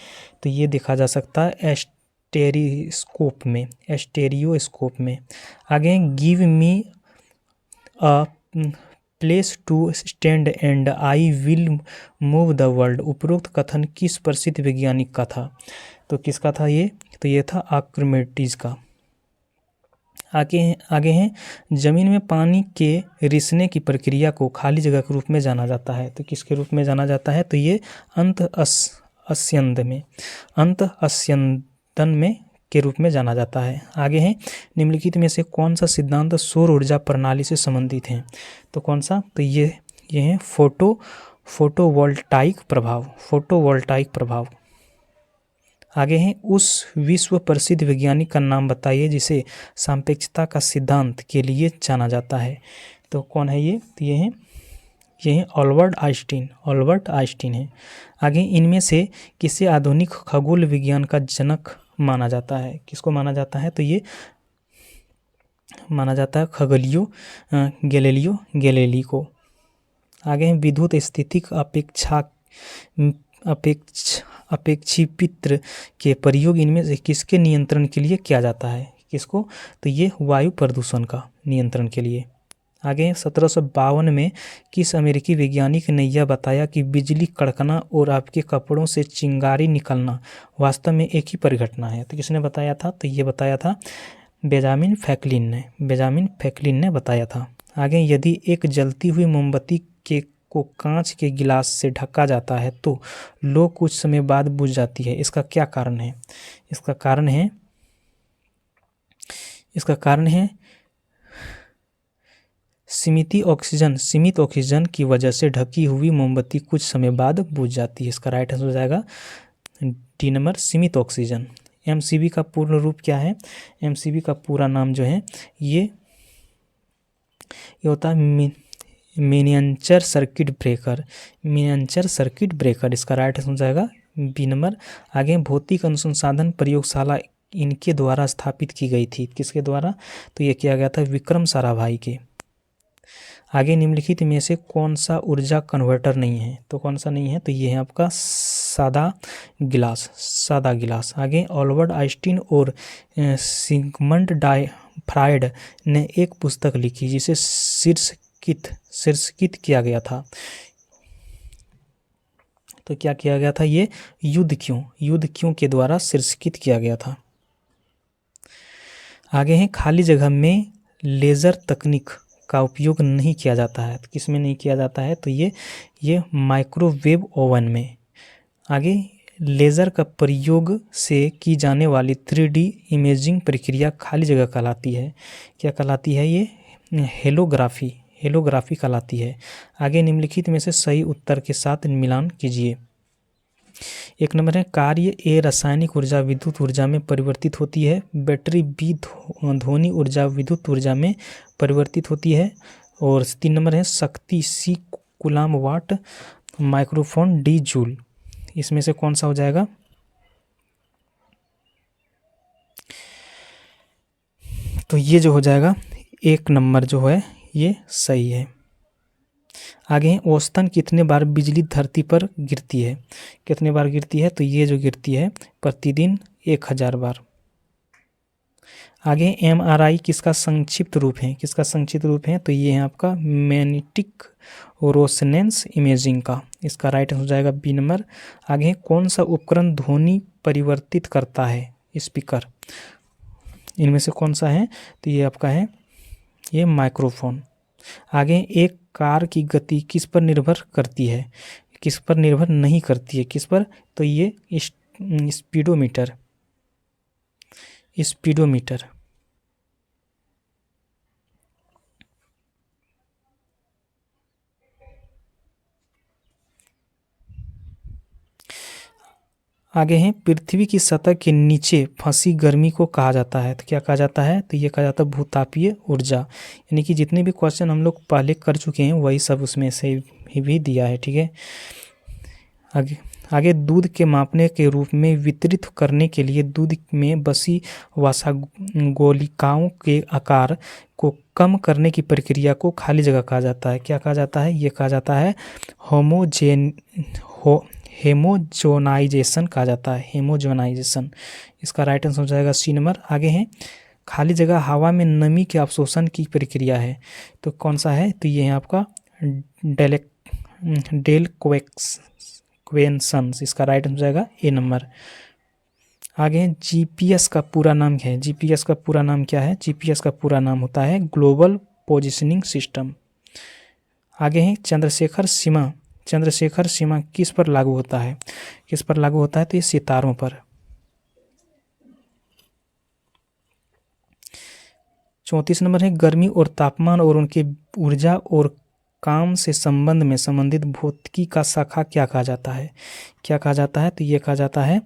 तो ये देखा जा सकता है स्टेरियोस्कोप में। आगे give me a place to stand and I will move the world. उपरोक्त कथन किस प्रसिद्ध वैज्ञानिक का था? तो किसका था ये? तो ये था आर्किमिडीज का। आगे हैं जमीन में पानी के रिसने की प्रक्रिया को खाली जगह के रूप में जाना जाता है। तो किसके रूप में जाना जाता है? तो ये अंत अस्यंदन में के रूप में जाना जाता है। आगे है निम्नलिखित में से कौन सा सिद्धांत सौर ऊर्जा प्रणाली से संबंधित है? तो कौन सा? तो ये है फोटोवोल्टाइक प्रभाव। आगे हैं उस विश्व प्रसिद्ध वैज्ञानिक का नाम बताइए जिसे सापेक्षता का सिद्धांत के लिए जाना जाता है। तो कौन है ये? तो ये हैं अल्बर्ट आइंस्टीन है। आगे इनमें से किसे आधुनिक खगोल विज्ञान का जनक माना जाता है? किसको माना जाता है? तो ये माना जाता है गैलीलियो गैलीली को। आगे हैं विद्युत स्थितिक अपेक्षिपित्र के प्रयोग इनमें से किसके नियंत्रण के लिए किया जाता है? किसको? तो ये वायु प्रदूषण का नियंत्रण के लिए। आगे 1752 में किस अमेरिकी वैज्ञानिक ने यह बताया कि बिजली कड़कना और आपके कपड़ों से चिंगारी निकलना वास्तव में एक ही परिघटना है? तो किसने बताया था? तो ये बताया था बेंजामिन फ्रैंकलिन ने बताया था। आगे यदि एक जलती हुई मोमबत्ती को कांच के गिलास से ढका जाता है तो लो कुछ समय बाद बुझ जाती है, इसका क्या कारण है? इसका कारण है सीमित ऑक्सीजन की वजह से ढकी हुई मोमबत्ती कुछ समय बाद बुझ जाती है। इसका राइट आंसर हो जाएगा डी नंबर, सीमित ऑक्सीजन। एमसीबी का पूर्ण रूप क्या है? एमसीबी का पूरा नाम जो है ये होता है मिनिएचर सर्किट ब्रेकर। इसका राइट आंसर हो जाएगा बी नंबर। आगे भौतिक अनुसंधान प्रयोगशाला इनके द्वारा स्थापित की गई थी। किसके द्वारा? तो ये किया गया था विक्रम साराभाई के। आगे निम्नलिखित में से कौन सा ऊर्जा कन्वर्टर नहीं है? तो कौन सा नहीं है? तो ये है आपका सादा गिलास। आगे अल्बर्ट आइंस्टीन और सिगमंड फ्रायड ने एक पुस्तक लिखी जिसे शीर्षकित किया गया था। तो क्या किया गया था? ये युद्ध क्यों के द्वारा शीर्षकित किया गया था। आगे है खाली जगह में लेजर तकनीक का उपयोग नहीं किया जाता है। तो किस में नहीं किया जाता है? तो ये माइक्रोवेव ओवन में। आगे लेज़र का प्रयोग से की जाने वाली 3D इमेजिंग प्रक्रिया खाली जगह कहलाती है। क्या कहलाती है? ये हेलोग्राफी कहलाती है। आगे निम्नलिखित में से सही उत्तर के साथ मिलान कीजिए। एक नंबर है कार्य ए रासायनिक ऊर्जा विद्युत ऊर्जा में परिवर्तित होती है, बैटरी बी ध्वनि ऊर्जा विद्युत ऊर्जा में परिवर्तित होती है, और 3 नंबर है शक्ति सी कूलाम वाट, माइक्रोफोन डी जूल। इसमें से कौन सा हो जाएगा? तो ये जो हो जाएगा 1 नंबर जो है ये सही है। आगे है औसतन कितने बार बिजली धरती पर गिरती है? कितने बार गिरती है? तो ये जो गिरती है प्रतिदिन 1000 बार। आगे MRI किसका संक्षिप्त रूप है? तो ये है आपका मैग्नेटिक रेजोनेंस इमेजिंग का। इसका राइट हो जाएगा बी नंबर। आगे कौन सा उपकरण ध्वनि परिवर्तित करता है? स्पीकर। इनमें से कौन सा है? तो ये आपका है ये माइक्रोफोन। आगे एक कार की गति किस पर निर्भर करती है? किस पर निर्भर नहीं करती है? किस पर? तो ये स्पीडोमीटर। आगे है पृथ्वी की सतह के नीचे फंसी गर्मी को कहा जाता है। तो क्या कहा जाता है? तो ये कहा जाता है भूतापीय ऊर्जा। यानी कि जितने भी क्वेश्चन हम लोग पहले कर चुके हैं वही सब उसमें से भी दिया है। ठीक है। आगे दूध के मापने के रूप में वितरित करने के लिए दूध में बसी वसा गोलिकाओं के आकार को कम करने की प्रक्रिया को खाली जगह कहा जाता है। क्या कहा जाता है? ये कहा जाता है हेमोजोनाइजेशन कहा जाता है। हेमोजोनाइजेशन। इसका राइट आंसर हो जाएगा सी नंबर। आगे है खाली जगह हवा में नमी के अवशोषण की प्रक्रिया है। तो कौन सा है? तो ये है आपका डेलक्वेंशन। इसका राइट आंसर हो जाएगा ए नंबर। आगे है जीपीएस का पूरा नाम क्या है? जीपीएस का पूरा नाम क्या है? जीपीएस का पूरा नाम होता है ग्लोबल पोजिशनिंग सिस्टम। आगे है चंद्रशेखर सीमा। चंद्रशेखर सीमा किस पर लागू होता है? किस पर लागू होता है? तो ये सितारों पर। 34 नंबर है गर्मी और तापमान और उनके ऊर्जा और काम से संबंध में संबंधित भौतिकी का शाखा क्या कहा जाता है? क्या कहा जाता है? तो ये कहा जाता है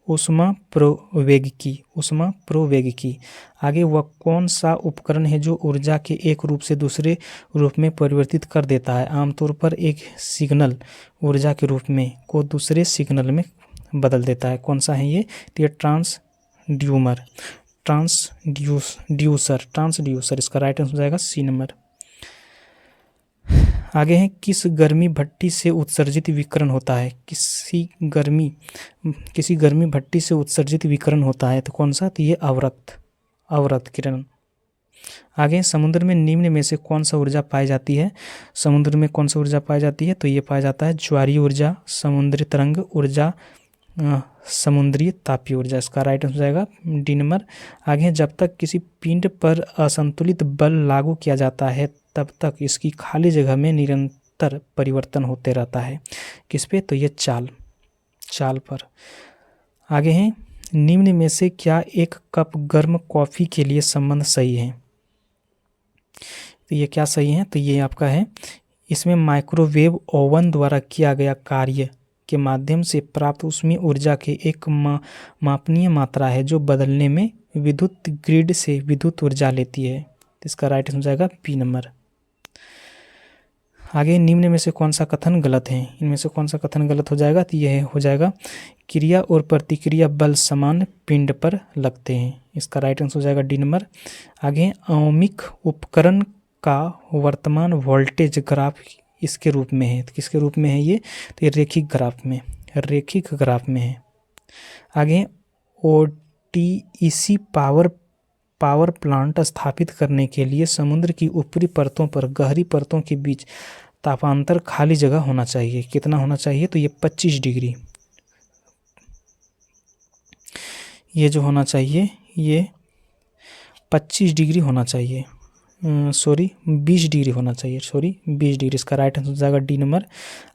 ऊष्मा प्रौद्योगिकी। ऊष्मा प्रौद्योगिकी। आगे वह कौन सा उपकरण है जो ऊर्जा के एक रूप से दूसरे रूप में परिवर्तित कर देता है? आमतौर पर एक सिग्नल ऊर्जा के रूप में को दूसरे सिग्नल में बदल देता है। कौन सा है ये? तो ये ट्रांसड्यूमर, ट्रांसड्यूसर इसका राइट आंसर हो जाएगा सी नंबर। आगे है किस गर्मी भट्टी से उत्सर्जित विकिरण होता है? किसी गर्मी भट्टी से उत्सर्जित विकिरण होता है तो कौन सा? तो ये अवरक्त किरण। आगे समुद्र में निम्न में से कौन सा ऊर्जा पाई जाती है? समुद्र में कौन सा ऊर्जा पाई जाती है? तो ये पाया जाता है ज्वारीय ऊर्जा, समुद्री तरंग ऊर्जा, समुद्री तापीय ऊर्जा। इसका राइट आंसर हो जाएगा डी नंबर। आगे जब तक किसी पिंड पर असंतुलित बल लागू किया जाता है तब तक इसकी खाली जगह में निरंतर परिवर्तन होते रहता है। किस पे? तो ये चाल पर। आगे हैं निम्न में से क्या एक कप गर्म कॉफ़ी के लिए संबंध सही है? तो ये क्या सही है? तो ये आपका है इसमें माइक्रोवेव ओवन द्वारा किया गया कार्य के माध्यम से प्राप्त ऊष्मीय ऊर्जा के एक मापनीय मात्रा है जो बदलने में विद्युत ग्रिड से विद्युत ऊर्जा लेती है। तो इसका राइट आंसर हो जाएगा पी नंबर। आगे निम्न में से कौन सा कथन गलत है? इनमें से कौन सा कथन गलत हो जाएगा? तो यह हो जाएगा क्रिया और प्रतिक्रिया बल समान पिंड पर लगते हैं। इसका राइट आंसर हो जाएगा डी नंबर। आगे आणविक उपकरण का वर्तमान वोल्टेज ग्राफ इसके रूप में है। तो किसके रूप में है ये? तो ये रैखिक ग्राफ में है। आगे ओटीईसी पावर प्लांट स्थापित करने के लिए समुद्र की ऊपरी परतों पर गहरी परतों के बीच तापांतर खाली जगह होना चाहिए। कितना होना चाहिए? तो ये 25 डिग्री। ये जो होना चाहिए ये 25 डिग्री होना चाहिए, 20 डिग्री होना चाहिए, 20 डिग्री। इसका राइट आंसर हो जाएगा डी नंबर।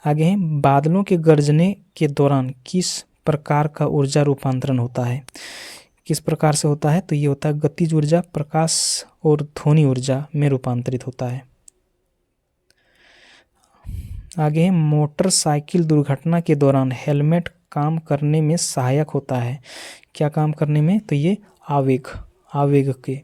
आगे है बादलों के गरजने के दौरान किस प्रकार का ऊर्जा रूपांतरण होता है? किस प्रकार से होता है? तो ये होता है गतिज ऊर्जा, प्रकाश और ध्वनि ऊर्जा में रूपांतरित होता है। आगे है मोटरसाइकिल दुर्घटना के दौरान हेलमेट काम करने में सहायक होता है। क्या काम करने में? तो ये आवेग के।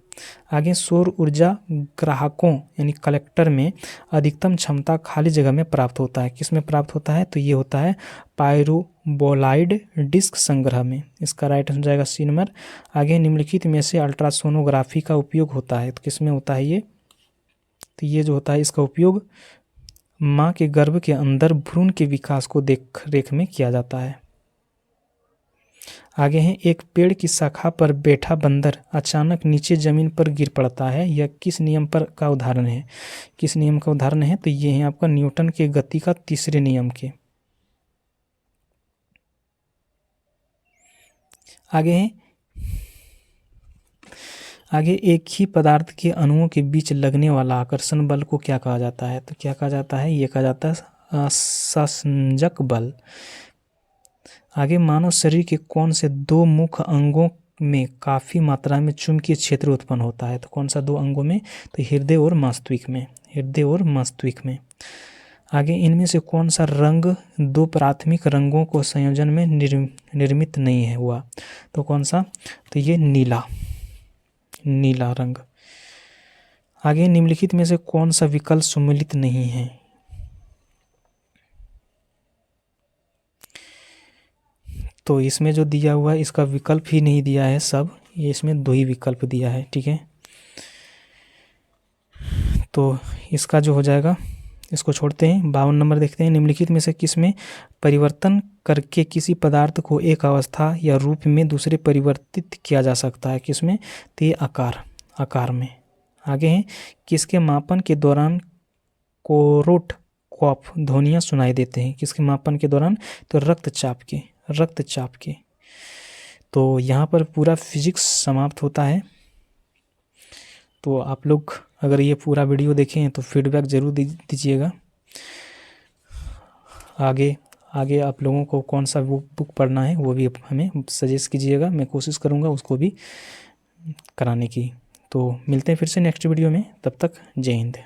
आगे सौर ऊर्जा ग्राहकों यानी कलेक्टर में अधिकतम क्षमता खाली जगह में प्राप्त होता है। किस में प्राप्त होता है? तो ये होता है पायरोबोलाइड डिस्क संग्रह में। इसका राइट आंसर जाएगा सी नंबर। आगे निम्नलिखित में से अल्ट्रासोनोग्राफी का उपयोग होता है तो किस में होता है ये? तो ये जो होता है इसका उपयोग माँ के गर्भ के अंदर भ्रूण के विकास को देख रेख में किया जाता है। आगे है एक पेड़ की शाखा पर बैठा बंदर अचानक नीचे जमीन पर गिर पड़ता है। यह किस नियम पर का उदाहरण है? किस नियम का उदाहरण है? तो ये है आपका न्यूटन के गति का तीसरे नियम के। आगे एक ही पदार्थ के अणुओं के बीच लगने वाला आकर्षण बल को क्या कहा जाता है? तो क्या कहा जाता है? ये कहा जाता है संयोजक बल। आगे मानव शरीर के कौन से दो मुख्य अंगों में काफ़ी मात्रा में चुंबकीय क्षेत्र उत्पन्न होता है? तो कौन सा दो अंगों में? तो हृदय और मस्तिष्क में। आगे इनमें से कौन सा रंग दो प्राथमिक रंगों को संयोजन में निर्मित नहीं है हुआ? तो कौन सा? तो ये नीला रंग। आगे निम्नलिखित में से कौन सा विकल्प सम्मिलित नहीं है? तो इसमें जो दिया हुआ है इसका विकल्प ही नहीं दिया है सब, ये इसमें दो ही विकल्प दिया है। ठीक है, तो इसका जो हो जाएगा इसको छोड़ते हैं। 52 नंबर देखते हैं। निम्नलिखित में से किस में परिवर्तन करके किसी पदार्थ को एक अवस्था या रूप में दूसरे परिवर्तित किया जा सकता है? किस में? तो ये आकार में। आगे हैं किसके मापन के दौरान कोरोट कॉफ ध्वनियाँ सुनाई देते हैं? किसके मापन के दौरान? तो रक्तचाप के। तो यहाँ पर पूरा फिजिक्स समाप्त होता है। तो आप लोग अगर ये पूरा वीडियो देखें तो फीडबैक ज़रूर दीजिएगा। आगे आगे आप लोगों को कौन सा बुक पढ़ना है वो भी हमें सजेस्ट कीजिएगा, मैं कोशिश करूँगा उसको भी कराने की। तो मिलते हैं फिर से नेक्स्ट वीडियो में, तब तक जय हिंद।